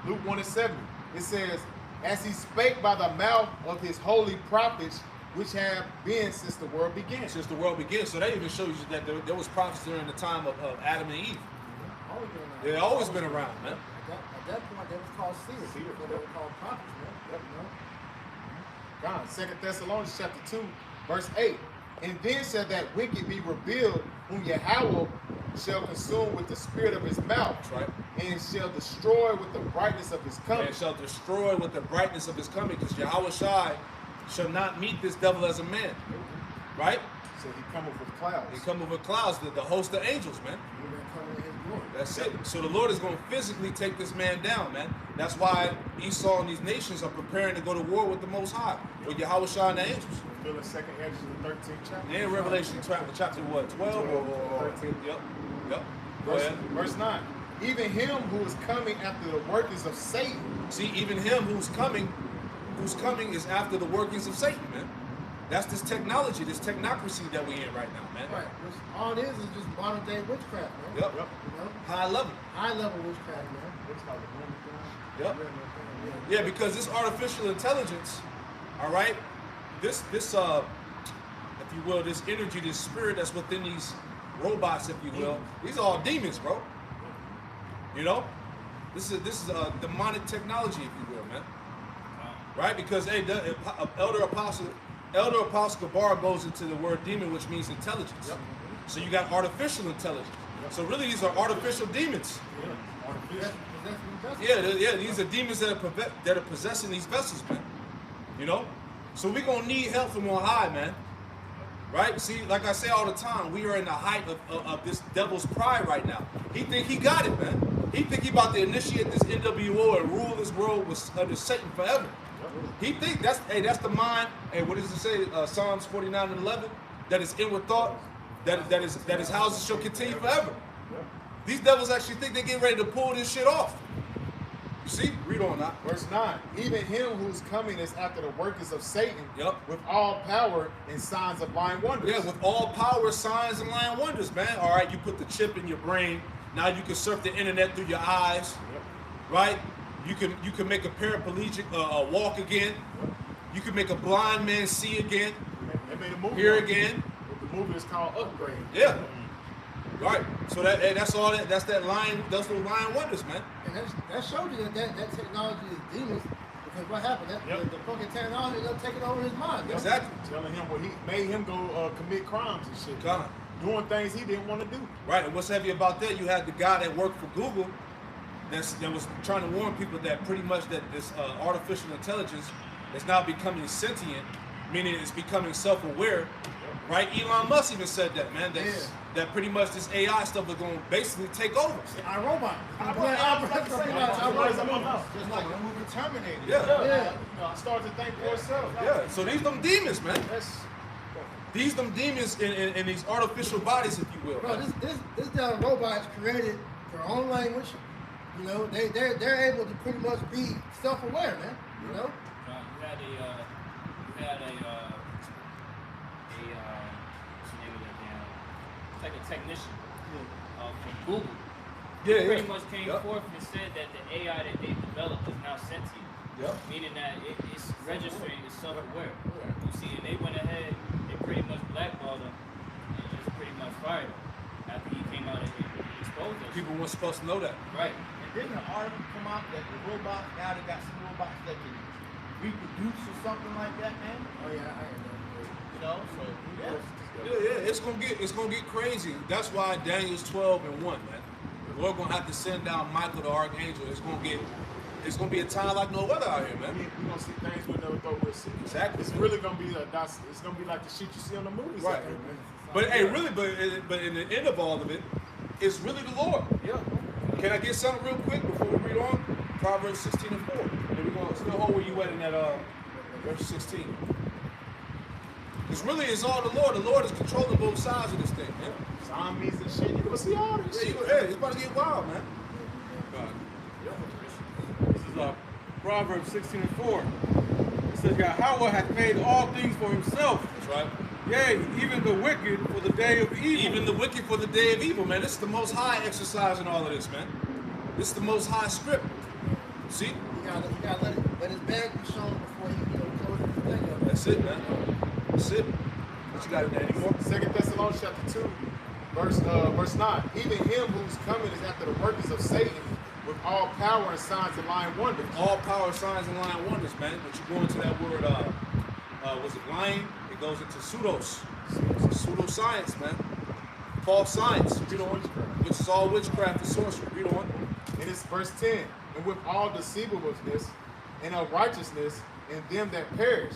Luke 1:70. It says, as he spake by the mouth of his holy prophets, which have been since the world began. Since the world began. So that even shows you that there was prophets during the time of Adam and Eve. Always been around. They've always been around, man. At that point, they was called seers. Before they were called prophets, man. Yep. You know? God, 2 Thessalonians chapter 2, verse 8. And then shall that wicked be revealed, whom Yahweh shall consume with the spirit of his mouth, That's right. and shall destroy with the brightness of his coming. And shall destroy with the brightness of his coming, because Yahweh Shai shall not meet this devil as a man. Right? So he cometh with clouds. He come with clouds, the host of angels, man. We're going to come in his glory. That's it. So the Lord is going to physically take this man down, man. That's why Esau and these nations are preparing to go to war with the Most High, with Yahweh Shai and the angels. Fulfilling 2nd Ezra, the 13th chapter. And Revelation chapter what? 12 or 13? Yep. Yep. Go ahead. Verse 9. Even him who is coming after the workings of Satan. See, even him who's coming is after the workings of Satan, man. That's this technology, this technocracy that we in right now, man. Right. Which all it is just modern day witchcraft, man. Yep. Yep. You know? High level. High level witchcraft, man. What's called the Roman thing? Yep. Yeah, because this artificial intelligence, all right, this if you will, this energy, this spirit that's within these robots, if you will, these are all demons, bro. You know, this is demonic technology, if you will, man. Right? Because hey, Elder Apostle Gabar goes into the word demon, which means intelligence. Yep. So you got artificial intelligence. So really, these are artificial demons. Yeah, these are demons that are possessing these vessels, man. You know, so we're gonna need help from on high, man. Right? See, like I say all the time, we are in the height of this devil's pride right now. He think he got it, man. He think he about to initiate this NWO and rule this world under Satan forever. He think that's the mind. Hey, what does it say? Psalms 49:11. That is inward thought. That his houses shall continue forever. These devils actually think they're getting ready to pull this shit off. You see? Read on that. Verse 9. Even him whose coming is after the workings of Satan, Yep. with all power and signs of lying wonders. Yeah, with all power, signs, and lying wonders, man. All right, you put the chip in your brain. Now you can surf the internet through your eyes. Yep. Right? You can make a paraplegic walk again. You can make a blind man see again, They made a movie. hear on it. again. The movie is called Upgrade. Yeah. Right. So that's all that. That's that line. Those little lying wonders, man. And that showed you that technology is demons. Because what happened? The fucking technology ended up taking over his mind. Exactly. Telling him what he made him go commit crimes and shit. God. Doing things he didn't want to do. Right. And what's heavy about that? You had the guy that worked for Google that was trying to warn people that pretty much that this artificial intelligence is now becoming sentient, meaning it's becoming self-aware. Right? Elon Musk even said that, man. That pretty much this AI stuff is going to basically take over. Our robot. Just like the movie Terminator. Yeah. I started to think for itself. Yeah. So these them demons, man. These them demons in these artificial bodies, if you will. Bro, this damn robot is created their own language. You know, they're able to pretty much be self-aware, man. You know. You had a what's the name of that damn? It's like a technician from Google. He pretty much came forth and said that the AI that they developed is now sentient. Meaning that it's registering, it's self-aware. You see, and they went ahead and pretty much blackballed him and just pretty much fired him after he came out and exposed us. People weren't supposed to know that. Right. And didn't an article come out that the robots, now they got some robots that can reproduce or something like that, man? Oh yeah, I heard that. You know, so Yeah, it's gonna get crazy. That's why Daniel's 12:1, man. We're gonna have to send down Michael the Archangel. It's gonna be a time like no other out here, man. We're gonna see things we never thought we'd see. Exactly. It's really gonna be it's gonna be like the shit you see on the movies. Right. out there, man. But hey, really, but in the end of all of it, it's really the Lord. Yeah. Can I get something real quick before we read on? Proverbs 16:4. And we're gonna still hold where you at in that verse 16. Because really, it's all the Lord. The Lord is controlling both sides of this thing, man. Zombies and shit. You gonna see all this shit. Hey, it's about to get wild, man. This is Proverbs 16:4. It says, Yahweh hath made all things for himself. That's right. Yea, even the wicked for the day of evil. Even the wicked for the day of evil, man. This is the most high exercise in all of this, man. This is the most high script. See? You gotta let his bag be shown before he closes his thing up. That's it, man. That's it. What you got in there anymore? 2 Thessalonians chapter 2, verse 9. Even him whose coming is after the workings of Satan, with all power and signs and lying wonders. All power, signs, and lying wonders, man. But you go into that word, was it lying? It goes into pseudos. It's pseudoscience, man. False science. Read on. Which is all witchcraft and sorcery. Read on. And it's verse 10. And with all deceivableness and unrighteousness in them that perish,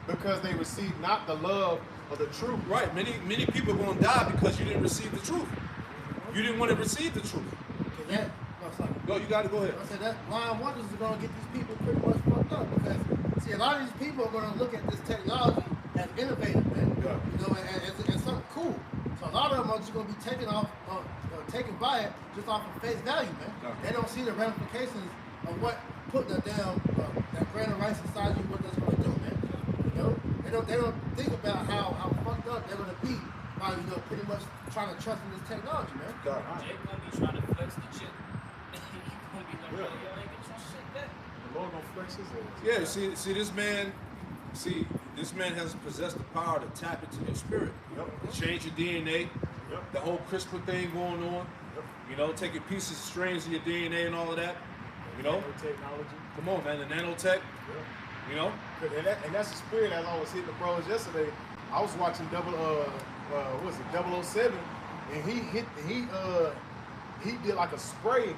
because they receive not the love of the truth. Right. Many people are going to die because you didn't receive the truth. You didn't want to receive the truth. Go, you got to go ahead. I said that lying wonders is going to get these people pretty much fucked up because, see, a lot of these people are going to look at this technology as innovative, man. You know, as something cool. So a lot of them are just going to be taken by it just off of face value, man. They don't see the ramifications of what putting that grain of rice inside you, what that's going to do, man. You know, they don't think about how fucked up they're going to be by, you know, pretty much trying to trust in this technology, man. They're going to be trying to flex the chip. You're going to be like, yo, ain't get your shit back. The Lord going to flex his ass. Yeah, see this man has possessed the power to tap into your spirit. To change your DNA. The whole CRISPR thing going on. You know, taking pieces, strains of your DNA and all of that. You know? Technology. Come on, man, the nanotech. You know? And that's the spirit as I was hitting the bros yesterday. I was watching 007, and he did like a spray,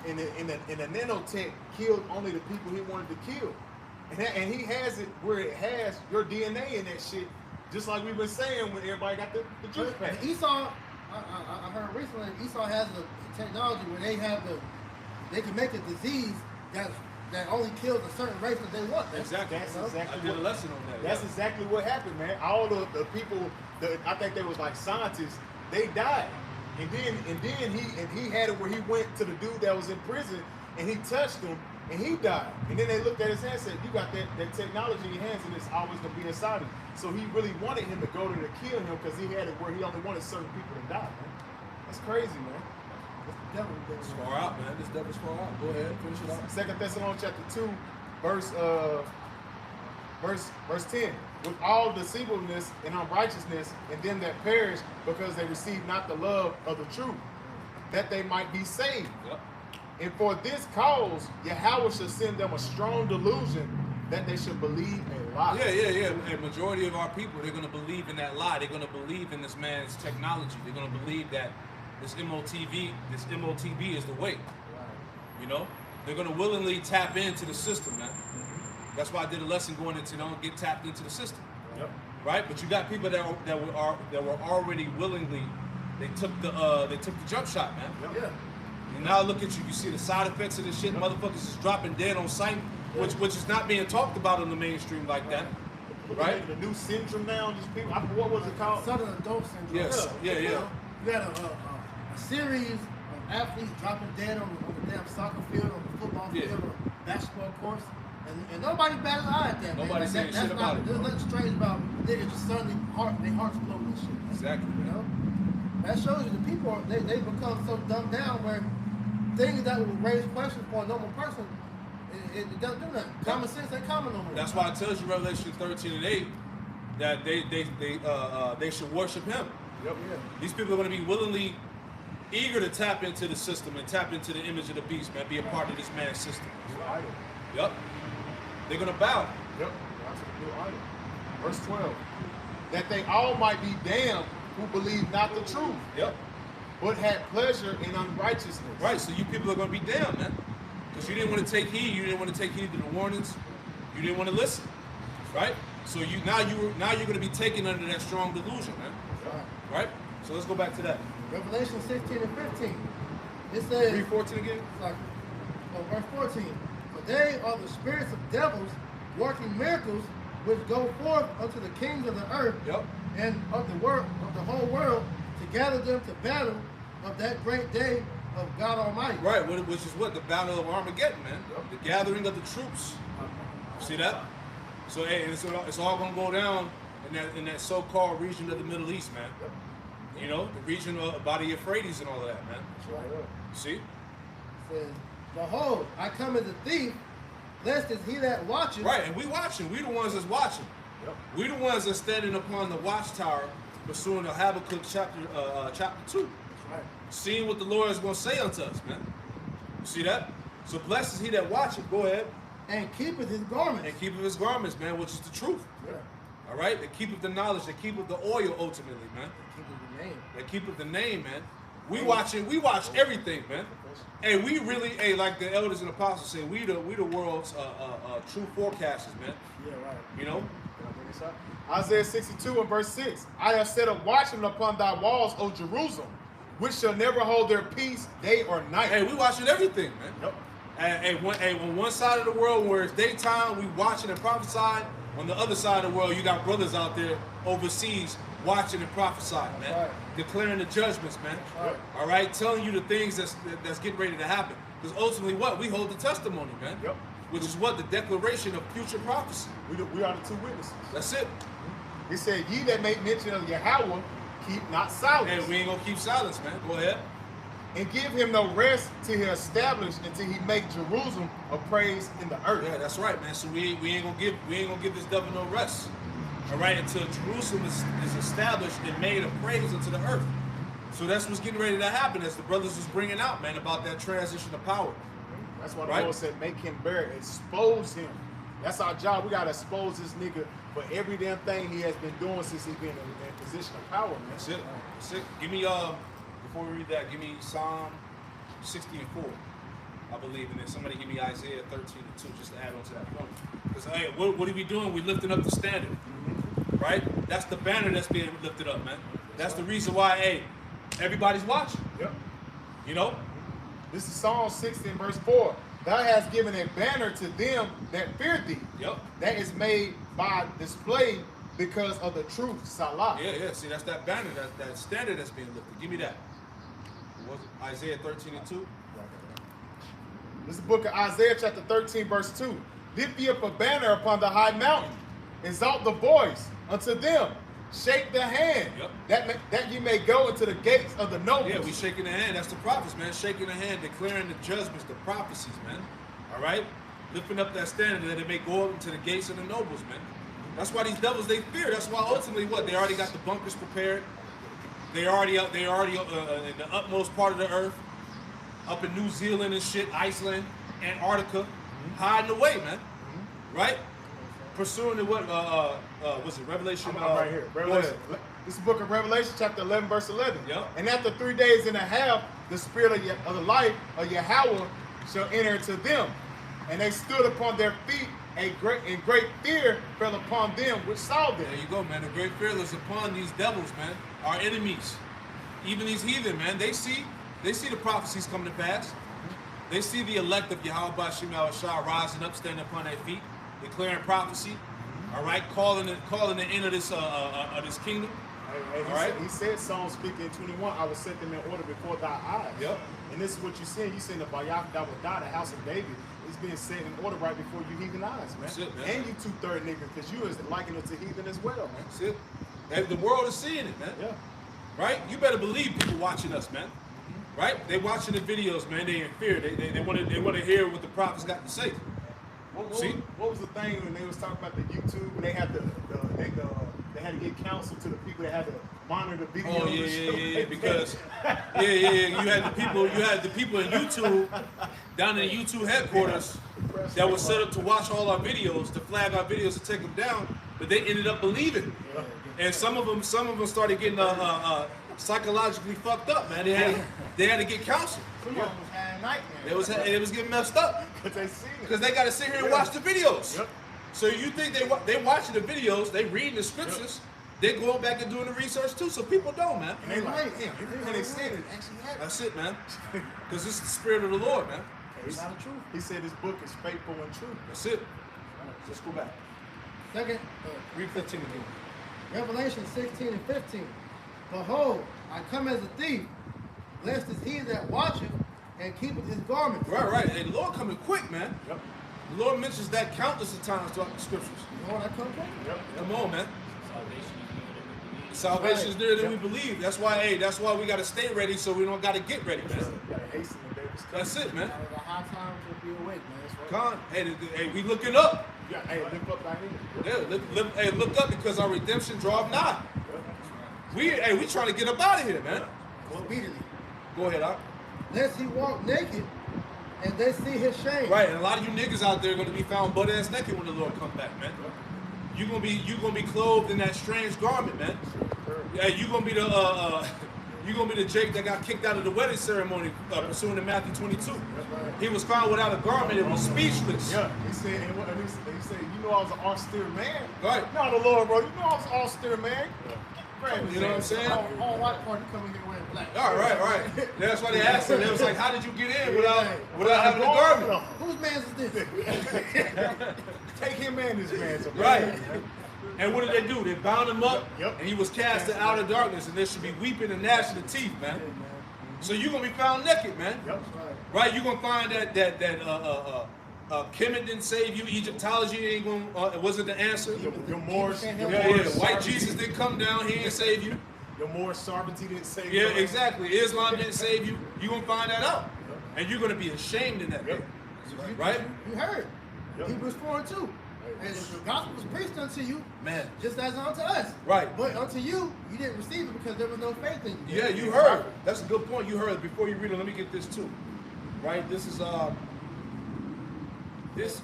and the nanotech killed only the people he wanted to kill, and he has it where it has your DNA in that shit, just like we've been saying when everybody got the juice pack. Esau, I heard recently, Esau has a technology where they can make a disease that only kills a certain race that they want. Exactly. That's exactly. I did a lesson on that. That's exactly what happened, man. All the people, I think they was like scientists, they died, and then he had it where he went to the dude that was in prison, and he touched him, and he died. And then they looked at his hand and said, "You got that technology in your hands, and it's always gonna be inside him." So he really wanted him to go there to kill him because he had it where he only wanted certain people to die, man. That's crazy, man. It's far out, man. This devil's far out. Go ahead, finish it off. 2 Thessalonians chapter 2, verse 10. with all deceivableness and unrighteousness, and them that perish because they receive not the love of the truth, that they might be saved. Yep. And for this cause, Yahweh shall send them a strong delusion that they should believe a lie. Yeah. A majority of our people, they're going to believe in that lie. They're going to believe in this man's technology. They're going to believe that this MOTB is the way. You know, they're going to willingly tap into the system, man. That's why I did a lesson going into don't get tapped into the system. Yep. Right? But you got people that were already willingly, they took the jump shot, man. Yep. Yeah. And now look at you. You see the side effects of this shit. Motherfuckers is dropping dead on sight, which is not being talked about in the mainstream like that. Right? The new syndrome now, these people. What was it called? Southern adult syndrome. Yes. Yeah. You had a series of athletes dropping dead on the damn soccer field, on the football field, on the basketball course, and nobody batted an eye at that. Nobody's saying that's shit about it. There's nothing strange about niggas just suddenly their hearts blow this shit. Exactly. You know, that shows you the people they become so dumbed down where things that would raise questions for a normal person, it doesn't do nothing. Common sense ain't common no more. That's why I tells you Revelation 13:8 that they should worship him. Yep. Yeah. These people are going to be willingly eager to tap into the system and tap into the image of the beast, man. Be a part of this man's system. New idol. Yep. They're going to bow. Yep. That's a new idol. Verse 12. That they all might be damned who believe not the truth, Yep. but had pleasure in unrighteousness. Right. So you people are going to be damned, man. Because you didn't want to take heed. You didn't want to take heed to the warnings. You didn't want to listen. Right? So now you're going to be taken under that strong delusion, man. Right? So let's go back to that. Revelation 16 and 15. It says, Read 14 again. Verse 14. For they are the spirits of devils working miracles which go forth unto the kings of the earth and of the whole world to gather them to battle of that great day of God Almighty. Right, which is what? The battle of Armageddon, man. The gathering of the troops. See that? So hey, it's all going to go down in that so-called region of the Middle East, man. You know, the region by the Euphrates and all of that, man. See? It says, behold, I come as a thief, lest is he that watches. Right, and we watching. We the ones that's watching. Yep. We the ones that's standing upon the watchtower, pursuing the Habakkuk chapter 2. Right. Seeing what the Lord is going to say unto us, man. You see that? So blessed is he that watcheth. Go ahead. And keepeth his garments. And keepeth his garments, man, which is the truth. Yeah. All right? They keepeth the knowledge. They keepeth the oil ultimately, man. Keepeth the name. They keepeth the name, man. We watch everything, man. Hey, we really, like the elders and apostles say, we the world's true forecasters, man. Yeah, right. You know? Isaiah 62 and verse 6. I have set up watchmen upon thy walls, O Jerusalem, which shall never hold their peace day or night. Hey, we watching everything, man. Yep. And when one side of the world where it's daytime, we watching and prophesying. On the other side of the world, you got brothers out there overseas watching and prophesying, man. Right. Declaring the judgments, man. Right. All right, telling you the things that's getting ready to happen. Because ultimately, what we hold the testimony, man. Yep. Which is what the declaration of future prophecy. We are the two witnesses. That's it. He said, ye that make mention of Yahweh, keep not silence. And we ain't gonna keep silence, man. Go ahead. And give him no rest till he establish until he make Jerusalem a praise in the earth. Yeah, that's right, man. So we ain't gonna give this devil no rest. All right, until Jerusalem is established and made a praise unto the earth. So that's what's getting ready to happen as the brothers is bringing out, man, about that transition of power. That's why the Right. Lord said, make him bare, expose him. That's our job. We gotta expose this nigga for every damn thing he has been doing since he's been in position of power, man. That's it. That's it. Give me before we read that, give me Psalm 60 and 4. I believe in it. Somebody give me Isaiah 13 and 2 just to add on to that point. Because hey, what are we doing? We're lifting up the standard. Right? That's the banner that's being lifted up, man. That's the reason why, hey, everybody's watching. Yep. You know? This is Psalm 60 and verse 4. Thou hast given a banner to them that fear thee. Yep. That is made by display because of the truth. Salah. Yeah. See, that's that banner, that standard that's being lifted. Give me that. What was it? Isaiah 13 and 2. This is the book of Isaiah chapter 13 verse 2. Lift ye up a banner upon the high mountain. Exalt the voice unto them. Shake the hand. Yep. That ye may go into the gates of the nobles. Yeah, we shaking the hand. That's the prophets, man. Shaking the hand, declaring the judgments, the prophecies, man. All right? Lifting up that standard that it may go up into the gates of the nobles, man. That's why these devils they fear. That's why ultimately what they already got the bunkers prepared. They already in the utmost part of the earth, up in New Zealand and shit, Iceland, Antarctica, hiding away, man. Right? Pursuing the what? What's it? Revelation. I'm right here. Revelation. This is the book of Revelation, chapter 11, verse 11. Yep. And after 3 days and a half, the spirit of the life of Yahweh shall enter into them. And they stood upon their feet, and great fear fell upon them which saw them. There you go, man. The great fear is upon these devils, man. Our enemies, even these heathen, man. They see the prophecies coming to pass. They see the elect of Yahweh Shema Shah rising up, standing upon their feet, declaring prophecy. All right, calling the end of this kingdom. He said, Psalm speaking 21, I will set them in order before thy eyes. Yep. And this is what you're seeing. You're seeing the Bayah that will die, the house of David, is being set in order right before you heathen eyes, man. That's it, man. And you 2/3 niggas, because you is likened to heathen as well, man. That's it. And the world is seeing it, man. Yeah. Right? You better believe people watching us, man. Right? They watching the videos, man. They in fear. They want to hear what the prophets got to say. What was the thing when they was talking about the YouTube when they had they had to get counsel to the people that had to monitor the videos? Oh yeah. Because you had the people in YouTube down in the YouTube headquarters that was set up to watch all our videos, to flag our videos, to take them down, but they ended up believing. And some of them started getting psychologically fucked up, man. They had to get counsel. Some of them was having nightmares. It was getting messed up because they got to sit here and watch the videos. Yep. So you think they watching the videos, they reading the scriptures, they going back and doing the research too. So people don't, man. And they like, and they said it actually happened. That's it, man. Because it's the spirit of the Lord, man. It's not the truth. He said his book is faithful and true. That's it. Let's go back. Second, Read 15 again. Revelation 16 and 15. Behold, I come as a thief, lest is he that watcheth and keepeth his garments. Right. Hey, the Lord coming quick, man. Yep. The Lord mentions that countless of times throughout the scriptures. Lord, I come quick. Yep. Come on, man. Salvation is nearer than we believe. Salvation is nearer than we believe. That's why we got to stay ready so we don't got to get ready, man. Gotta hasten the day was coming. That's it, man. It's a high time to be awake, man. That's right. Con, hey, we looking up. Yeah, hey, lift up thy head. Yeah, look up because our redemption draweth nigh. We trying to get up out of here, man. Speedily. Go ahead, Doc. Lest he walk naked and they see his shame. Right, and a lot of you niggas out there are gonna be found butt ass naked when the Lord comes back, man. You gonna be clothed in that strange garment, man. Yeah, you gonna be the Jake that got kicked out of the wedding ceremony pursuing to Matthew 22. He was found without a garment and was speechless. Yeah, he said, he said, you know I was an austere man. Right. No, the Lord, bro, you know I was an austere man. You know what I'm saying? All white party coming here wearing black. All right. That's why they asked him. They was like, how did you get in without having a garment? Whose man's is this? Take him and his man. Right. And what did they do? They bound him up, Yep. and he was cast to outer darkness, and there should be weeping and gnashing of teeth, man. So you're gonna be found naked, man. Yep. Right? You're gonna find that Kemet didn't save you. Egyptology ain't gonna. It wasn't the answer. Your Moors. White Jesus didn't come down. He ain't save you. Your Moorish sovereignty didn't save you. Yeah, exactly. Islam didn't save you. You're gonna find that out, and you're gonna be ashamed in that day. Right? You heard. Yep. Hebrews 4:2. And the gospel was preached unto you, Man. just as unto us. Right. But unto you, you didn't receive it because there was no faith in you. Yeah, you heard. That's a good point. You heard. Before you read it, let me get this too. Right? This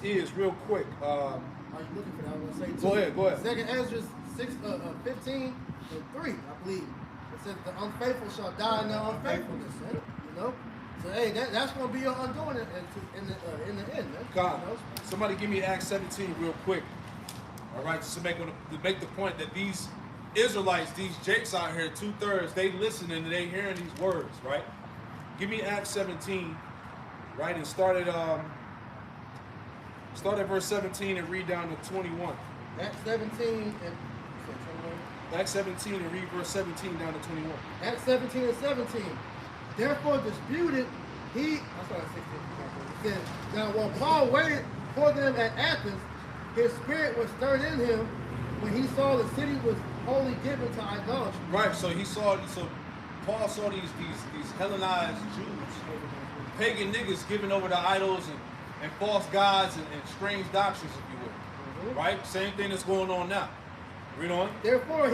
is real quick. Are you looking for that? I was going to say too. Go ahead. Second Ezra 15 and 3, I believe. It says the unfaithful shall die in their unfaithfulness. Right? You know? So hey, that's going to be your undoing in the end, man. God, You know? somebody give me Acts 17 real quick. All right, just to make the point that these Israelites, these Jakes out here, 2/3, they listening and they hearing these words, right? Give me Acts 17, right, and start at verse 17 and read down to 21. Acts 17 and Acts 17 and read verse 17 down to 21. Acts 17 and 17. Therefore disputed he, I'm sorry, 16. It says, now while Paul waited for them at Athens, his spirit was stirred in him when he saw the city was wholly given to idolatry. Right, so Paul saw these Hellenized Jews, pagan niggas giving over to idols and false gods and strange doctrines, if you will. Right? Same thing that's going on now. Read on. Therefore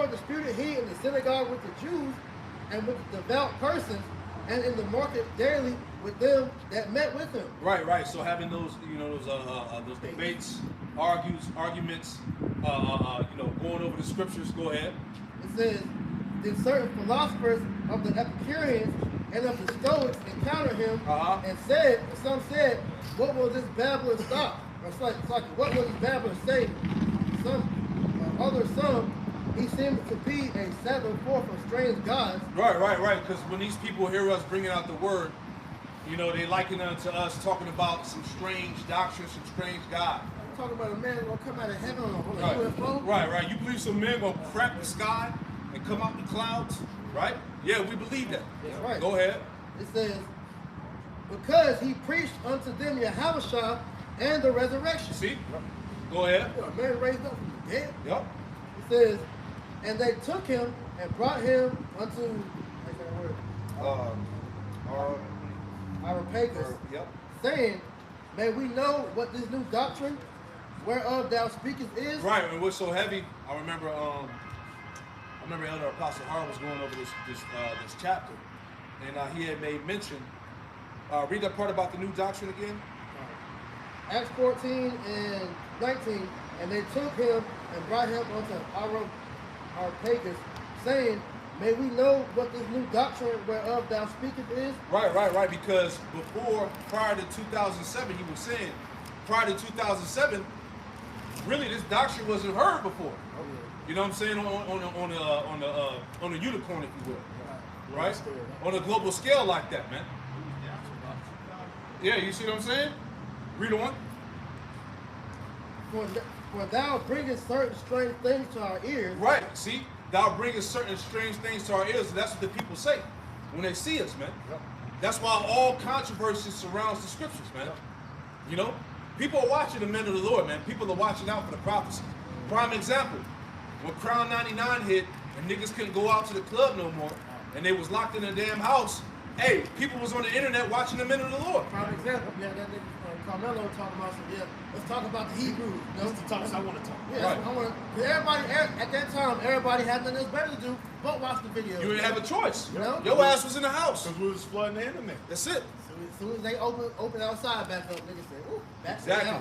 disputed he in the synagogue with the Jews and with the devout persons, and in the market daily with them that met with him. Right. So having those, those debates, arguments, going over the scriptures. Go ahead. It says, then certain philosophers of the Epicureans and of the Stoics encountered him and some said, what will this babbler stop? Or it's like, what will this babbler say? Some, he seemed to be a settler forth of strange gods. Right. Because when these people hear us bringing out the word, they liken unto us talking about some strange doctrines, some strange gods. I'm talking about a man gonna come out of heaven on a UFO. Right. You believe some man gonna crack the sky and come out the clouds, right? Yeah, we believe that. That's right. Go ahead. It says, because he preached unto them Yahushua and the resurrection. See? Go ahead. A man raised up from the dead. Yep. It says, and they took him and brought him unto Areopagus, saying, may we know what this new doctrine whereof thou speakest is? Right, and what's so heavy, I remember Elder Apostle Hart was going over this chapter, and he had made mention. Read that part about the new doctrine again. Acts 14 and 19, and they took him and brought him unto Areopagus, saying, may we know what this new doctrine whereof thou speakest is? Right, because prior to 2007, he was saying, prior to 2007, really this doctrine wasn't heard before. You know what I'm saying? On a unicorn, if you will. Right? On a global scale like that, man. Yeah, you see what I'm saying? Read on. For thou bringest certain strange things to our ears. Right, see? Thou bringest certain strange things to our ears, and that's what the people say when they see us, man. That's why all controversy surrounds the scriptures, man. People are watching the men of the Lord, man. People are watching out for the prophecy. Prime example, when Crown 99 hit and niggas couldn't go out to the club no more, and they was locked in a damn house, hey, people was on the internet watching the men of the Lord. Prime example, that nigga Carmelo talking about let's talk about the Hebrews. That's the topics I want to talk about. Yeah, right. Everybody at that time, everybody had nothing else better to do but watch the video. You didn't have a choice. Your ass was in the house. Because we was flooding the internet. That's it. As soon as they open outside back up, niggas say, ooh, that's exactly.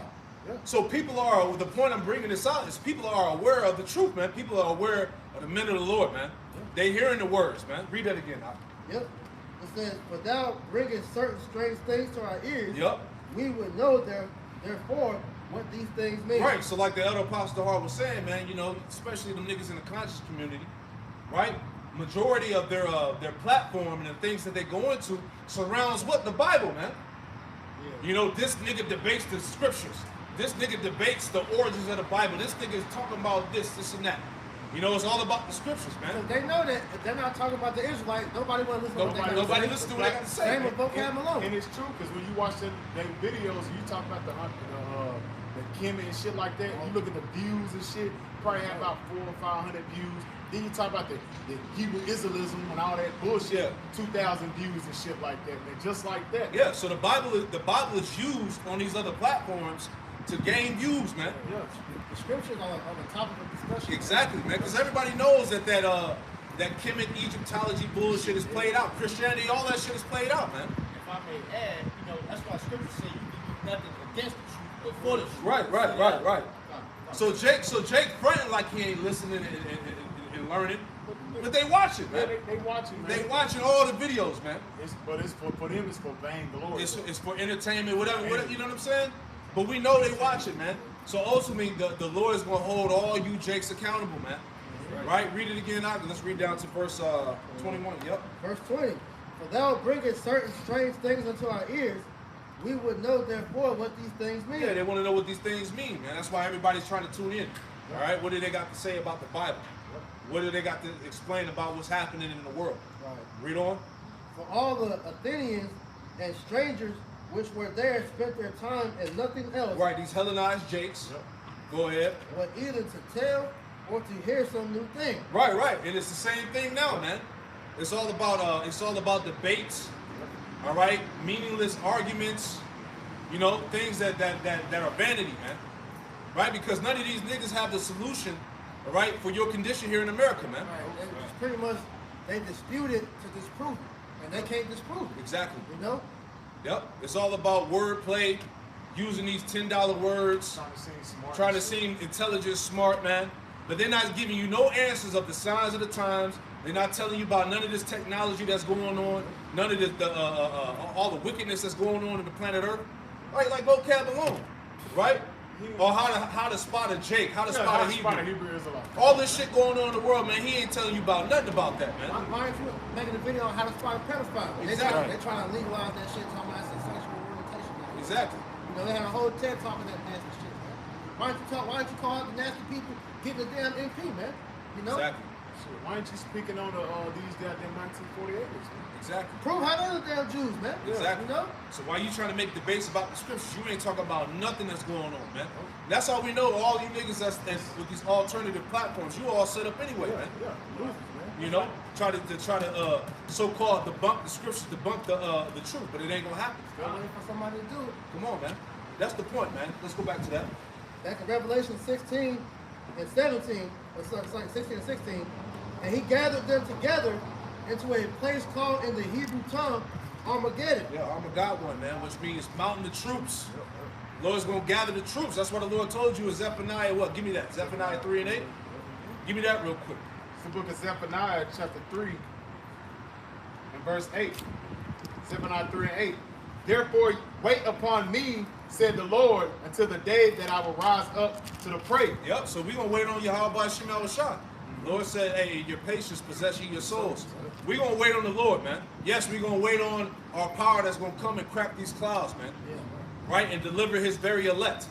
So people are, the point I'm bringing this out is people are aware of the truth, man. People are aware of the men of the Lord, man. They hearing the words, man. Read that again. Yep. It says, but thou bringest certain strange things to our ears. Yep. We would know therefore what these things mean. Right. So like the Elder Apostle Hart was saying, man, especially them niggas in the conscious community, right? Majority of their platform and the things that they go into surrounds what? The Bible, man. Yeah. This nigga debates the scriptures. This nigga debates the origins of the Bible. This nigga is talking about this and that. It's all about the scriptures, man. They know that if they're not talking about the Israelites, nobody want to listen to what they got to say. Nobody listen to what they got to say. Same with vocab alone. And it's true, because when you watch their videos, you talk about the Kemet and shit like that, you look at the views and shit, probably have about 400 or 500 views. Then you talk about the Hebrew Israelism and all that bullshit, 2,000 views and shit like that, man. Just like that. Yeah, so the Bible is used on these other platforms to gain views, man. Yeah, the scriptures are the topic of discussion. Exactly, man, because everybody knows that Kemet Egyptology bullshit is played out. Christianity, all that shit is played out, man. If I may add, that's why scripture say you can do nothing against the truth, but for the truth. Right. So Jake fronting like he ain't listening and learning, but they watching, man. They watching, man. They watching all the videos, man. But it's for them, it's for vainglory. It's for entertainment, whatever, you know what I'm saying? But we know they watch it, man. So ultimately, the Lord is going to hold all you Jakes accountable, man. Right? Read it again, now. Let's read down to verse 21. Yep. Verse 20. For thou bringest certain strange things unto our ears, we would know therefore what these things mean. Yeah, they want to know what these things mean, man. That's why everybody's trying to tune in. All right? What do they got to say about the Bible? What do they got to explain about what's happening in the world? Right. Read on. For all the Athenians and strangers which were there spent their time in nothing else. Right, these Hellenized Jakes. Yep. Go ahead. But either to tell or to hear some new thing. Right. And it's the same thing now, man. It's all about debates. All right, meaningless arguments. Things that are vanity, man. right? Because none of these niggas have the solution, all right, for your condition here in America, man. Right. It's pretty much they dispute it to disprove it, and they can't disprove it. Exactly. You know? Yep. It's all about wordplay, using these $10 words, trying to seem intelligent, smart, man. But they're not giving you no answers of the signs of the times. They're not telling you about none of this technology that's going on, none of the all the wickedness that's going on in the planet Earth. Right, like vocab alone, right? Or how to spot a Jake, how to spot a Hebrew. All this shit going on in the world, man. He ain't telling you about nothing about that, man. Why aren't you making a video on how to spot a pedophile? Exactly. They're trying to legalize that shit, talking about sexual orientation. Exactly. You know, they had a whole TED talking that nasty shit, man. Why don't you call out the nasty people getting the damn MP, man? You know? Exactly. So why aren't you speaking on these goddamn 1948? Exactly. Prove how they're the damn Jews, man. Exactly. You know? So why you trying to make debates about the scriptures? You ain't talking about nothing that's going on, man. That's all we know. All you niggas that's with these alternative platforms, you all set up anyway, man. You know, try to so-called debunk the scriptures, debunk the truth, but it ain't gonna happen. Still waiting for somebody to do it. Come on, man. That's the point, man. Let's go back to that. Back in Revelation 16 and 17, it's like 16 and 16, and he gathered them together into a place called in the Hebrew tongue Armageddon. Yeah, Armageddon, man, which means mountain of troops. The Lord's gonna gather the troops. That's what the Lord told you in Zephaniah. What? Give me that. Zephaniah 3 and 8. Give me that real quick. It's the book of Zephaniah, chapter 3, and verse 8. Zephaniah 3 and 8. Therefore, wait upon me, said the Lord, until the day that I will rise up to the prey. Yep, so we're going to wait on Yahweh Shemel Shah. The Lord said, hey, your patience possess ye your souls. We're going to wait on the Lord, man. Yes, we're going to wait on our power that's going to come and crack these clouds, man. Right? And deliver his very elect.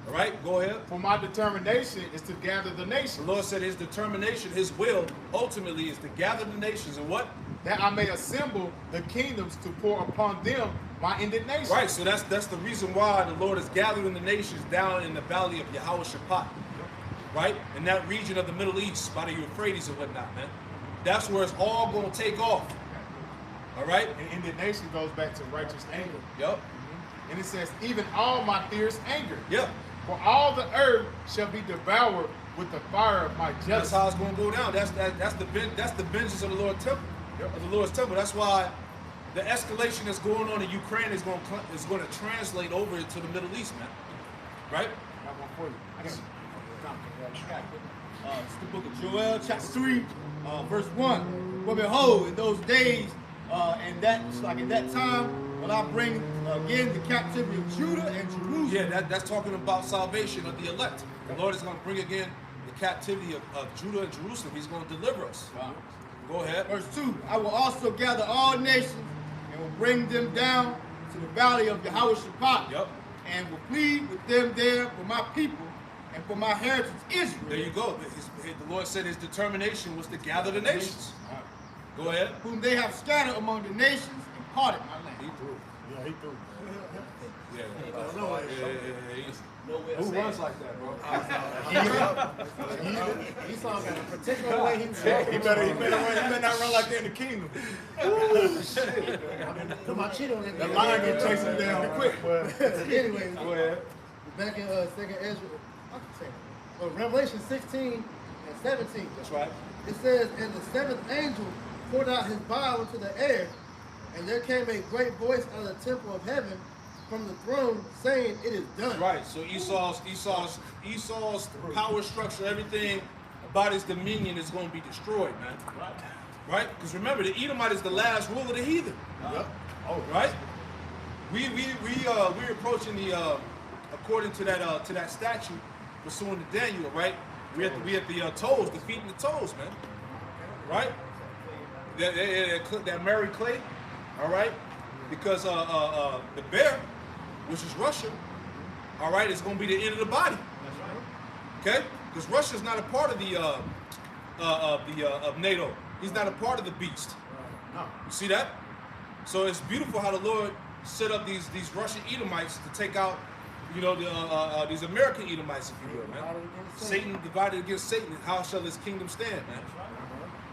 All right, go ahead. For my determination is to gather the nations. The Lord said his determination, his will, ultimately is to gather the nations. And what? That I may assemble the kingdoms to pour upon them my indignation. Right, so that's the reason why the Lord is gathering the nations down in the valley of Yahweh Shaphat. Right? In that region of the Middle East, by the Euphrates and whatnot, man. That's where it's all going to take off. All right? And indignation goes back to righteous anger. Yep. And it says, even all my fierce anger. Yep. For all the earth shall be devoured with the fire of my jealousy. That's how it's going to go down. That's the vengeance of the Lord's temple. Yep. Of the Lord's temple. That's why the escalation that's going on in Ukraine is going to translate over to the Middle East, man. Right? I got one for you. It's the book of Joel, chapter 3, verse 1. For behold, in those days, in that time, when I bring again the captivity of Judah and Jerusalem. Yeah, that's talking about salvation of the elect. The Lord is going to bring again the captivity of Judah and Jerusalem. He's going to deliver us. Wow. Go ahead. Verse 2. I will also gather all nations and will bring them down to the valley of Yahweh Shaphat. Yep. And will plead with them there for my people and for my heritage Israel. There you go. The Lord said his determination was to gather the nations. Go ahead. Whom they have scattered among the nations and parted my land. He threw. Yeah, he threw. Who runs like that, bro? Esau got a particular way he runs. He better not run like that in the kingdom. Put my cheat on it. The lion gonna chase him down quick. Anyways, Go ahead. back in Second Ezra, Revelation 16 and 17. That's right. It says, and the seventh angel poured out his vial into the air, and there came a great voice out of the temple of heaven from the throne, saying, "It is done." Right. So Esau's power structure, everything about his dominion is going to be destroyed, man. Right? Because remember, the Edomite is the last rule of the heathen. Oh, right. We're approaching the according to that statute pursuant to Daniel, right? We at the toes, defeating the toes, man. Right? That Mary Clay, all right? Because the bear, which is Russia, all right, is going to be the end of the body. Okay? Because Russia's not a part of of NATO. He's not a part of the beast. You see that? So it's beautiful how the Lord set up these Russian Edomites to take out, you know, these American Edomites, if you will, man. Satan divided against Satan. How shall his kingdom stand, man?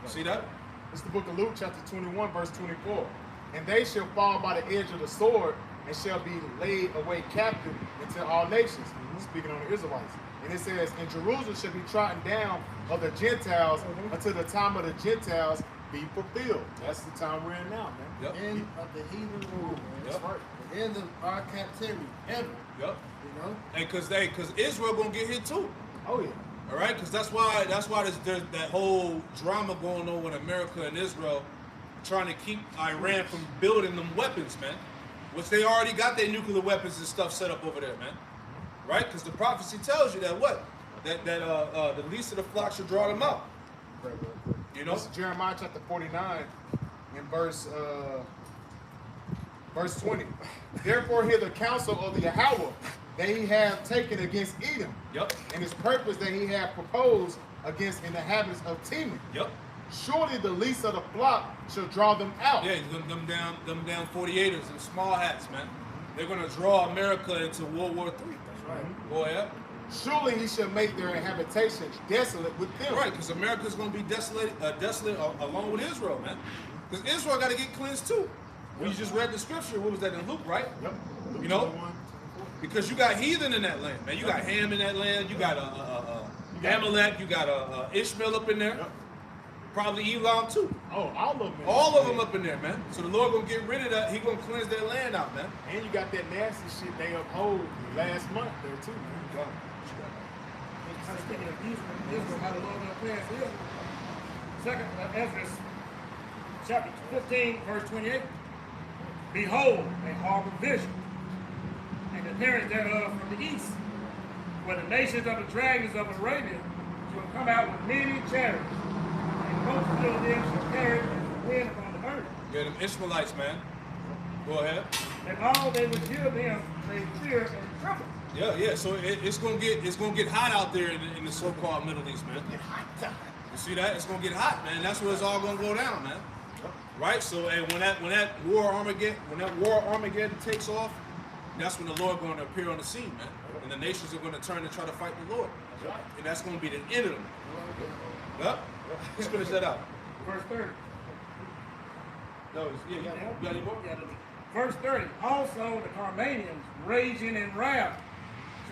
See that? It's the book of Luke, chapter 21, verse 24. And they shall fall by the edge of the sword, and shall be laid away captive into all nations. Speaking on the Israelites. And it says, and Jerusalem shall be trodden down of the Gentiles until the time of the Gentiles be fulfilled. That's the time we're in now, man. Yep. The end of the heathen rule, man. That's right. The end of our captivity, ever. Yep. You know? And cause Israel gonna get hit too. Oh yeah. All right, because that's why there's that whole drama going on with America and Israel trying to keep Iran from building them weapons, man. Which they already got their nuclear weapons and stuff set up over there, man. Right? Because the prophecy tells you that what? That the least of the flock should draw them out. You know? This is Jeremiah chapter 49 in verse 20. Therefore hear the counsel of the Yahweh that he hath taken against Edom. Yep. And his purpose that he hath proposed against the inhabitants of Teman. Yep. Surely the least of the flock shall draw them out. Yeah, them down 48ers and small hats, man. They're gonna draw America into World War III. That's right. Boy, yeah. Surely he shall make their habitation desolate with them. Right, because America's gonna be desolate along with Israel, man. Because Israel got to get cleansed too. We just read the scripture. What was that in Luke, right? Yep. You know, because you got heathen in that land, man. You got Ham in that land. You got Amalek. You got Ishmael up in there. Yep. Probably Elam too. Oh, all of them. All of them up in there, man. So the Lord gonna get rid of that. He gonna cleanse their land out, man. And you got that nasty shit they uphold last month there too, man. Speaking of Israel, how the Lord will cleanse Israel. Second, Ezra, chapter 15, verse 28. Behold, a horrible vision, and the appearance thereof from the east, where the nations of the dragons of Arabia shall come out with many chariots, and most of them shall carry as the wind upon the earth. Yeah, them Ishmaelites, man. Go ahead. And all they would hear them, they fear and tremble. Yeah. So it's gonna get hot out there in the so-called Middle East, man. You see that? It's gonna get hot, man. That's where it's all gonna go down, man. Right. So, and when that war Armageddon takes off, that's when the Lord gonna appear on the scene, man. And the nations are gonna turn and try to fight the Lord. And that's gonna be the end of them. Yep. Let's finish that out. Verse 30. No, you got any more? Verse 30. Also the Carmanians, raging in wrath,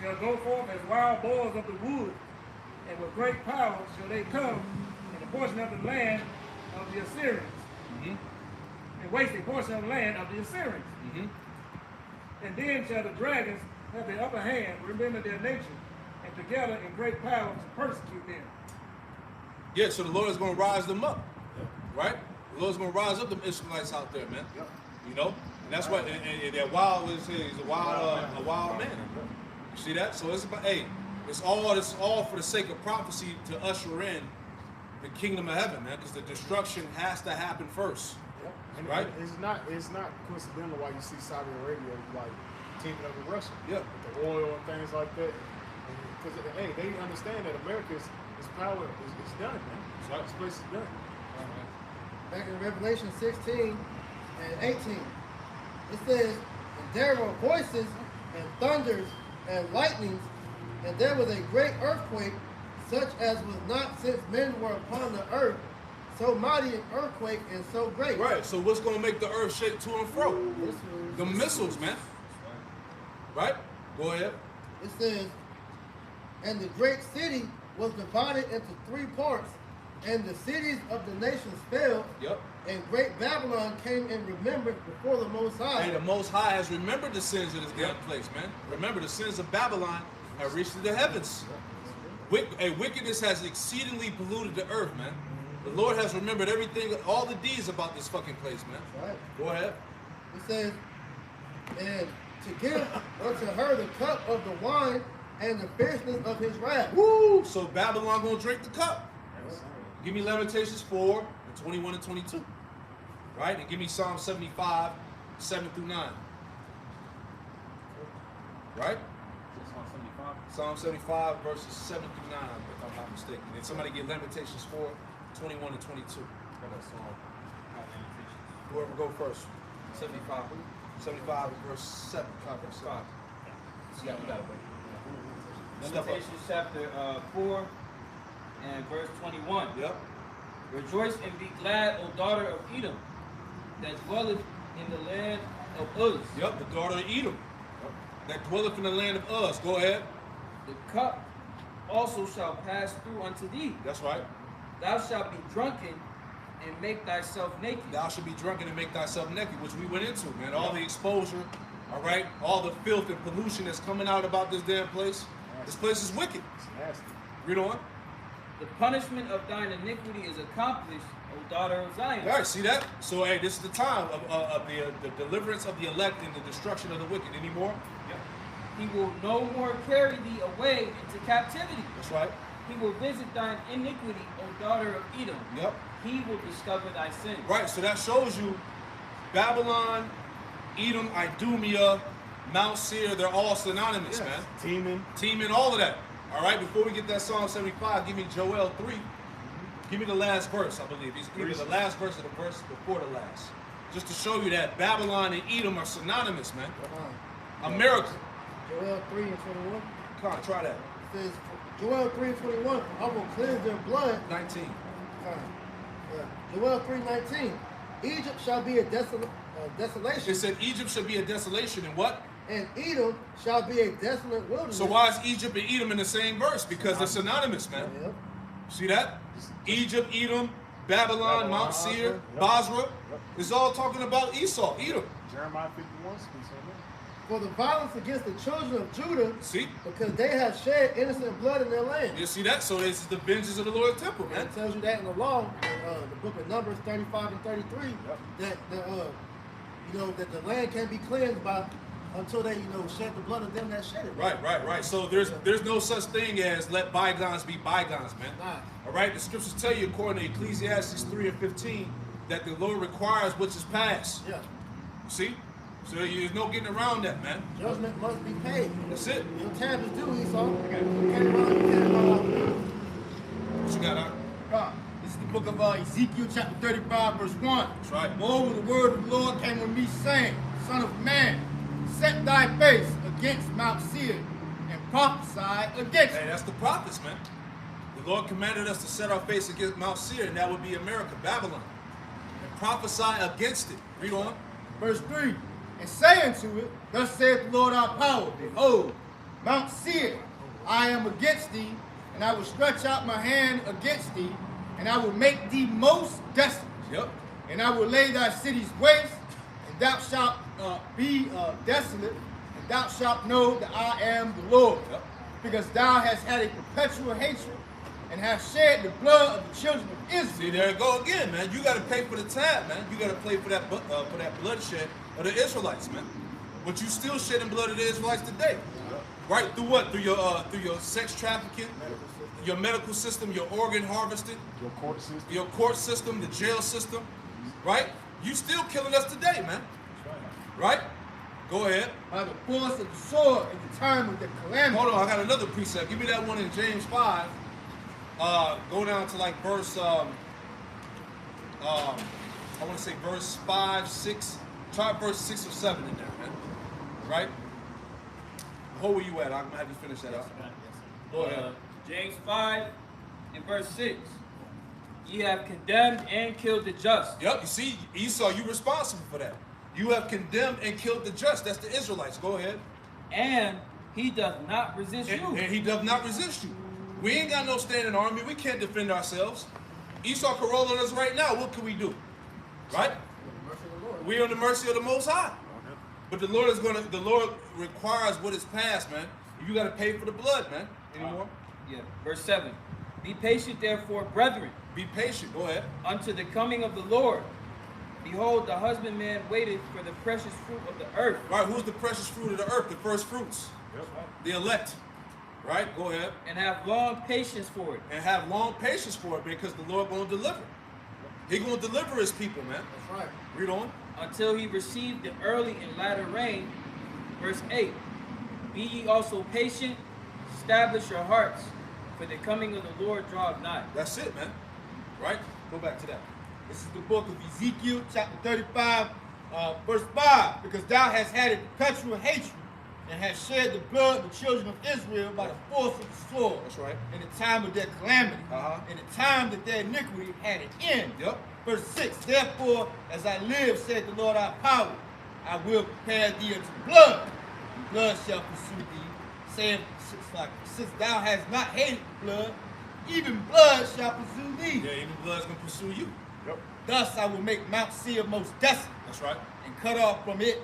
shall go forth as wild boars of the wood, and with great power shall they come in the portion of the land of the Assyrians, and waste a portion of the land of the Assyrians. And then shall the dragons have the upper hand, remember their nature, and together in great power to persecute them. Yeah, so the Lord is going to rise them up, right? The Lord's going to rise up them Israelites out there, man. You know, and that's why and that wild is he's a wild man. You see that? So it's about it's all for the sake of prophecy to usher in the kingdom of heaven, man. Because the destruction has to happen first, And right? It's not coincidental why you see Saudi Arabia like teaming up with Russia. Yeah. With the oil and things like that. Because they understand that America's power is done, man. Right. This place is done. Back in Revelation 16 and 18, it says, and there were voices and thunders and lightnings, and there was a great earthquake, such as was not since men were upon the earth, so mighty an earthquake and so great. Right. So what's going to make the earth shake to and fro? The missiles, man. Right? Go ahead. It says, and the great city was divided into 3 parts, and the cities of the nations fell. Yep. And great Babylon came in remembrance before the Most High. Hey, the Most High has remembered the sins of this damn place, man. Remember, the sins of Babylon have reached to the heavens. Wickedness has exceedingly polluted the earth, man. The Lord has remembered everything, all the deeds about this fucking place, man. Right. Go ahead. It says, and to give unto her the cup of the wine and the fierceness of his wrath. Woo! So Babylon gonna drink the cup. Give me Lamentations 4 and 21 and 22. Right? And give me Psalm 75, 7 through 9. Right? Psalm 75 verses 7 through 9, if I'm not mistaken. And somebody get Lamentations 4, 21 and 22. Whoever go first. 75. 75 verse 7. Verse 5. You got it. Lamentations chapter 4 and verse 21. Yep. Rejoice and be glad, O daughter of Edom, that dwelleth in the land of Uz. Yep, the daughter of Edom. That dwelleth in the land of Uz. Go ahead. The cup also shall pass through unto thee. That's right. Thou shalt be drunken and make thyself naked. Thou shalt be drunken and make thyself naked, which we went into, man. All the exposure, all right? All the filth and pollution that's coming out about this damn place. This place is wicked. Read on. The punishment of thine iniquity is accomplished, O daughter of Zion. All right, see that? So, hey, this is the time of the deliverance of the elect and the destruction of the wicked. Any more? He will no more carry thee away into captivity. That's right. He will visit thine iniquity, O daughter of Edom. Yep. He will discover thy sin. Right, so that shows you Babylon, Edom, Idumea, Mount Seir, they're all synonymous, man. Teeming, all of that. All right, before we get that Psalm 75, give me Joel 3. Give me the last verse, I believe. It's either the last verse or the verse before the last. Just to show you that Babylon and Edom are synonymous, man. America. Joel 3 and 21. Come on, try that. It says, Joel 3 and 21, I will cleanse their blood. 19. Joel 3:19. Egypt shall be a desolation. It said Egypt shall be a desolation, and what? And Edom shall be a desolate wilderness. So why is Egypt and Edom in the same verse? Because they're synonymous, man. Yep. See that? Egypt, Edom, Babylon, Mount Seir, Basra. It's all talking about Esau, Edom. Jeremiah 51 speaks on that. For the violence against the children of Judah, see, because they have shed innocent blood in their land. You see that? So this is the vengeance of the Lord's temple, man. It tells you that in the law, in the book of Numbers 35 and 33, that that the land can't be cleansed by until they shed the blood of them that shed it. Right. So there's no such thing as let bygones be bygones, man. Nah. All right. The scriptures tell you, according to Ecclesiastes 3 and 15, that the Lord requires which is past. Yeah. You see? So there's no getting around that, man. Judgment must be paid. That's it. Your time is due, Esau. You can't run. What you got, Doc? This is the book of Ezekiel chapter 35, verse 1. That's right. Moreover, the word of the Lord came with me, saying, Son of man, set thy face against Mount Seir and prophesy against it. Hey, that's the prophets, man. The Lord commanded us to set our face against Mount Seir, and that would be America, Babylon. And prophesy against it. Read on. Verse 3. And say unto it, thus saith the Lord our power, behold, Mount Seir, I am against thee, and I will stretch out my hand against thee, and I will make thee most desolate. Yep. And I will lay thy cities waste, and thou shalt be desolate, and thou shalt know that I am the Lord. Yep. Because thou hast had a perpetual hatred, and hast shed the blood of the children of Israel. See, there it go again, man. You got to pay for the tab, man. You got to pay for that bloodshed of the Israelites, man. But you still shedding blood of the Israelites today, right? Through what? Through your sex trafficking, your medical system, your organ harvesting, your court system, the jail system, right? You still killing us today, man. Right? Go ahead. By the force of the sword in the time of the calamity. Hold on, I got another precept. Give me that one in James 5. Go down to like verse, I want to say verse 5, 6. Try verse 6 or 7 in there, man. Right? Where you at? I'm going to have you finish that up. Go ahead. James 5 and verse 6. Ye have condemned and killed the just. Yep, you see, Esau, you responsible for that. You have condemned and killed the just. That's the Israelites. Go ahead. And he doth not resist you. And he doth not resist you. We ain't got no standing army. We can't defend ourselves. Esau can roll on us right now. What can we do? Right? We are on the mercy of the Most High. But the Lord requires what is past, man. You got to pay for the blood, man. Any more? Yeah. Verse 7. Be patient, therefore, brethren. Be patient. Go ahead. Unto the coming of the Lord. Behold, the husbandman waiteth for the precious fruit of the earth. Right. Who's the precious fruit of the earth? The first fruits. Yep. The elect. Right? Go ahead. And have long patience for it. And have long patience for it, because the Lord going to deliver. He going to deliver his people, man. That's right. Read on. Until he receive the early and latter rain. Verse 8. Be ye also patient, establish your hearts, for the coming of the Lord draweth nigh. That's it, man. Right? Go back to that. This is the book of Ezekiel, chapter 35, verse 5. Because thou hast had a perpetual hatred, and hast shed the blood of the children of Israel by the force of the sword. That's right. In the time of their calamity. Uh-huh. In the time that their iniquity had an end. Yep. Verse 6. Therefore, as I live, said the Lord our power, I will prepare thee unto blood, and blood shall pursue thee. Saying, since thou hast not hated blood, even blood shall pursue thee. Yeah, even blood's gonna pursue you. Yep. Thus I will make Mount Seir most desolate, That's right. and cut off from it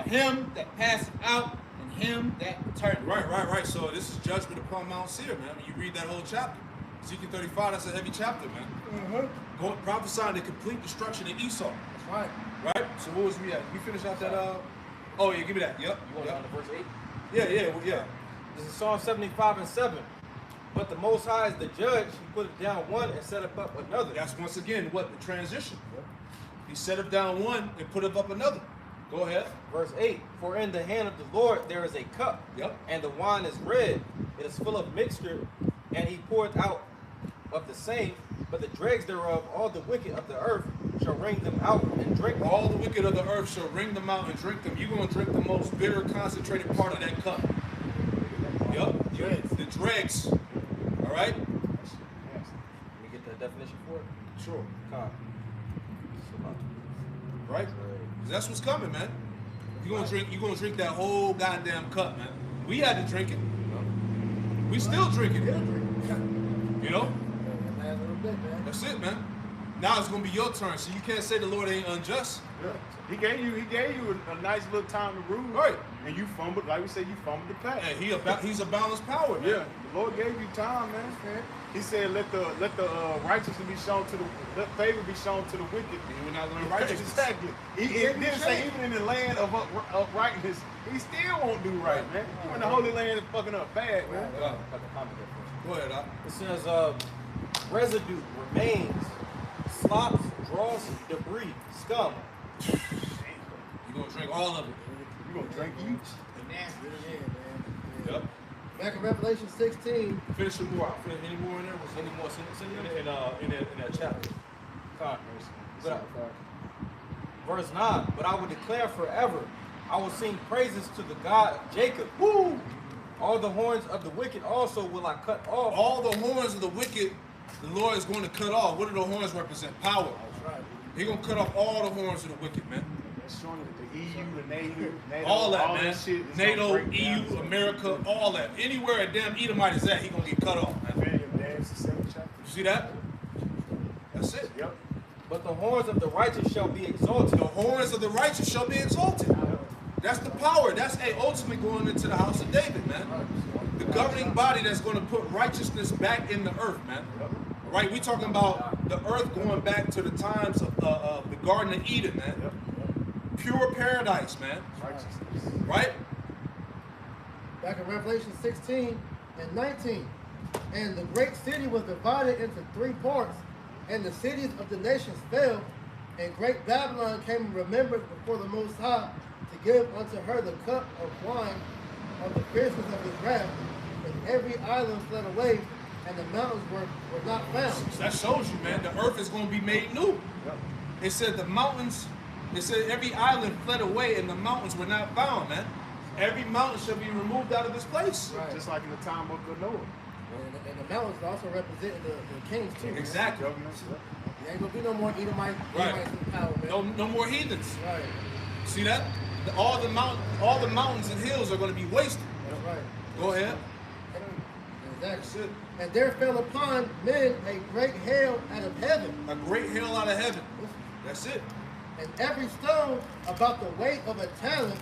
him that passeth out, and him that returneth. Right. So this is judgment upon Mount Seir, man. When you read that whole chapter, Ezekiel 35, that's a heavy chapter, man. Go prophesying the complete destruction of Esau. That's right. Right? So what was we at? We finished out that oh yeah, give me that. Yep. You want Yep. on to verse 8? Yeah. This is Psalm 75 and 7. But the Most High is the judge. He put it down one and set up another. That's once again what the transition. He set up down one and put up another. Go ahead. Verse 8. For in the hand of the Lord there is a cup, Yep. and the wine is red. It is full of mixture, and he poureth out of the same. But the dregs thereof, all the wicked of the earth, shall wring them out and drink them. All the wicked of the earth shall wring them out and drink them. You're going to drink the most bitter, concentrated part of that cup. Yup. The dregs. All right? Let me get the definition for it. Sure. Con. Right? 'Cause that's what's coming, man. You're gonna drink that whole goddamn cup, man. We had to drink it. We still drinking it. You know? Last little bit, man. That's it, man. Now it's gonna be your turn, so you can't say the Lord ain't unjust. Yeah. He gave you a nice little time to rule. Right. And you fumbled, like we said, you fumbled the pass. And he's a balanced power, man. Yeah. The Lord gave you time, man. He said, let the righteousness be shown to let favor be shown to the wicked. He will not learn righteousness. Exactly. He didn't say even in the land of uprightness, he still won't do right, man. When the Holy Land is fucking up bad, man. Go ahead, Doc. It says, residue, remains, slops, dross, debris, scum. You're gonna drink all of it. You gonna drink each? Yep. Back in Revelation 16, Finish some more out. Finish any more in there? Was any more in that chapter? Con. Verse 9. But I will declare forever. I will sing praises to the God of Jacob. Woo! All the horns of the wicked also will I cut off. All the horns of the wicked, the Lord is going to cut off. What do the horns represent? Power. that's right. He's going to cut off all the horns of the wicked, man. That's showing that the EU, the NATO, All that, man. shit is NATO, gonna break EU, down. America, all that. Anywhere a damn Edomite is at, he's going to get cut off, man. Daniel dance the 7th chapter. You see that? That's it. Yep. But the horns of the righteous shall be exalted. The horns of the righteous shall be exalted. That's the power. That's ultimately going into the house of David, man. The governing body that's going to put righteousness back in the earth, man. Right? We're talking about the earth going back to the times of the Garden of Eden, man. Pure paradise, man. Righteousness. Right? Back in Revelation 16 and 19. And the great city was divided into 3 parts, and the cities of the nations fell, and great Babylon came in remembrance before the Most High to give unto her the cup of wine of the fierceness of his wrath. And every island fled away, and the mountains were not found. So that shows you, man, the earth is going to be made new. It said the mountains, it said every island fled away and the mountains were not found, man. Every mountain shall be removed out of this place. Right. Just like in the time of Noah. And the mountains also represent the kings too. man. Exactly. There ain't gonna be no more Edomites Right. in power, man. No more heathens. Right. See that? All the mountains and hills are going to be wasted. That's right. Go ahead. Exactly. That's it. And there fell upon men a great hail out of heaven, A great hail out of heaven. That's it. and every stone about the weight of a talent.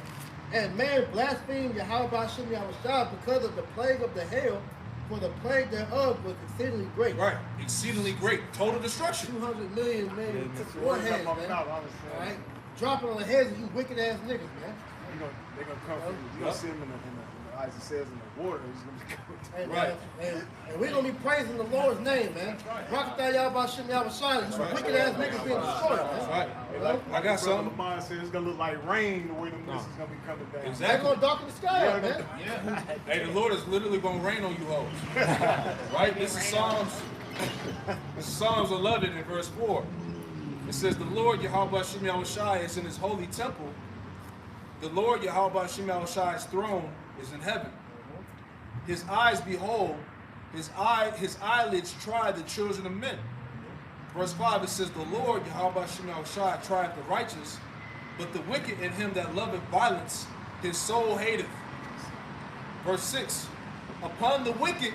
And man blasphemed Yahweh Shem Yahushua because of the plague of the hail, for the plague thereof was exceedingly great. Right. Exceedingly great. Total destruction. 200 million men took That's one the head, word man. I'm All about, right, dropping on the heads of you wicked ass niggas, man. They're gonna come from you. You're gonna see them in the eyes it says in the water. He's gonna be coming. Hey, Right. man, and we're gonna be praising the Lord's name, man. Rocketha Yahweh Shem Yahushua, you right. wicked ass niggas being destroyed, That's man. right. You know? I got something. Lamont said it's gonna look like rain the way the mist is gonna be coming down. They're Exactly. gonna darken the sky, Yeah, man. Yeah. Hey, the Lord is literally going to rain on you hoes. Right? This is Psalms 11 and verse 4. It says, the Lord Yahweh Shem Yahushua is in his holy temple. The Lord Yahweh Shem Yahushua's throne is in heaven. His eyes behold, his eyelids try the children of men. Verse 5, it says, the Lord, Yahweh Shemel Shai, trieth the righteous, but the wicked in him that loveth violence, his soul hateth. Verse 6, upon the wicked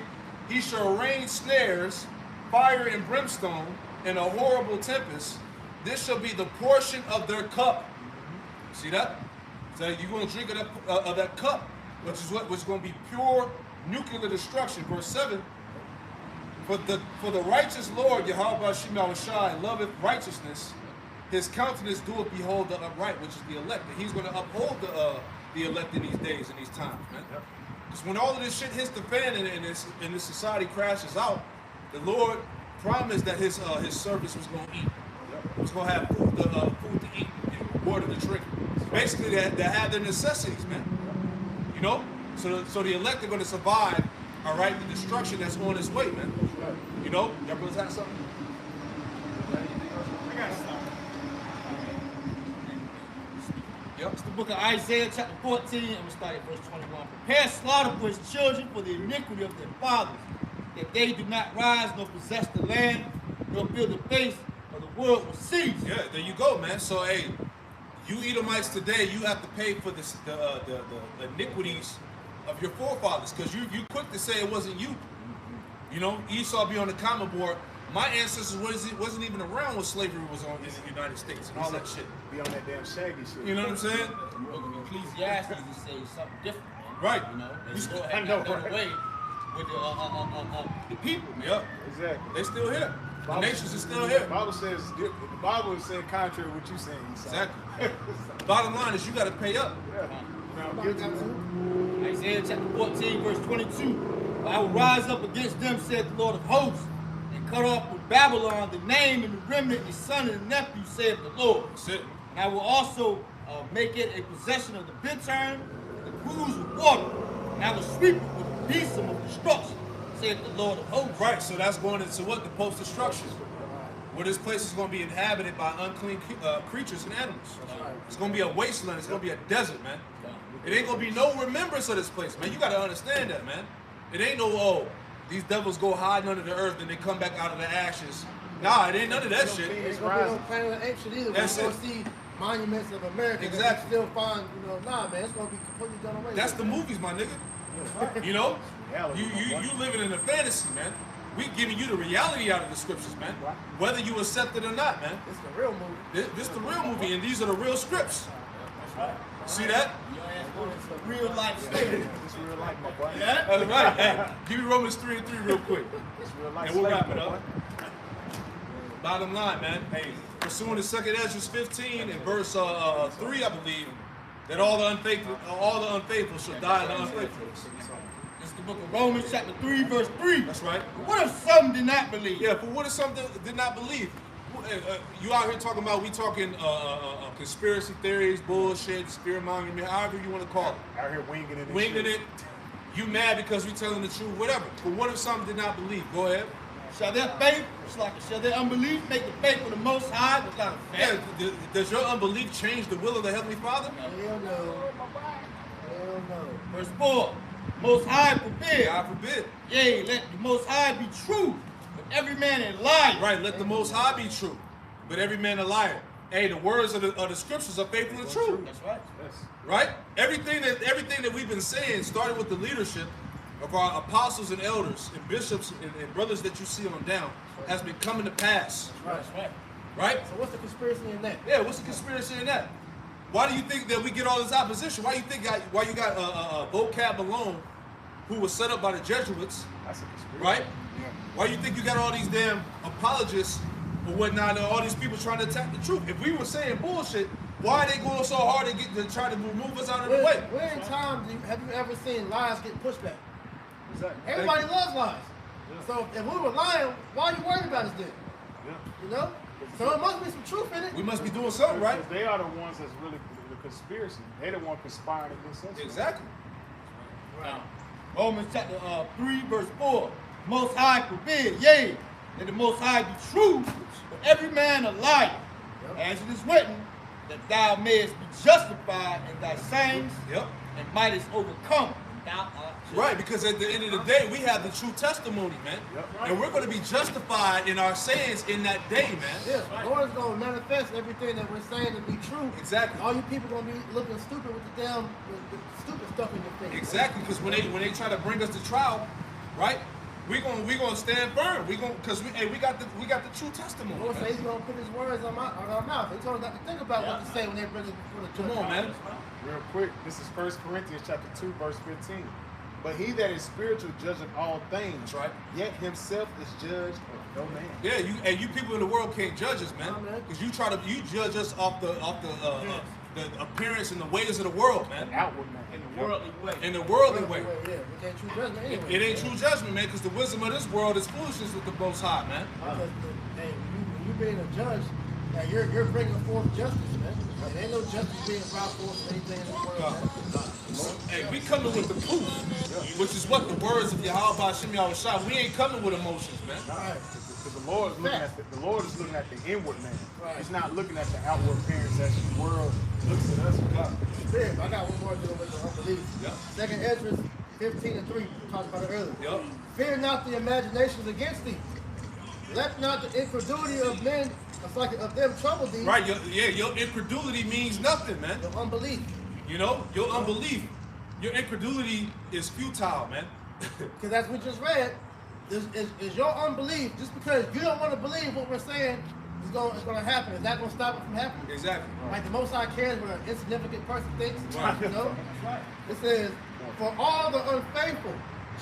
he shall rain snares, fire and brimstone, and a horrible tempest. This shall be the portion of their cup. See that? So you're going to drink of that cup, which is what's going to be pure nuclear destruction. Verse 7, for the righteous Lord, Yahweh Shemel Shai, loveth righteousness. His countenance doeth behold the upright, which is the elect. And he's going to uphold the elect in these days and these times, man. Because when all of this shit hits the fan and this society crashes out, the Lord promised that his servants was going to eat. Was going to have food to eat and water to drink. Basically, they have their necessities, man. You know? So the elect are going to survive, all right, the destruction that's on its way, man. You know? Y'all brothers have something? I got something. Yep. It's the book of Isaiah, chapter 14, and we'll start at verse 21. Prepare slaughter for his children for the iniquity of their fathers, that they do not rise nor possess the land, nor fill the face of the world with cease. Yeah, there you go, man. So, hey, you Edomites today, you have to pay for the iniquities of your forefathers, because you quick to say it wasn't you. You know, Esau be on the common board. My ancestors wasn't even around when slavery was on in the United States and all that shit. Be on that damn shaggy shit. You know what I'm saying? The book of Ecclesiastes it says something different, man. Right. You know, We they still- still I have know, not done right? away with the people, man. Yep. Exactly. They still here. The Bible- nations are still The here. Bible says the Bible is saying contrary to what you're saying. Esau. Exactly. Bottom line is you got to pay up. Yeah. Now, guilty. Isaiah chapter 14, verse 22. I will rise up against them, said the Lord of hosts, and cut off with Babylon the name and the remnant, the son and the nephew, saith the Lord. That's it. And I will also make it a possession of the bittern, the cruise with water, and I will sweep it with the besom of destruction, saith the Lord of hosts. Right, so that's going into what? The post-destruction. Where this place is going to be inhabited by unclean creatures and animals. It's going to be a wasteland. It's going to be a desert, man. It ain't going to be no remembrance of this place, man. You got to understand that, man. It ain't no, oh, these devils go hiding under the earth and they come back out of the ashes. Nah, it ain't none of that shit. It's gonna be no Planet of the Apes shit either. That's We're gonna it. see monuments of America. Exactly. That we still find, nah, man, it's gonna be completely done away. That's with. the movies, my nigga. You know? You living in a fantasy, man. We giving you the reality out of the scriptures, man. Whether you accept it or not, man. It's the real movie. This the real movie, and these are the real scripts. See that? It's a real life story. It's real life, my boy. Yeah? That's right. Hey, give me Romans 3:3 real quick. It's real life. And we'll wrap it my up. boy. Bottom line, man. Hey, pursuing the 2nd Ezra 15 and verse 3, I believe, that all the unfaithful shall die in the unfaithful. It's the book of Romans, chapter 3, verse 3. That's right. What if some did not believe? Yeah, but what if some did not believe? You out here talking about, we talking conspiracy theories, bullshit, spirit mongering, however you want to call it. Out here winging it. and Winging shit. it. You mad because we telling the truth, whatever. But what if some did not believe? Go ahead. Shall their faith, shall their unbelief make the faith of the Most High without effect? Yeah, does your unbelief change the will of the Heavenly Father? Hell no. Hell no. Verse 4. Most High forbid. God forbid. Yea, let the Most High be true, but every man a liar. Right, let the Most High be true, but every man a liar. Hey, the words of the scriptures are faithful and true. That's right. Yes. Right? Everything that we've been saying, started with the leadership of our apostles and elders and bishops and brothers that you see on down, has been coming to pass. That's right. Right? So what's the conspiracy in that? Yeah, what's the conspiracy in that? Why do you think that we get all this opposition? Why you got Vocab Malone, who was set up by the Jesuits, That's a conspiracy. right? Why you think you got all these damn apologists or whatnot, and all these people trying to attack the truth? If we were saying bullshit, why are they going so hard to try to remove us out of the way? Where in time have you ever seen lies get pushed back? Exactly. Everybody loves lies. Yeah. So if we were lying, why are you worried about us then? Yeah. You know? So there must be some truth in it. We must be doing something, right? Because they are the ones that's really the conspiracy. They the one conspiring against us. Exactly. Now, Romans chapter 3, verse 4. Most High forbid, yea, that the Most High be true, but every man a liar. As it is written, that thou mayest be justified in thy sayings, Yep. and mightest overcome Right, because at the end of the day, we have the true testimony, man. And we're going to be justified in our sayings in that day, man. Yeah, the Lord is going to manifest everything that we're saying to be true. Exactly. All you people going to be looking stupid with the damn the stupid stuff in your face. Exactly, because when they try to bring us to trial, right? We gonna stand firm. We got the true testimony. The Lord says He's gonna put His words on our mouth. He told us not to think about what to say when they bring us before the judge. Come on, man. Real quick, this is 1 Corinthians chapter 2, verse 15. But he that is spiritual judgeth all things, right? Yet himself is judged of no man. Yeah, you people in the world can't judge us, man. Because you judge us off the appearance and the ways of the world, man. Outward man. In the worldly way. In the worldly way. Yeah, it ain't true judgment anyway. It ain't true judgment, man, because the wisdom of this world is foolishness with the Most High, man. Hey, you being a judge, you're bringing forth justice, man. There ain't no justice being brought forth for anything in the world, man. Hey, we coming with the proof, which is what the words of Yahweh Hashem Yahushua. We ain't coming with emotions, man. Right. Because the Lord is looking at the inward man. Right. He's not looking at the outward appearance as the world looks at us. Spirit, I got one more deal with the unbelief. Yep. Second Ezra 15:3. We talked about it earlier. Yep. Fear not the imaginations against thee. Let not the incredulity of men of them trouble thee. Right, your incredulity means nothing, man. Your unbelief. You know, your unbelief, your incredulity is futile, man. Because as we just read, is your unbelief, just because you don't want to believe what we're saying is going to happen, is that going to stop it from happening? Exactly. Like the Most High cares what an insignificant person thinks. Right. You know? It says, for all the unfaithful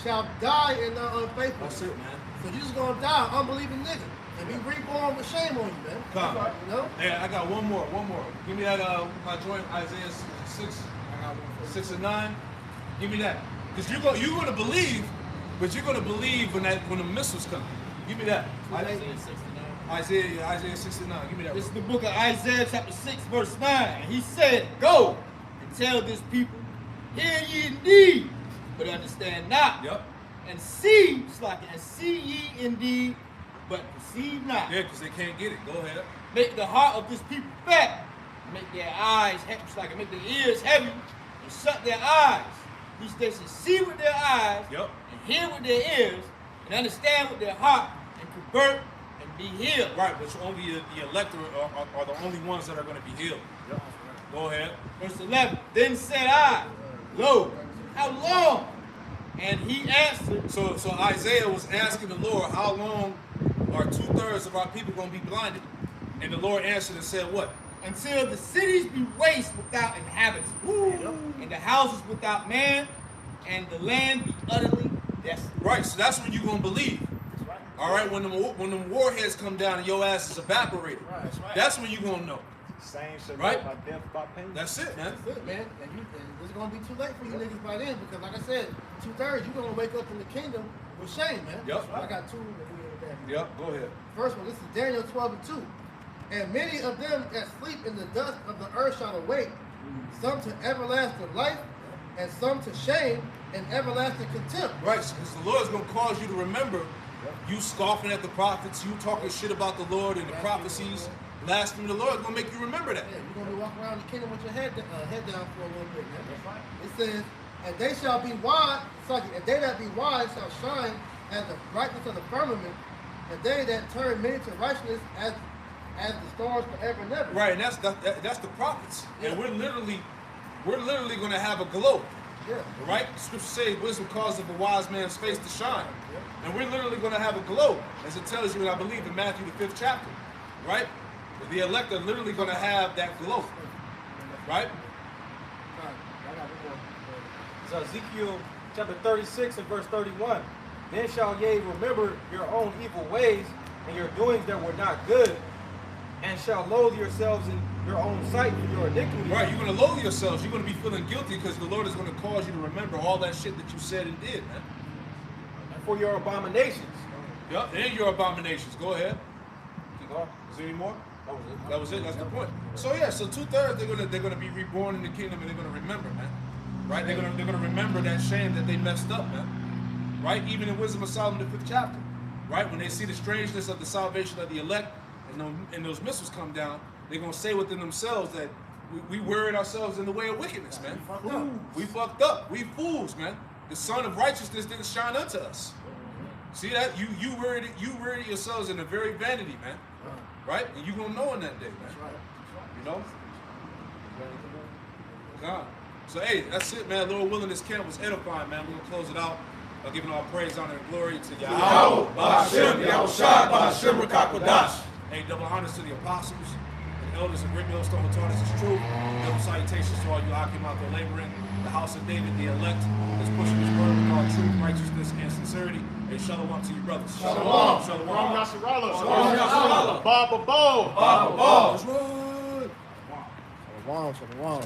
shall die in their unfaithfulness. That's it, man. So you just going to die, unbelieving nigga. And be reborn with shame on you, man. Come. You know? Hey, I got one more. Give me that, my joint, Isaiah 6, 6 and 9. Give me that. Because you're going to believe, but you're going to believe when the missiles come. Give me that. Isaiah 6 and 9. Give me that. This is the book of Isaiah chapter 6 verse 9. He said, go and tell this people, hear ye indeed, but understand not. Yep. And see, and see ye indeed, but perceive not. Yeah, because they can't get it. Go ahead. Make the heart of this people fat, make their eyes heavy, make their ears heavy, and shut their eyes. They should see with their eyes, yep, and hear with their ears, and understand with their heart, and convert and be healed. Right, but only the elect are the only ones that are going to be healed. Yep. Go ahead. Verse 11. Then said I, lo, how long? And he answered. So Isaiah was asking the Lord, how long are 2/3 of our people going to be blinded? And the Lord answered and said what? Until the cities be waste without inhabitants, and the houses without man, and the land be utterly desolate. Right, so that's when you're going to believe. Right. All right, when the warheads come down and your ass is evaporated. Right. That's when you're going to know. Same shit right? By death, by pain. That's it, man. That's it, man. And it's going to be too late for you niggas by then, because like I said, 2/3, you're going to wake up in the kingdom with shame, man. Yep. I got two. Yep, go ahead. First one, this is Daniel 12:2. And many of them that sleep in the dust of the earth shall awake, some to everlasting life, and some to shame and everlasting contempt. Right, because the Lord's going to cause you to remember you scoffing at the prophets, you talking shit about the Lord and the prophecies, blasphemy. The Lord's going to make you remember that. Yeah, you're going to be walking around the kingdom with your head down for a little bit. Man. It says, and they shall be wise, and they that be wise shall shine as the brightness of the firmament, and they that turn many to righteousness as the stars forever and ever. Right, and that's the prophets. Yeah. And we're literally going to have a glow. Yeah. Right? The scripture says wisdom causes a wise man's face to shine. Yeah. And we're literally going to have a glow, as it tells you, and I believe in Matthew the 5th chapter. Right? The elect are literally going to have that glow. Right? So Ezekiel chapter 36 and verse 31. Then shall ye remember your own evil ways and your doings that were not good, and shall loathe yourselves in your own sight for your iniquity. Right, you're going to loathe yourselves. You're going to be feeling guilty because the Lord is going to cause you to remember all that shit that you said and did, man. And for your abominations. Yep, and your abominations. Go ahead. Keep going. Is there any more? That was it. That was it. That's the point. So yeah, so 2/3 they're gonna be reborn in the kingdom, and they're gonna remember, man. Right? They're gonna remember that shame that they messed up, man. Right? Even in Wisdom of Solomon, the 5th chapter. Right? When they see the strangeness of the salvation of the elect, and those missiles come down, they're gonna say within themselves that we worried ourselves in the way of wickedness, man. We fucked up. We fools, man. the sun of righteousness didn't shine unto us. See that? You reared it yourselves in the very vanity, man. Right? And you gonna know in that day, man. You know? God. So hey, that's it, man. Lord willing, this camp was edifying, man. We're gonna close it out by giving all praise, honor, and glory to Yahweh, Ba'ashem, Yahushua, Ba'ashem, Rakakwadash. Hey, double honors to the apostles and elders of Great Millstone who taught us this truth. Double salutations to all you Akim out there laboring, the house of David, the elect, that's pushing this word with all truth, righteousness, and sincerity. Hey, shalom to you, brothers. Shalom. Shalom. Shalom. Yasharala. Shalom. Yasharala. Baba Bo. Baba Bo. Shalom, shalom.